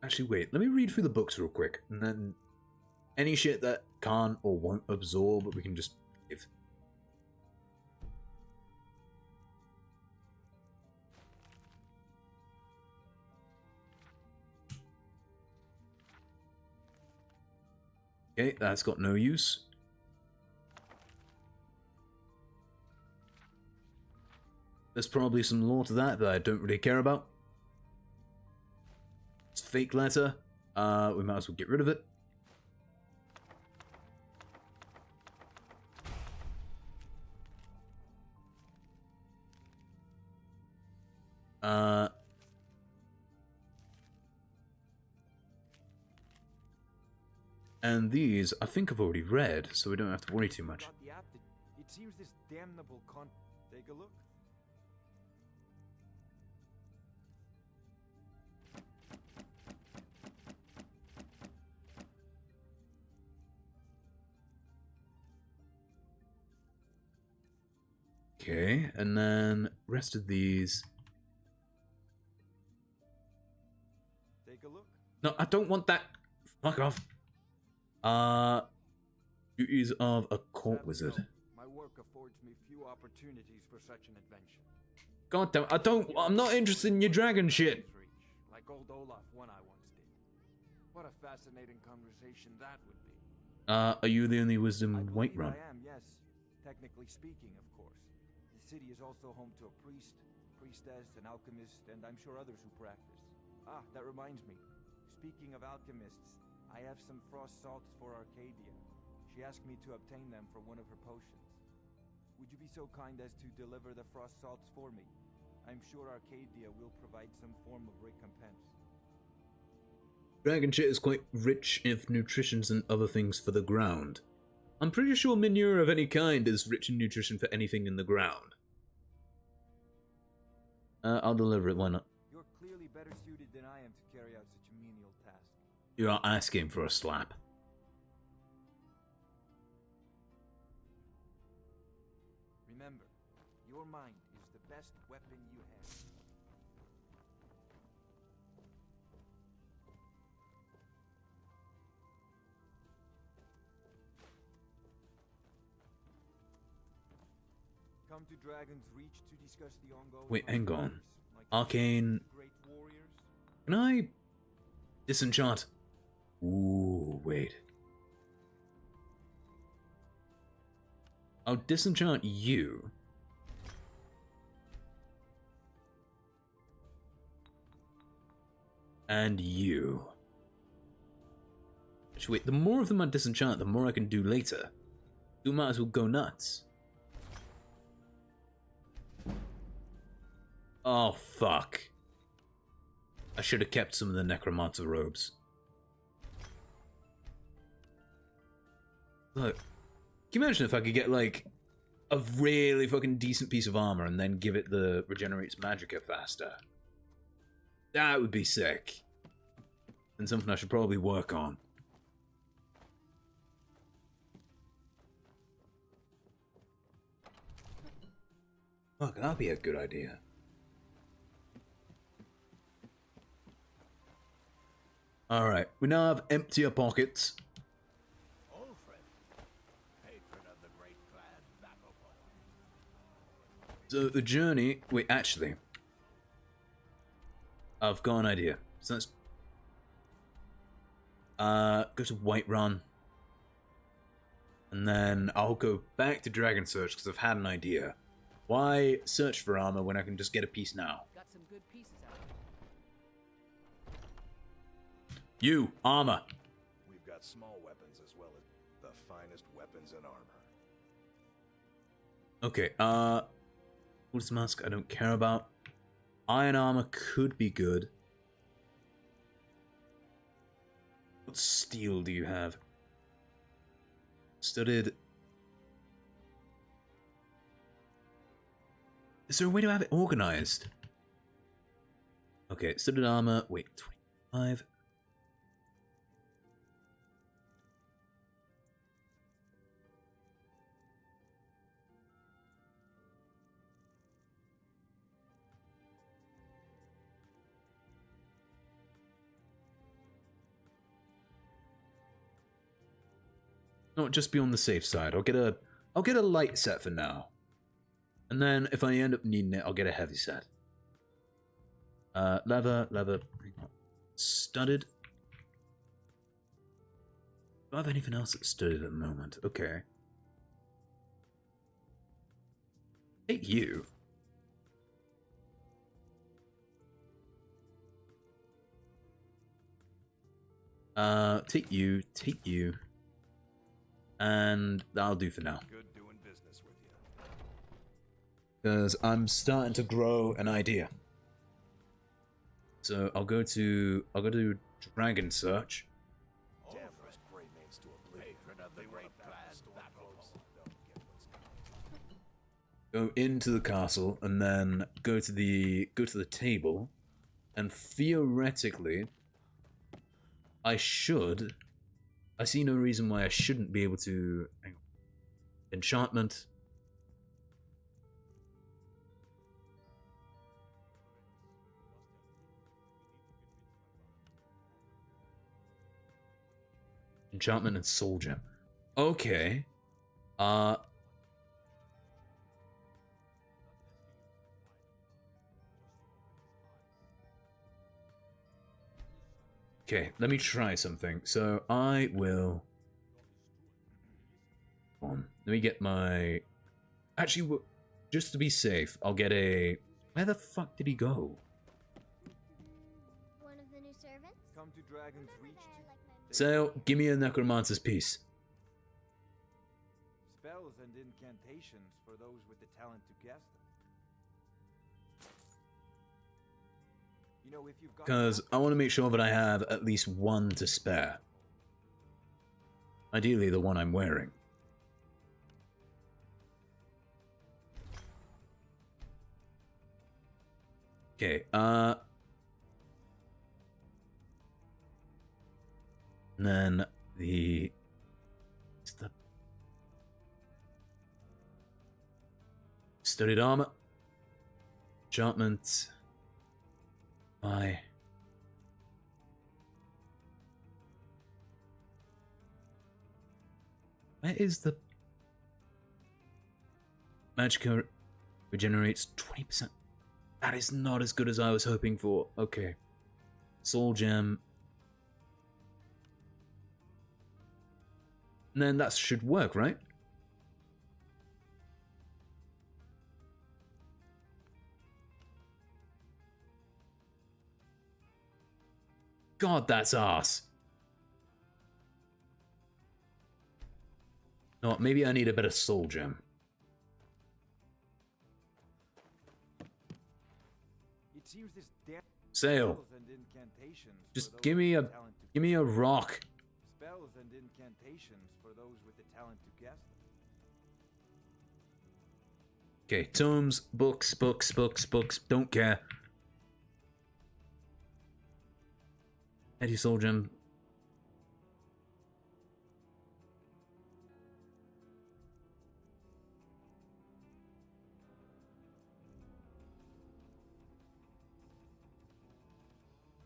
Actually, wait, let me read through the books real quick, and then any shit that can't or won't absorb, we can just give. Okay, that's got no use. There's probably some lore to that I don't really care about. It's fake letter. We might as well get rid of it. And these, I think I've already read, so we don't have to worry too much. It seems this damnable con... Take a look. Okay, and then rest of these. Take a look. No, I don't want that. Fuck off. Duties of a court wizard. My work affords me few opportunities for such an adventure. God damn, I'm not interested in your dragon shit. Like old Olaf one I once did. What a fascinating conversation that would be. Are you the only wisdom in Whiterun? I am, yes. Technically speaking, of course. The city is also home to a priest, priestess, an alchemist, and I'm sure others who practice. Ah, that reminds me. Speaking of alchemists, I have some frost salts for Arcadia. She asked me to obtain them for one of her potions. Would you be so kind as to deliver the frost salts for me? I'm sure Arcadia will provide some form of recompense. Dragon shit is quite rich in nutritions and other things for the ground. I'm pretty sure manure of any kind is rich in nutrition for anything in the ground. I'll deliver it, why not? You're clearly better suited than I am to carry out such a menial task. You are asking for a slap. Remember, your mind is the best weapon you have. Come to Dragon's Reach to discuss the ongoing... Wait, hang on. Arcane... Can I... disenchant? Ooh, wait. I'll disenchant you. And you. Actually, wait, the more of them I disenchant, the more I can do later. You might as well go nuts. Oh, fuck. I should have kept some of the Necromancer robes. Look, can you imagine if I could get, like, a really fucking decent piece of armor and then give it the regenerates magicka faster? That would be sick. And something I should probably work on. Fuck, that'd be a good idea. Alright, we now have emptier pockets. So the journey... Wait, actually. I've got an idea. So let's... go to Whiterun. And then I'll go back to Dragon Search because I've had an idea. Why search for armor when I can just get a piece now? Got some good pieces out. You, armor. We've got small weapons as well as the finest weapons and armor. Okay, What's mask I don't care about. Iron armor could be good. What steel do you have? Studded. Is there a way to have it organized? Okay, studded armor. Wait, 25. Not just be on the safe side. I'll get a light set for now. And then if I end up needing it, I'll get a heavy set. Leather, studded. Do I have anything else that's studded at the moment? Okay. Take you. Take you. And that'll do for now. Good doing business with you. Because I'm starting to grow an idea. So I'll go to Dragon Search. Danvers, great names to oblivion. They run past battles. Go into the castle and then go to the table, and theoretically, I see no reason why I shouldn't be able to. Hang on. Enchantment. Enchantment and Soul Gem. Okay. Okay, let me try something. So I will. Hold on. Let me get my. Actually, just to be safe, I'll get a. Where the fuck did he go? One of the new servants? Come to Dragon's Reach. So, give me a Necromancer's piece. Spells and incantations for those with the talent to cast them. You know, if you've got. Because I want to make sure that I have at least one to spare. Ideally, the one I'm wearing. Okay, and then the studied armor, enchantment. Where is the Magicka regenerates 20%? That is not as good as I was hoping for. Okay. Soul Gem. And then that should work, right? God, that's arse. No, maybe I need a bit of Soul Gem. It seems this damn Sale. spells and incantations for Just those give me with a the talent to give me a rock. spells and incantations for those with the talent to cast them. Okay, tomes, books. Don't care. Eddie Soul Gem.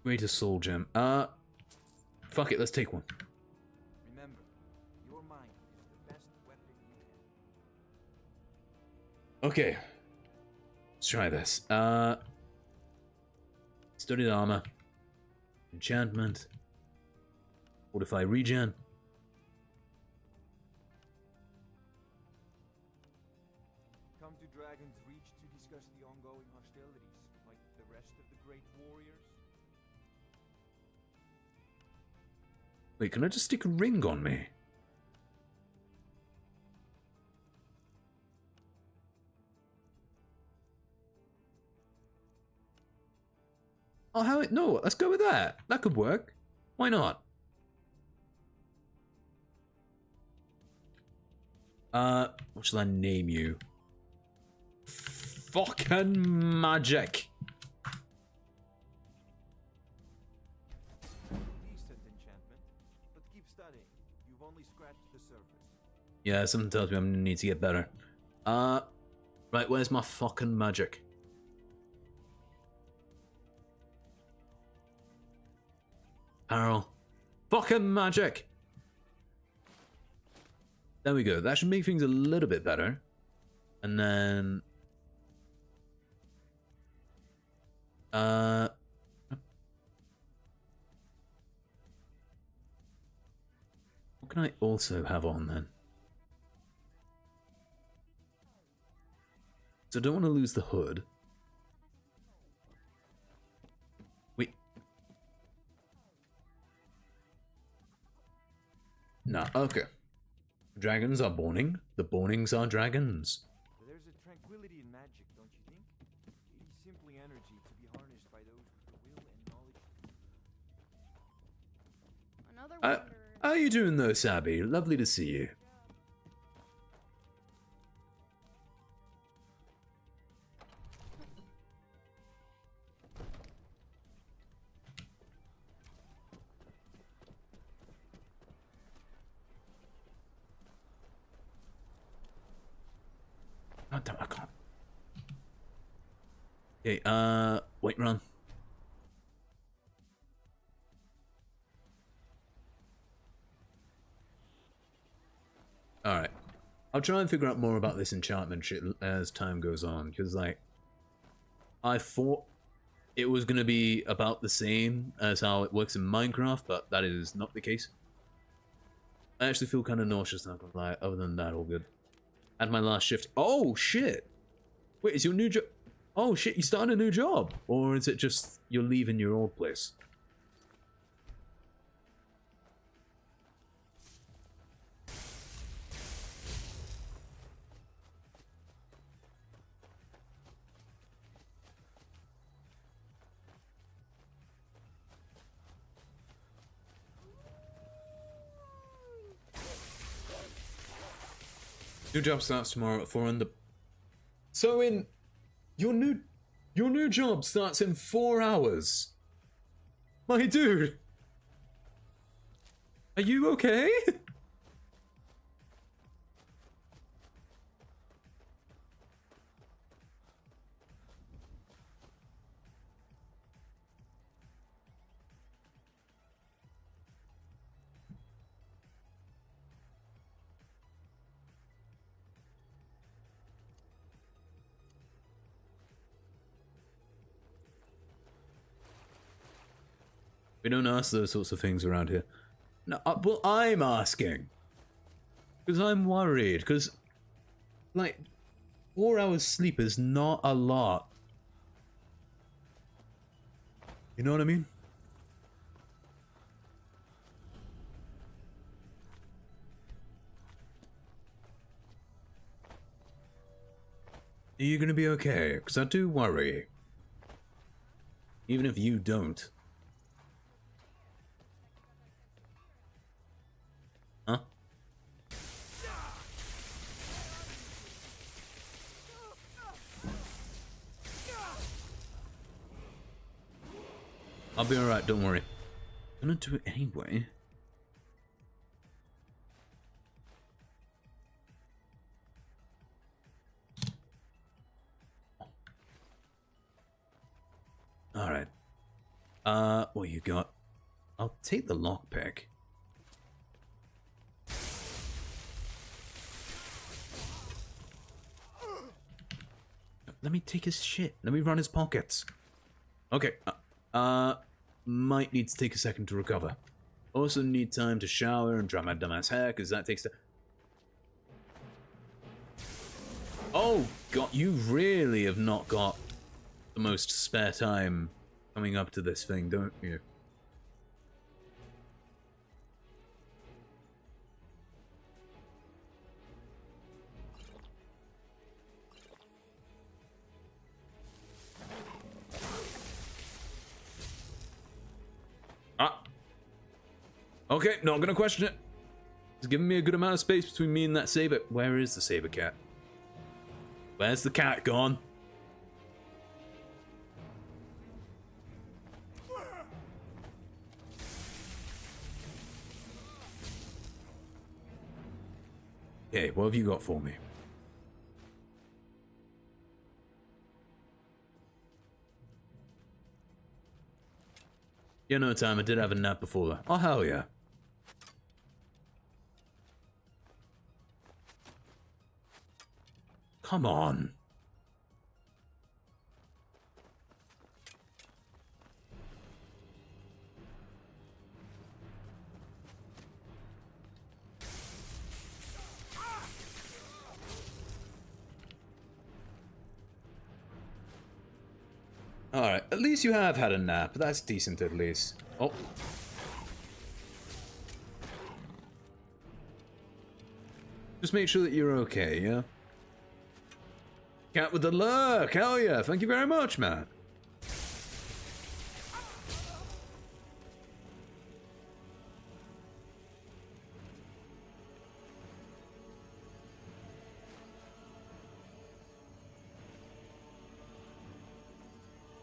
Greater Soul Gem. Fuck it, let's take one. Remember, your mind is the best weapon you have. Okay. Let's try this. Studied armor. Enchantment. Fortify regen. Come to Dragon's Reach to discuss the ongoing hostilities, like the rest of the great warriors. Wait, can I just stick a ring on me? Oh, how? No, let's go with that. That could work. Why not? What shall I name you? Fucking magic. Decent enchantment, but keep studying. You've only scratched the surface. Yeah, something tells me I'm gonna need to get better. Right, where's my fucking magic? Harold. Fucking magic! There we go. That should make things a little bit better. And then... what can I also have on then? So I don't want to lose the hood. Wait. No, okay. Dragons are borning. The bornings are dragons. There's a tranquility in magic, don't you think? It is simply energy to be harnessed by those with the will and knowledge. Another How are you doing though, Sabby? Lovely to see you. God damn, I can't. Okay, wait, run. Alright. I'll try and figure out more about this enchantment shit as time goes on, because, like, I thought it was going to be about the same as how it works in Minecraft, but that is not the case. I actually feel kind of nauseous, not gonna lie. Other than that, all good. Had my last shift. Oh, shit! Wait, is your new job... Oh, shit, you started a new job? Or is it just you're leaving your old place? New job starts tomorrow at 4 and the... So in... Your new job starts in 4 hours. My dude! Are you okay? We don't ask those sorts of things around here. No, well, I'm asking. Because I'm worried. Because, like, 4 hours sleep is not a lot. You know what I mean? Are you gonna be okay? Because I do worry. Even if you don't. Huh? I'll be alright, don't worry. I'm gonna do it anyway. Alright. What you got? I'll take the lockpick. Let me take his shit. Let me run his pockets. Okay. Might need to take a second to recover. Also need time to shower and dry my dumbass hair, because that takes time. Oh, God, you really have not got the most spare time coming up to this thing, don't you? Okay, not gonna question it. It's giving me a good amount of space between me and that saber. Where is the saber cat? Where's the cat gone? Okay, what have you got for me? Yeah, no time. I did have a nap before that. Oh, hell yeah. Come on. Alright, at least you have had a nap. That's decent at least. Oh. Just make sure that you're okay, yeah? Cat with the lurk, hell yeah, thank you very much, man.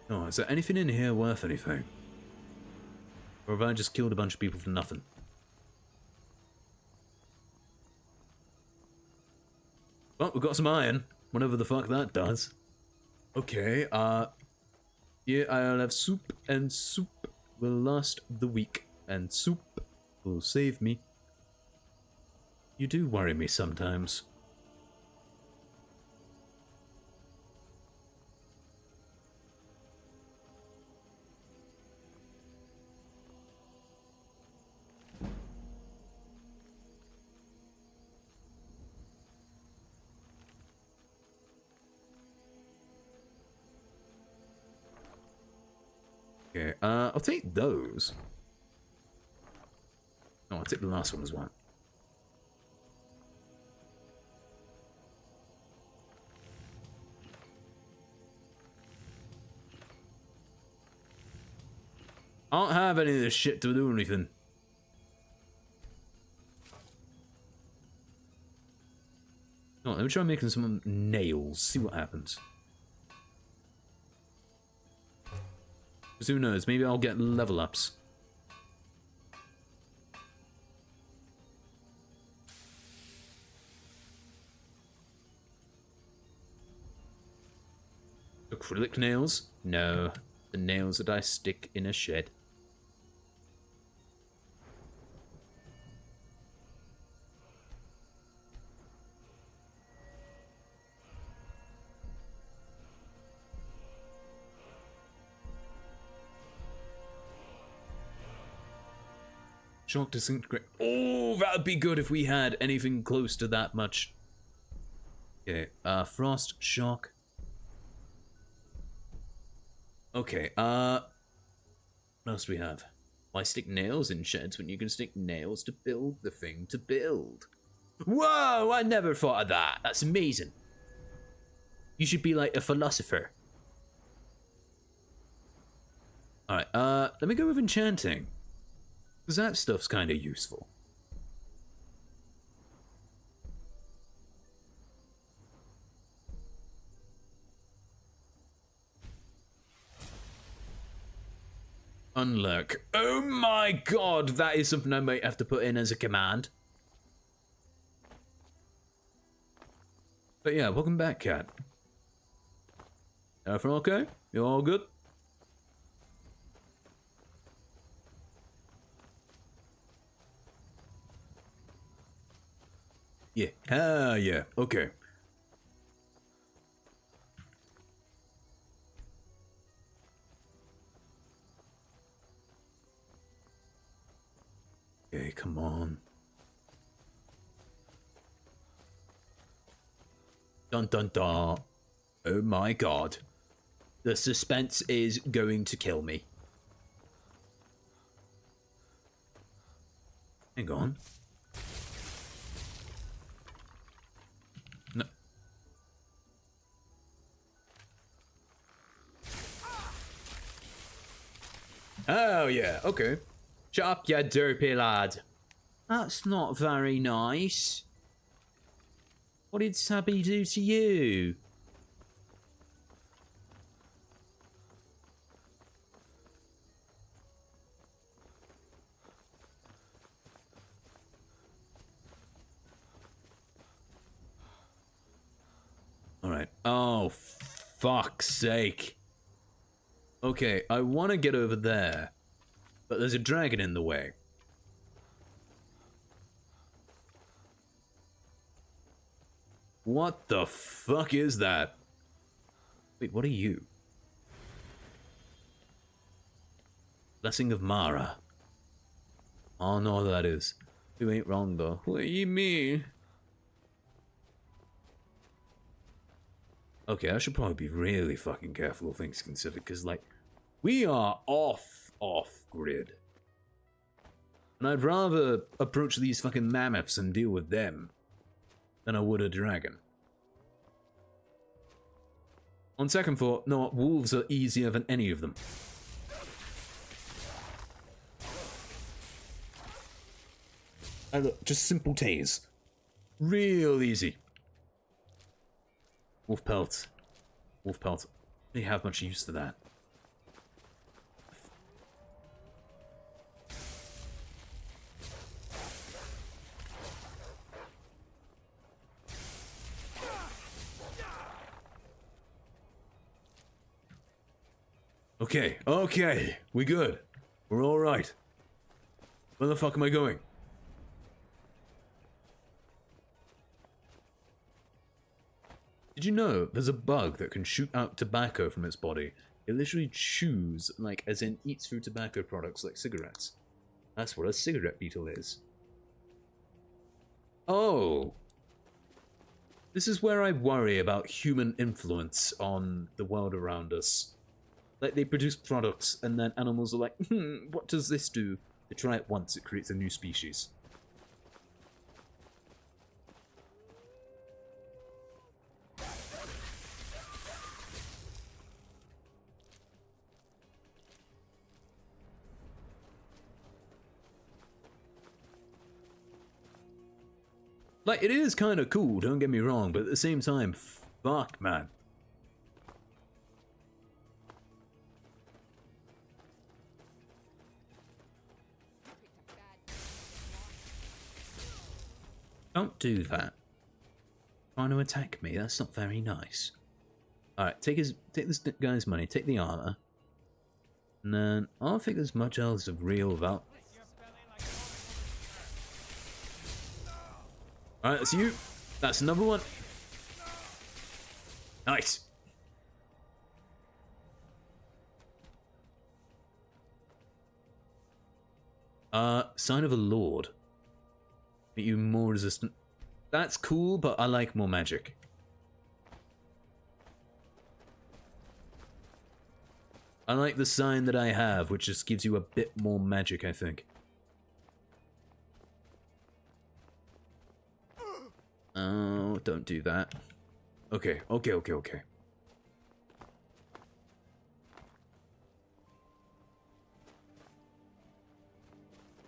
Oh, is there anything in here worth anything? Or have I just killed a bunch of people for nothing? Well, we've got some iron. Whatever the fuck that does. Okay, yeah, I'll have soup, and soup will last the week, and soup will save me. You do worry me sometimes. Okay, I'll take those. No, I'll take the last one as well. I don't have any of this shit to do anything. Oh, let me try making some nails, see what happens. Because who knows, maybe I'll get level ups. Acrylic nails? No, the nails that I stick in a shed. Shock disintegrate. Oh, that would be good if we had anything close to that much. Okay, frost shock. Okay, what else do we have? Why stick nails in sheds when you can stick nails to build the thing to build? Whoa, I never thought of that. That's amazing. You should be like a philosopher. Alright, let me go with enchanting. Because that stuff's kind of useful. Unlurk. Oh my god, that is something I might have to put in as a command. But yeah, welcome back, Cat. Everything okay? You all good? Yeah. Ah, yeah. Okay. Okay, come on. Dun dun dun. Oh my god. The suspense is going to kill me. Hang on. No. Oh yeah, okay. Shut up, you derpy lad. That's not very nice. What did Sabby do to you? Alright. Oh, fuck's sake. Okay, I want to get over there, but there's a dragon in the way. What the fuck is that? Wait, what are you? Blessing of Mara. Oh no, that is. You ain't wrong though. What do you mean? Okay, I should probably be really fucking careful of things considered, because, like, we are off-grid. And I'd rather approach these fucking mammoths and deal with them than I would a dragon. On second thought, no, wolves are easier than any of them. And look, just simple tase. Real easy. Wolf pelt. Wolf pelt. They have much use to that. Okay, okay, we good. We're alright. Where the fuck am I going? Did you know there's a bug that can shoot out tobacco from its body? It literally chews, like, as in eats through tobacco products like cigarettes. That's what a cigarette beetle is. Oh! This is where I worry about human influence on the world around us. Like, they produce products, and then animals are like, what does this do? They try it once, it creates a new species. Like, it is kind of cool, don't get me wrong, but at the same time, fuck, man. Don't do that. Trying to attack me, that's not very nice. Alright, take this guy's money, take the armor. And then, I don't think there's much else of real value. Alright, that's you. That's another one. Nice. Sign of a lord. Make you more resistant. That's cool, but I like more magic. I like the sign that I have, which just gives you a bit more magic, I think. Oh, don't do that. Okay.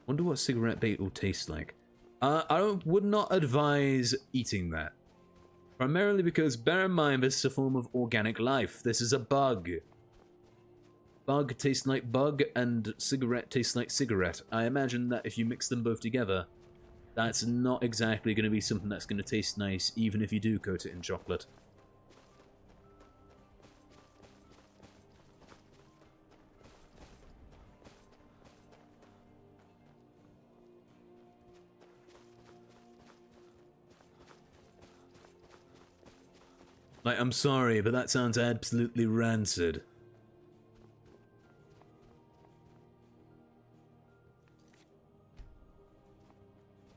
Wonder what cigarette bait will taste like. I would not advise eating that. Primarily because, bear in mind, this is a form of organic life. This is a bug. Bug tastes like bug, and cigarette tastes like cigarette. I imagine that if you mix them both together, that's not exactly going to be something that's going to taste nice, even if you do coat it in chocolate. Like, I'm sorry, but that sounds absolutely rancid.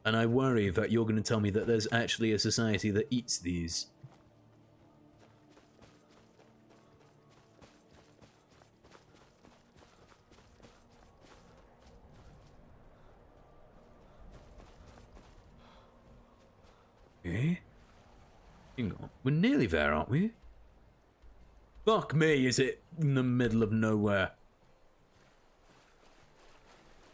And I worry that you're going to tell me that there's actually a society that eats these. Eh? Hang on. We're nearly there, aren't we? Fuck me, is it in the middle of nowhere?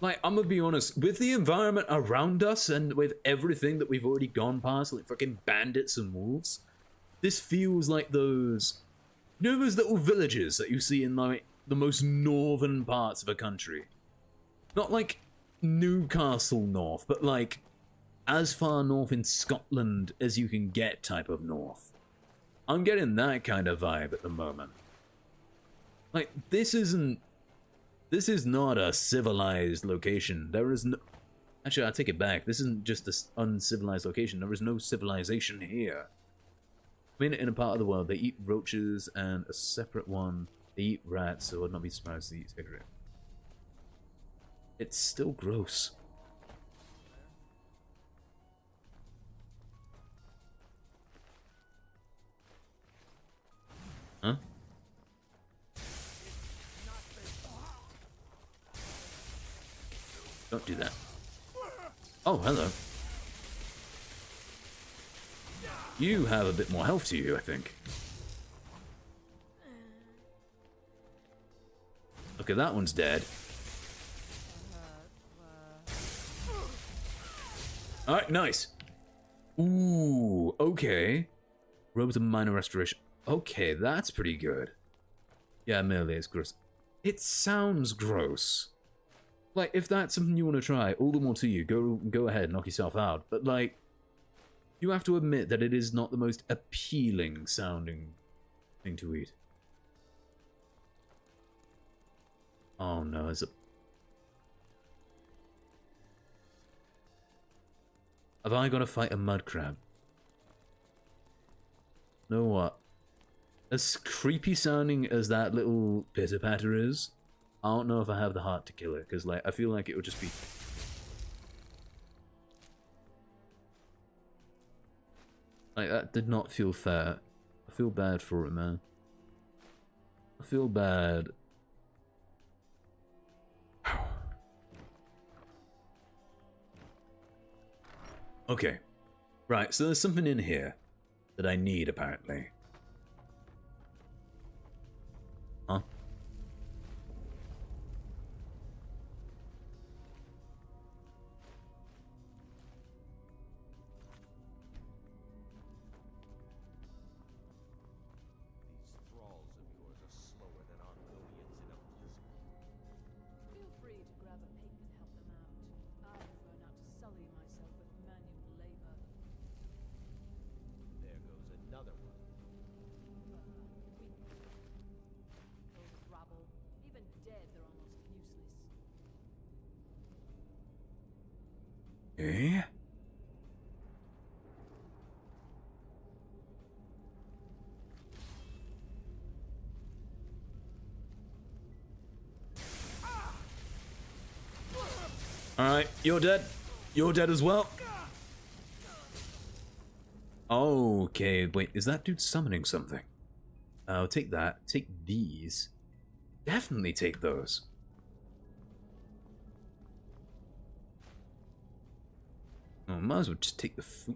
Like, I'm gonna be honest, with the environment around us and with everything that we've already gone past, like fucking bandits and wolves, this feels like those, you know, those little villages that you see in like the most northern parts of a country. Not like Newcastle north, but like as far north in Scotland as you can get type of north. I'm getting that kind of vibe at the moment. Like, this is not a civilized location. There is no... Actually, I take it back. This isn't just an uncivilized location. There is no civilization here. I mean, in a part of the world, they eat roaches, and a separate one, they eat rats, so I would not be surprised to eat cigarette. It's still gross. Huh? Don't do that. Oh, hello. You have a bit more health to you, I think. Okay, that one's dead. Alright, nice. Ooh, okay. Robes of minor restoration. Okay, that's pretty good. Yeah, merely it's gross. It sounds gross. Like, if that's something you want to try, all the more to you. Go ahead, knock yourself out. But, like, you have to admit that it is not the most appealing sounding thing to eat. Oh no, it's a... Have I got to fight a mud crab? You know what? As creepy sounding as that little pitter-patter is, I don't know if I have the heart to kill it, because, like, I feel like it would just be... Like, that did not feel fair. I feel bad for it, man. I feel bad. Okay. Right, so there's something in here that I need, apparently. Huh? Feel free to grab a pick and help them out. I prefer not to sully myself with manual labor. There goes another one. Old rubble. Even dead, they're almost useless. Okay. Alright, you're dead. You're dead as well. Okay, wait, is that dude summoning something? I'll take that. Take these. Definitely take those. Oh, might as well just take the food.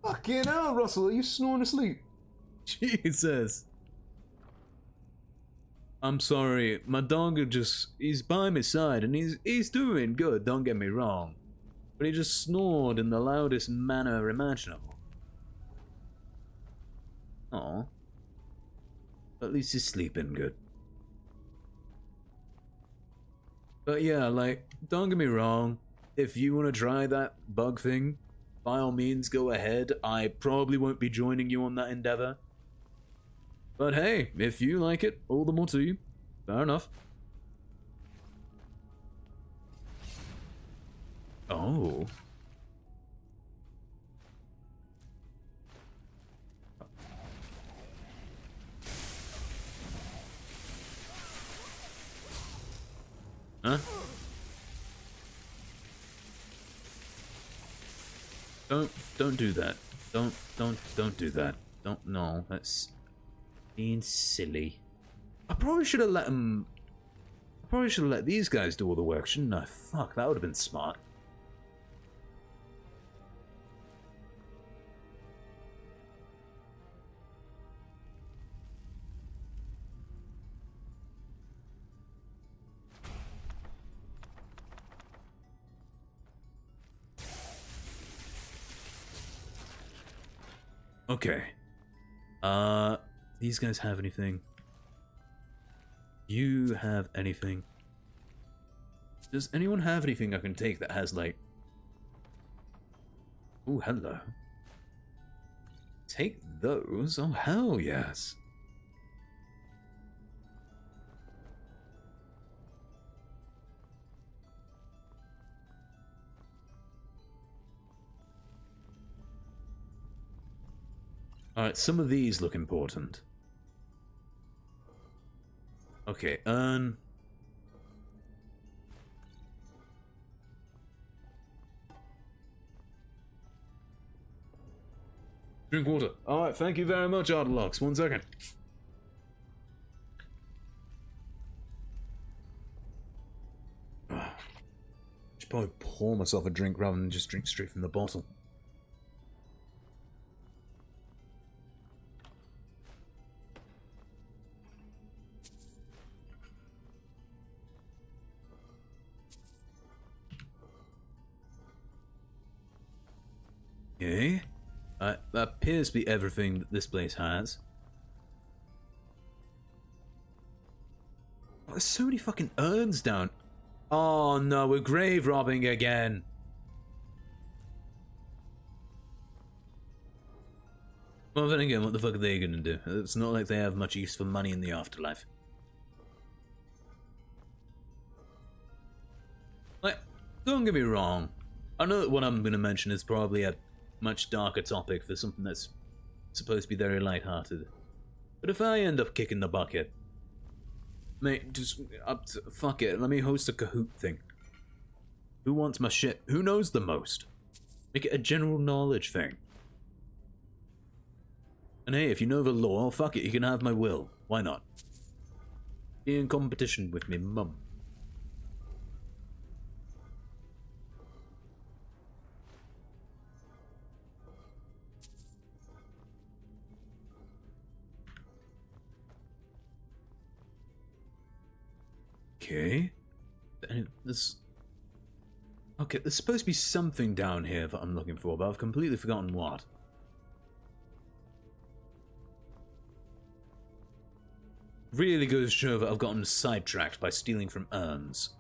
Fucking hell, Russell, are you snoring asleep? Jesus. I'm sorry, my dog he's by my side and he's doing good, don't get me wrong. But he just snored in the loudest manner imaginable. Aw. At least he's sleeping good. But yeah, like, don't get me wrong. If you want to try that bug thing, by all means go ahead. I probably won't be joining you on that endeavor. But hey, if you like it, all the more to you. Fair enough. Oh. Huh? Don't do that. Don't do that. No, that's being silly. I probably should have let him. I probably should have let these guys do all the work, shouldn't I? Fuck, that would have been smart. Okay. These guys have anything? You have anything? Does anyone have anything I can take that has, like... Oh, hello. Take those? Oh, hell yes. Alright, some of these look important. Okay, drink water. Alright, thank you very much, Ardelox. 1 second. Should probably pour myself a drink rather than just drink straight from the bottle. Okay. That appears to be everything that this place has. Oh, there's so many fucking urns down. Oh no, we're grave robbing again. Well, then again, what the fuck are they gonna do? It's not like they have much use for money in the afterlife. Like, don't get me wrong. I know that what I'm gonna mention is probably a much darker topic for something that's supposed to be very lighthearted. But if I end up kicking the bucket, mate, just fuck it. Let me host a Kahoot thing. Who wants my shit? Who knows the most? Make it a general knowledge thing. And hey, if you know the law, fuck it, you can have my will. Why not? Be in competition with me, mum. Okay. And there's supposed to be something down here that I'm looking for, but I've completely forgotten what. Really goes to show that I've gotten sidetracked by stealing from urns.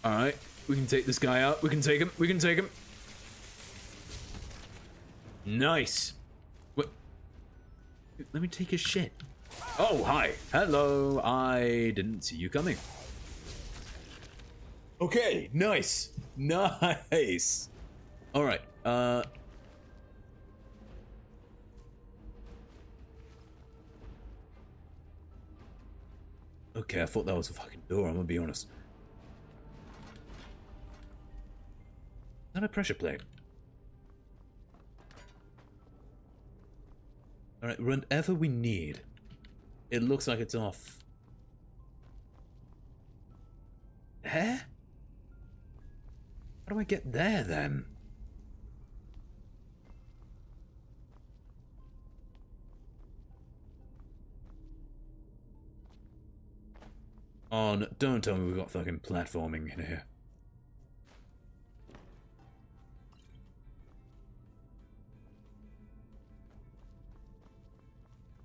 Alright, we can take this guy out. We can take him. We can take him. Nice. What? Let me take his shit. Oh, hi. Hello. I didn't see you coming. Okay, nice. Nice. Alright, okay, I thought that was a fucking door, I'm gonna be honest. Is that a pressure plate? Alright, whenever we need. It looks like it's off. There? How do I get there then? Oh, no, don't tell me we've got fucking platforming in here.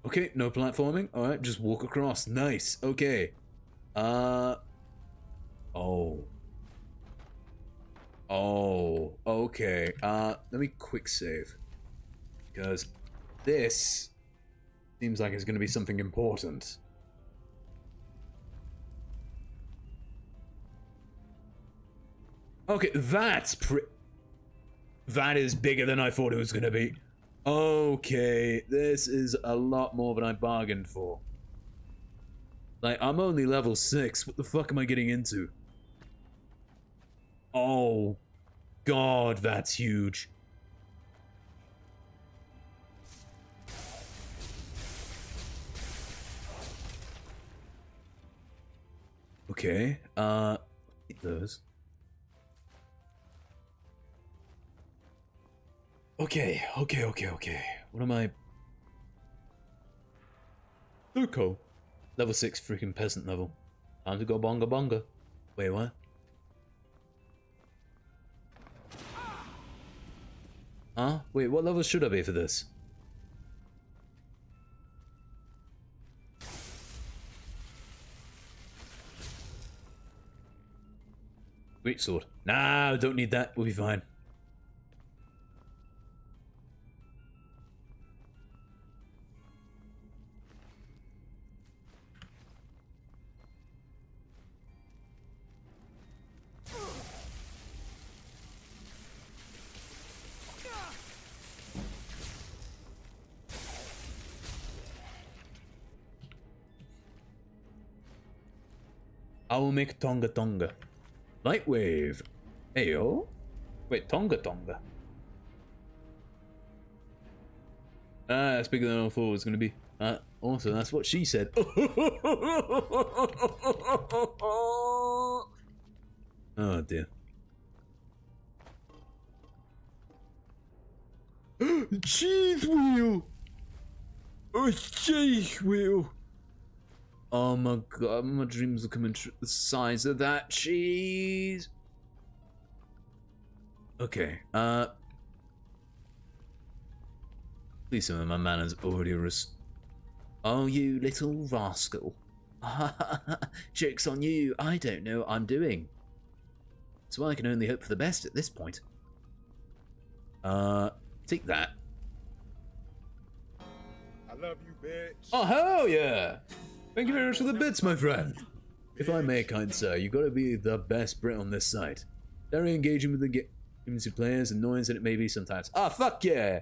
Okay, no platforming. Alright, just walk across. Nice. Okay. Oh. Oh, okay. Let me quick save. Because this seems like it's going to be something important. Okay, that is bigger than I thought it was going to be. Okay, this is a lot more than I bargained for. Like, I'm only level 6. What the fuck am I getting into? Oh, God, that's huge. Okay, eat those. Okay. What am I? Uko. Level 6 freaking peasant level. Time to go bonga bonga. Wait, what? Huh? Wait, what level should I be for this? Great sword. Nah, I don't need that. We'll be fine. I will make Tonga Tonga. Light wave. Ayo. Wait, Tonga Tonga. Ah, that's bigger than I thought it was going to be. Also, that's what she said. Oh dear. Cheese wheel! Oh, cheese wheel! Oh my god, my dreams are coming true. The size of that cheese! Okay, please some of my manners already Oh, you little rascal. Joke's on you, I don't know what I'm doing. So I can only hope for the best at this point. Take that. I love you, bitch. Oh, hell yeah! Thank you very much for the bits, my friend. If I may, kind sir, you gotta be the best Brit on this site. Very engaging with the community players, annoying as it may be sometimes. Ah, fuck yeah!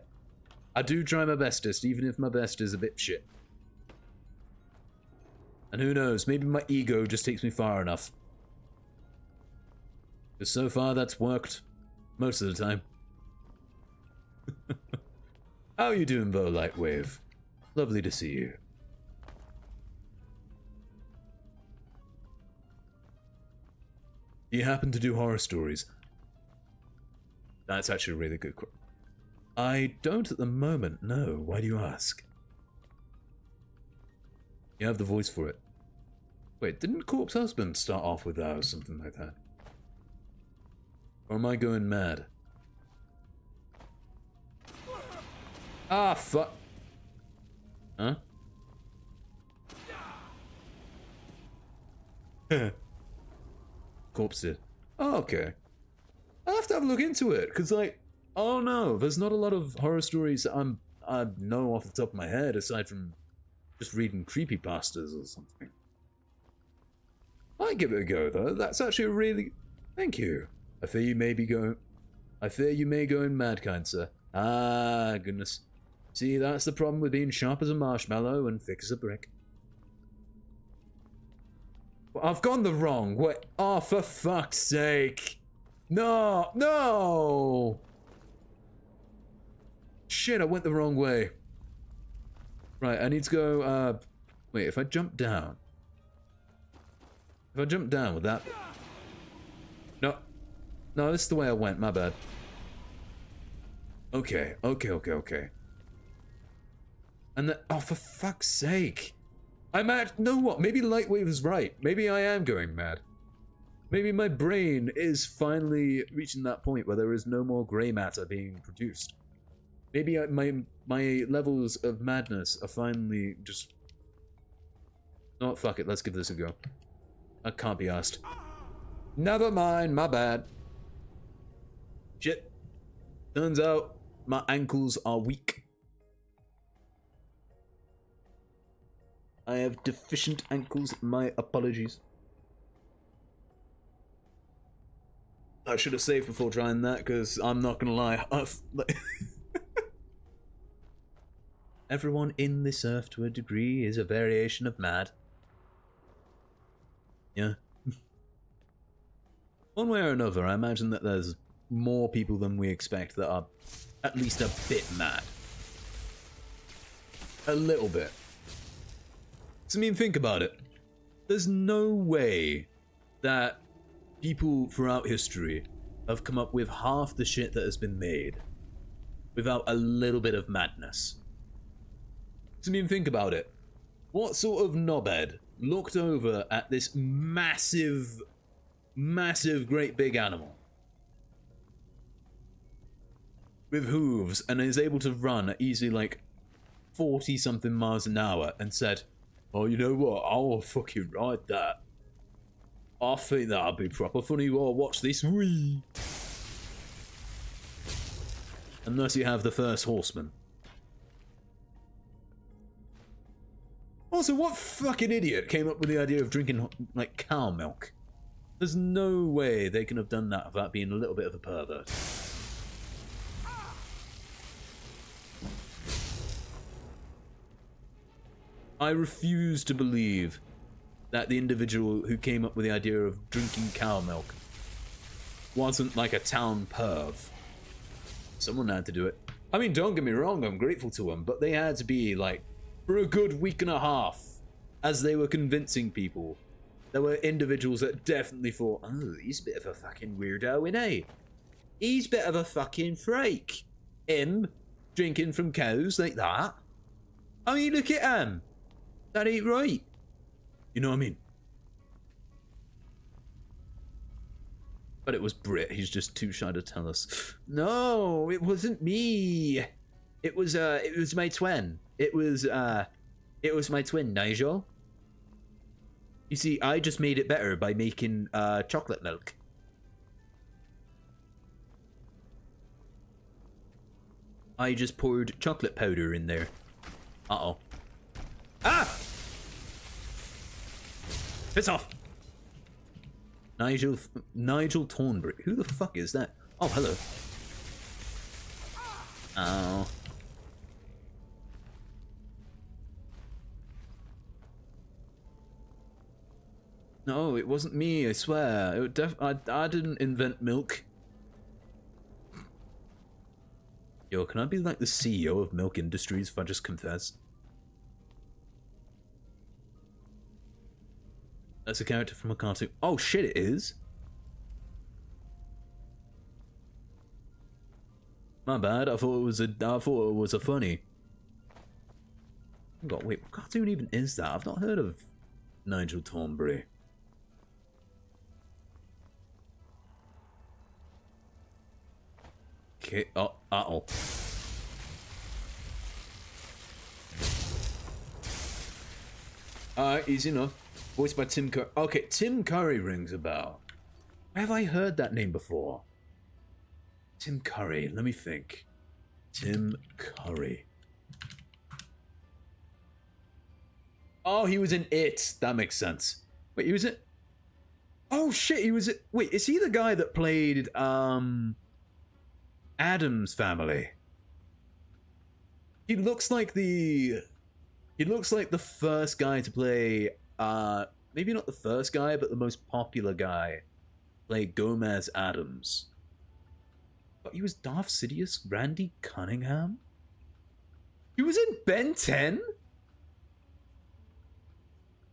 I do try my bestest, even if my best is a bit shit. And who knows, maybe my ego just takes me far enough. Because so far that's worked most of the time. How you doing, Bo Lightwave? Lovely to see you. Do you happen to do horror stories? That's actually a really good question. I don't at the moment, no. Why do you ask? You have the voice for it. Wait, didn't Corpse Husband start off with that or something like that? Or am I going mad? Ah, fuck. Huh? Corpse did. Oh, okay. I'll have to have a look into it, because, like, oh no, there's not a lot of horror stories that I know off the top of my head, aside from just reading creepypastas or something. Might give it a go, though. That's actually a really... Thank you. I fear you may go in mad, kind sir. Ah, goodness. See, that's the problem with being sharp as a marshmallow and thick as a brick. Well, I've gone the wrong way. Oh, for fuck's sake. No, no! Shit, I went the wrong way. Right, I need to go, wait, if I jump down... If I jump down with that... No. No, this is the way I went, my bad. Okay. And then, oh, for fuck's sake. I'm at, know what, maybe Lightwave is right. Maybe I am going mad. Maybe my brain is finally reaching that point where there is no more grey matter being produced. Maybe my levels of madness are finally just... Oh, fuck it, let's give this a go. I can't be asked. Never mind, my bad. Shit. Turns out my ankles are weak. I have deficient ankles, my apologies. I should have saved before trying that, because I'm not gonna lie. Everyone in this earth, to a degree, is a variation of mad. Yeah. One way or another, I imagine that there's more people than we expect that are at least a bit mad. A little bit. So, I mean, think about it. There's no way that people throughout history have come up with half the shit that has been made without a little bit of madness. So, I mean, think about it. What sort of knobhead looked over at this massive, great big animal with hooves and is able to run at easily like 40-something miles an hour and said, oh, you know what, I'll fucking ride that. I think that'll be proper funny. Oh, watch this. Whee! Unless you have the first horseman. Also, what fucking idiot came up with the idea of drinking, like, cow milk? There's no way they can have done that without being a little bit of a pervert. I refuse to believe that the individual who came up with the idea of drinking cow milk wasn't like a town perv. Someone had to do it. I mean, don't get me wrong, I'm grateful to them, but they had to be like, for a good week and a half, as they were convincing people, there were individuals that definitely thought, oh, he's a bit of a fucking weirdo, innit? He's a bit of a fucking freak. Him, drinking from cows like that. I mean, look at him. That ain't right. You know what I mean? But it was Brit. He's just too shy to tell us. No, it wasn't me. It was my twin. It was my twin, Nigel. You see, I just made it better by making chocolate milk. I just poured chocolate powder in there. Uh-oh. Ah! Piss off! Nigel Thornbury. Who the fuck is that? Oh, hello. Oh. No, it wasn't me, I swear. I didn't invent milk. Yo, can I be like the CEO of Milk Industries if I just confess? That's a character from a cartoon. Oh shit, it is. My bad. I thought it was a funny. Oh God, wait, what cartoon even is that? I've not heard of Nigel Thornbury. Okay. Oh, uh-oh. Alright, easy enough. Voiced by Tim Curry. Okay, Tim Curry rings a bell. Where have I heard that name before? Tim Curry, let me think. Tim Curry. Oh, he was in It. That makes sense. Wait, he was in... Oh shit, he was in... Wait, is he the guy that played, Addams Family? He looks like the first guy to play, maybe not the first guy, but the most popular guy. Play Gomez Addams. But he was Darth Sidious Randy Cunningham? He was in Ben 10?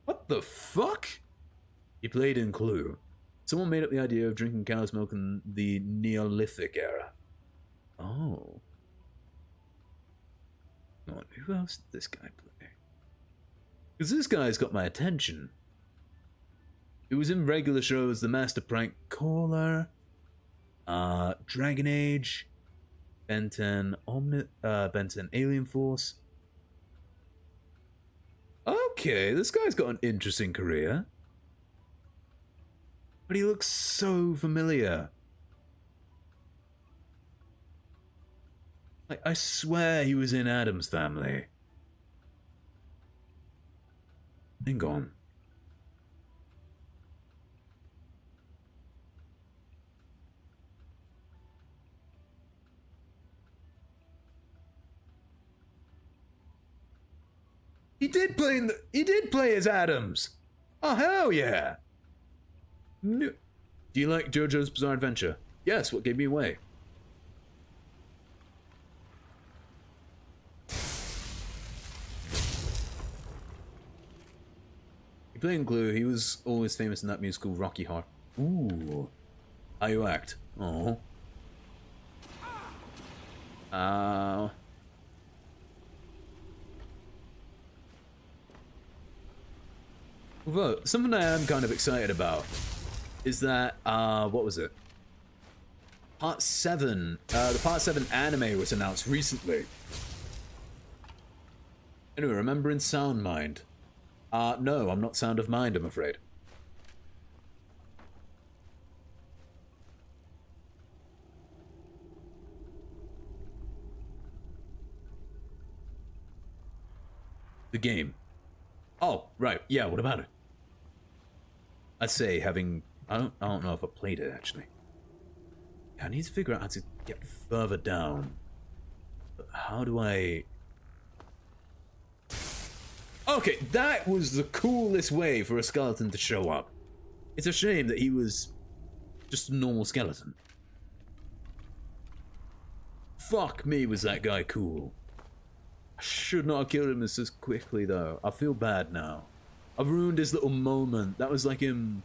What the fuck? He played in Clue. Someone made up the idea of drinking cow's milk in the Neolithic era. Oh. God, who else did this guy play? Because this guy's got my attention. He was in regular shows, The Master Prank Caller, Dragon Age, Ben 10, Ben 10 Alien Force. Okay, this guy's got an interesting career. But he looks so familiar. Like, I swear he was in Addams Family. Hang on. He did play as Addams. Oh hell yeah. No. Do you like JoJo's Bizarre Adventure? Yes, what gave me away? He played in Glue. He was always famous in that musical Rocky Horror. Ooh. How you act? Oh. Although, something I am kind of excited about is that, what was it? Part 7, the Part 7 anime was announced recently. Anyway, remember in Sound Mind? No, I'm not Sound of Mind, I'm afraid. The game. Oh, right, yeah, what about it? I'd say having... I don't know if I played it, actually. I need to figure out how to get further down. But how do I... Okay, that was the coolest way for a skeleton to show up. It's a shame that he was just a normal skeleton. Fuck me, was that guy cool. I should not have killed him this quickly, though. I feel bad now. I've ruined his little moment. That was like him...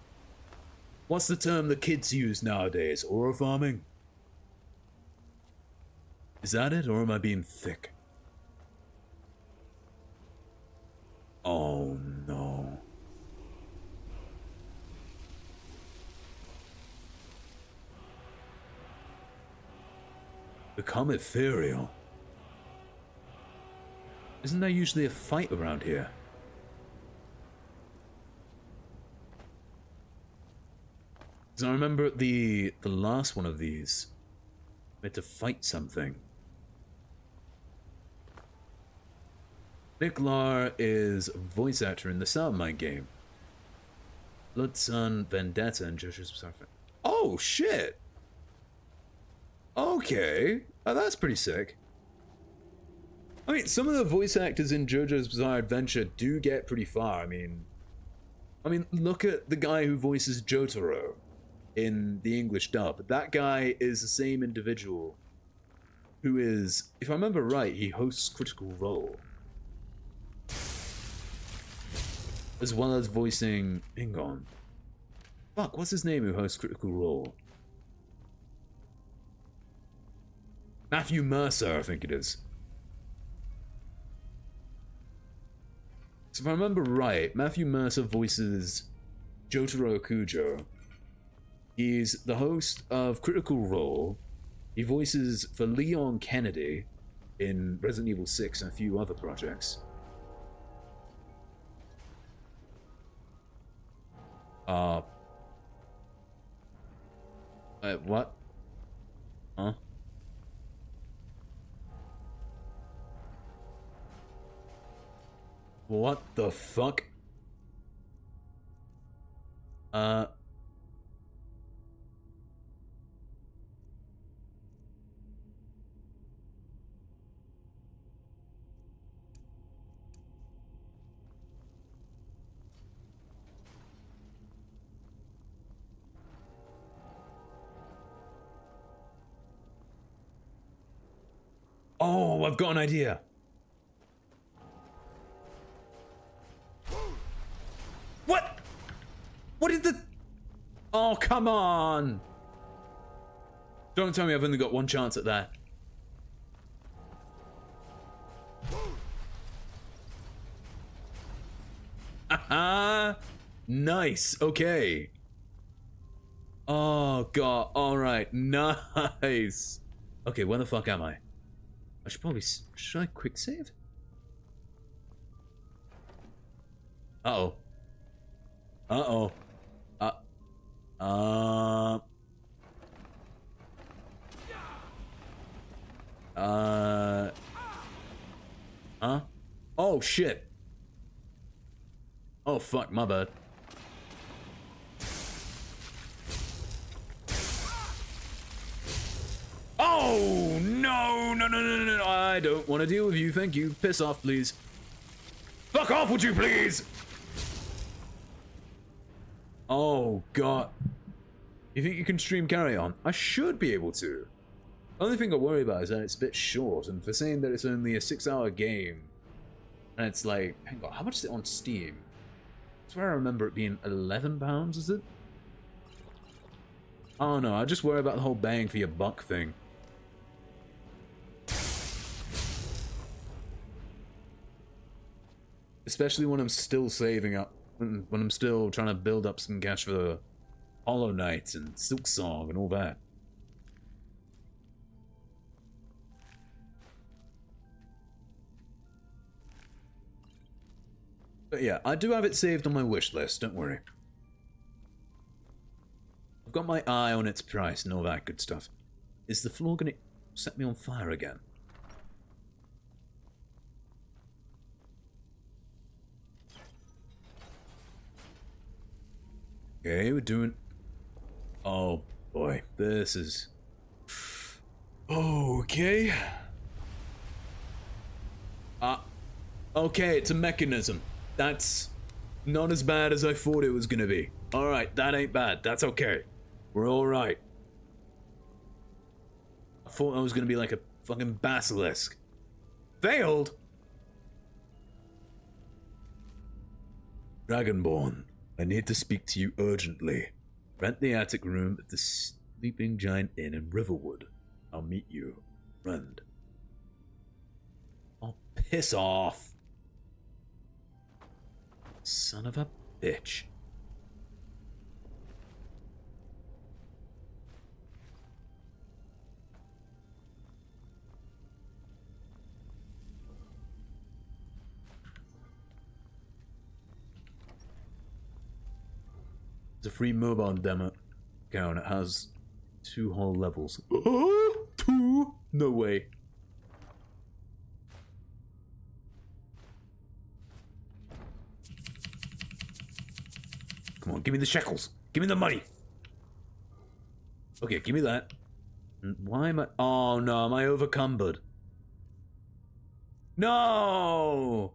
What's the term the kids use nowadays? Aura farming? Is that it, or am I being thick? Oh, no. Become ethereal. Isn't there usually a fight around here? Because I remember the last one of these, we had to fight something. Nick Lar is a voice actor in the Soundmind game. Blood Sun, Vendetta, and JoJo's Bizarre Adventure. Oh, shit! Okay. Oh, that's pretty sick. I mean, some of the voice actors in JoJo's Bizarre Adventure do get pretty far. I mean, look at the guy who voices Jotaro in the English dub. That guy is the same individual who is, if I remember right, he hosts Critical Role. As well as voicing... Hang on. Fuck, what's his name who hosts Critical Role? Matthew Mercer, I think it is. So if I remember right, Matthew Mercer voices Jotaro Kujo. He's the host of Critical Role. He voices for Leon Kennedy in Resident Evil 6 and a few other projects. What? Huh? What the fuck? Oh, I've got an idea. What? What did the... Oh, come on. Don't tell me I've only got one chance at that. Aha! Nice. Okay. Oh, God. All right. Nice. Okay, where the fuck am I? I should probably... Should I quick save? Uh-oh. Uh-oh. Huh? Oh, shit. Oh, fuck, my bad. Oh, no, no, no, no, no, I don't want to deal with you, thank you. Piss off, please. Fuck off, would you please? Oh, God. You think you can stream Carry On? I should be able to. Only thing I worry about is that it's a bit short, and for saying that it's only a 6-hour game, and it's like, hang on, how much is it on Steam? I swear I remember it being £11, is it? Oh no, I just worry about the whole bang for your buck thing. Especially when I'm still saving up, when I'm still trying to build up some cash for Hollow Knight and Silksong and all that. But yeah, I do have it saved on my wish list, don't worry. I've got my eye on its price and all that good stuff. Is the floor gonna set me on fire again? Okay, we're doing... Oh boy, this is... Okay. Okay, it's a mechanism. That's not as bad as I thought it was gonna be. Alright, that ain't bad. That's okay. We're alright. I thought I was gonna be like a fucking basilisk. Failed? Dragonborn, I need to speak to you urgently. Rent the attic room at the Sleeping Giant Inn in Riverwood. I'll meet you. Friend. Oh, piss off. Son of a bitch. It's a free mobile demo account. It has 2 whole levels. 2? No way. Come on, give me the shekels. Give me the money. Okay, give me that. Why am I... Oh no, am I overcumbered? No!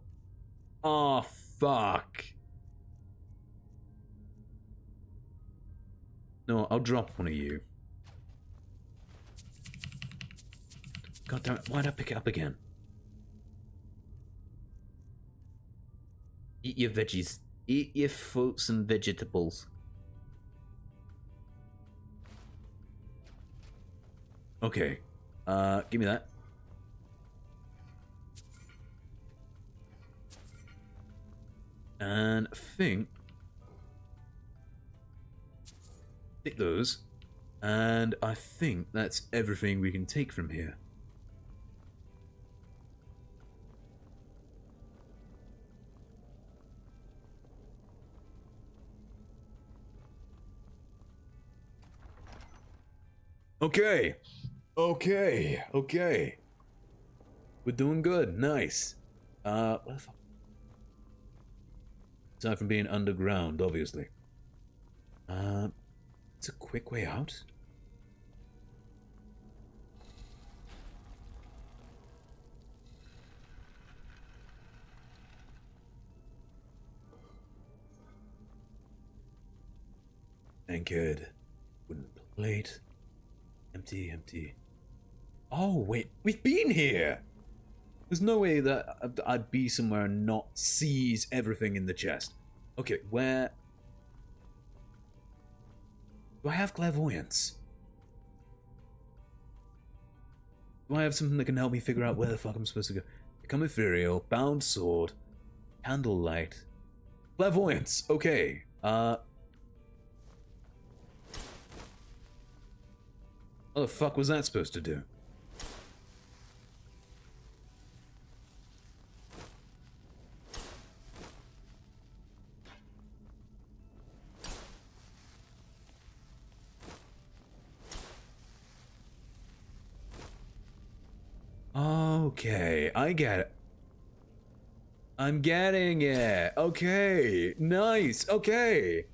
Oh, fuck. No, I'll drop one of you. God damn it, why'd I pick it up again? Eat your veggies. Eat your fruits and vegetables. Okay. Give me that. And I think... Take those. And I think that's everything we can take from here. Okay. Okay. We're doing good. Nice. What the fuck? Aside from being underground, obviously. It's a quick way out. Anchored. Wooden plate. Empty. Oh, wait. We've been here! There's no way that I'd be somewhere and not seize everything in the chest. Okay, where... Do I have clairvoyance? Do I have something that can help me figure out where the fuck I'm supposed to go? Become ethereal, bound sword, candlelight, clairvoyance. Okay. What the fuck was that supposed to do? Okay, I get it. I'm getting it. Okay, nice. Okay.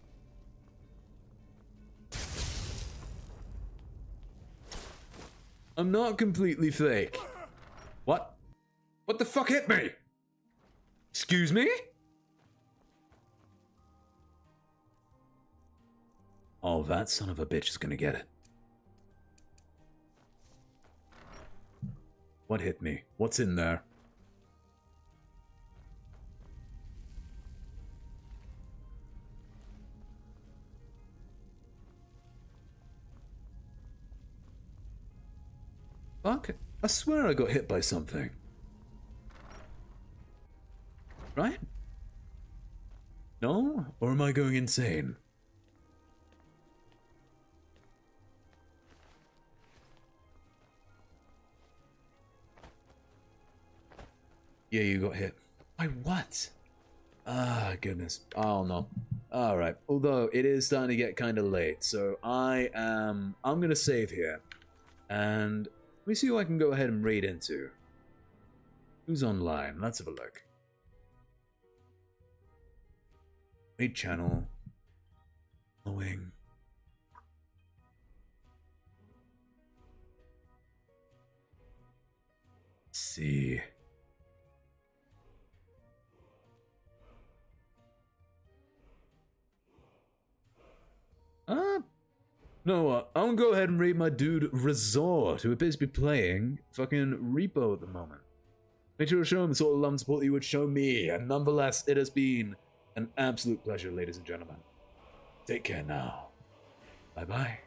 I'm not completely fake. What? What the fuck hit me? Excuse me? Oh, that son of a bitch is gonna get it. What hit me? What's in there? Fuck. I swear I got hit by something. Right? No? Or am I going insane? Yeah, you got hit. By what? Ah, goodness. Oh, no. Alright. Although, it is starting to get kind of late, so I'm gonna save here. And let me see who I can go ahead and raid into. Who's online? Let's have a look. Raid channel. Following. Let's see. know what? I'm gonna go ahead and read my dude Resort, who appears to be playing fucking Repo at the moment. Make sure to show him the sort of love and support that you would show me, and nonetheless, it has been an absolute pleasure, ladies and gentlemen. Take care now. Bye-bye.